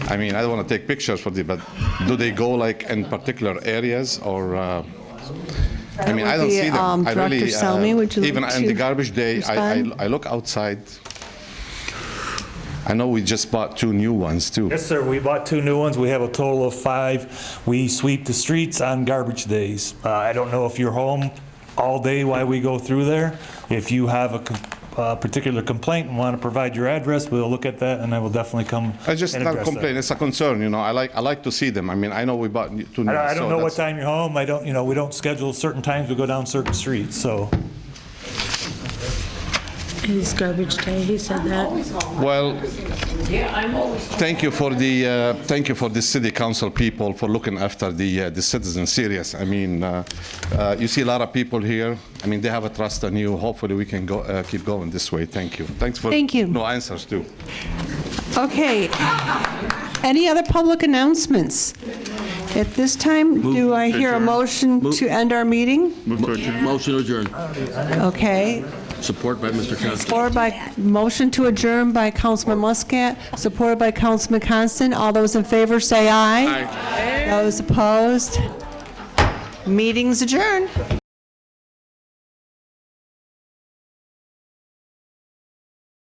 I mean, I don't want to take pictures for them, but do they go like in particular areas or? I mean, I don't see them. I Director really, Selmy, would you even like on the to garbage day, I look outside. I know we just bought 2 new ones too. Yes, sir, we bought 2 new ones. We have a total of 5. We sweep the streets on garbage days. I don't know if you're home all day while we go through there. If you have a particular complaint and want to provide your address, we'll look at that, and I will definitely come I just and not address that. complain. It's a concern, you know. I like to see them. I mean, I know we bought 2 new. I don't so know what that's- time you're home. I don't, we don't schedule certain times. We go down certain streets, so. It's garbage day, he said that. Well, thank you for the city council people for looking after the citizens. Serious. I mean, you see a lot of people here. I mean, they have a trust in you. Hopefully, we can go keep going this way. Thank you. Thanks for no answers too. Okay. Any other public announcements? At this time, do I hear a motion to end our meeting? Motion to adjourn. Okay. Support by Mr. Constant. Supported by, motion to adjourn by Councilman Muscat, supported by Councilman Constant. All those in favor say aye. Aye. Those opposed? Meeting's adjourned.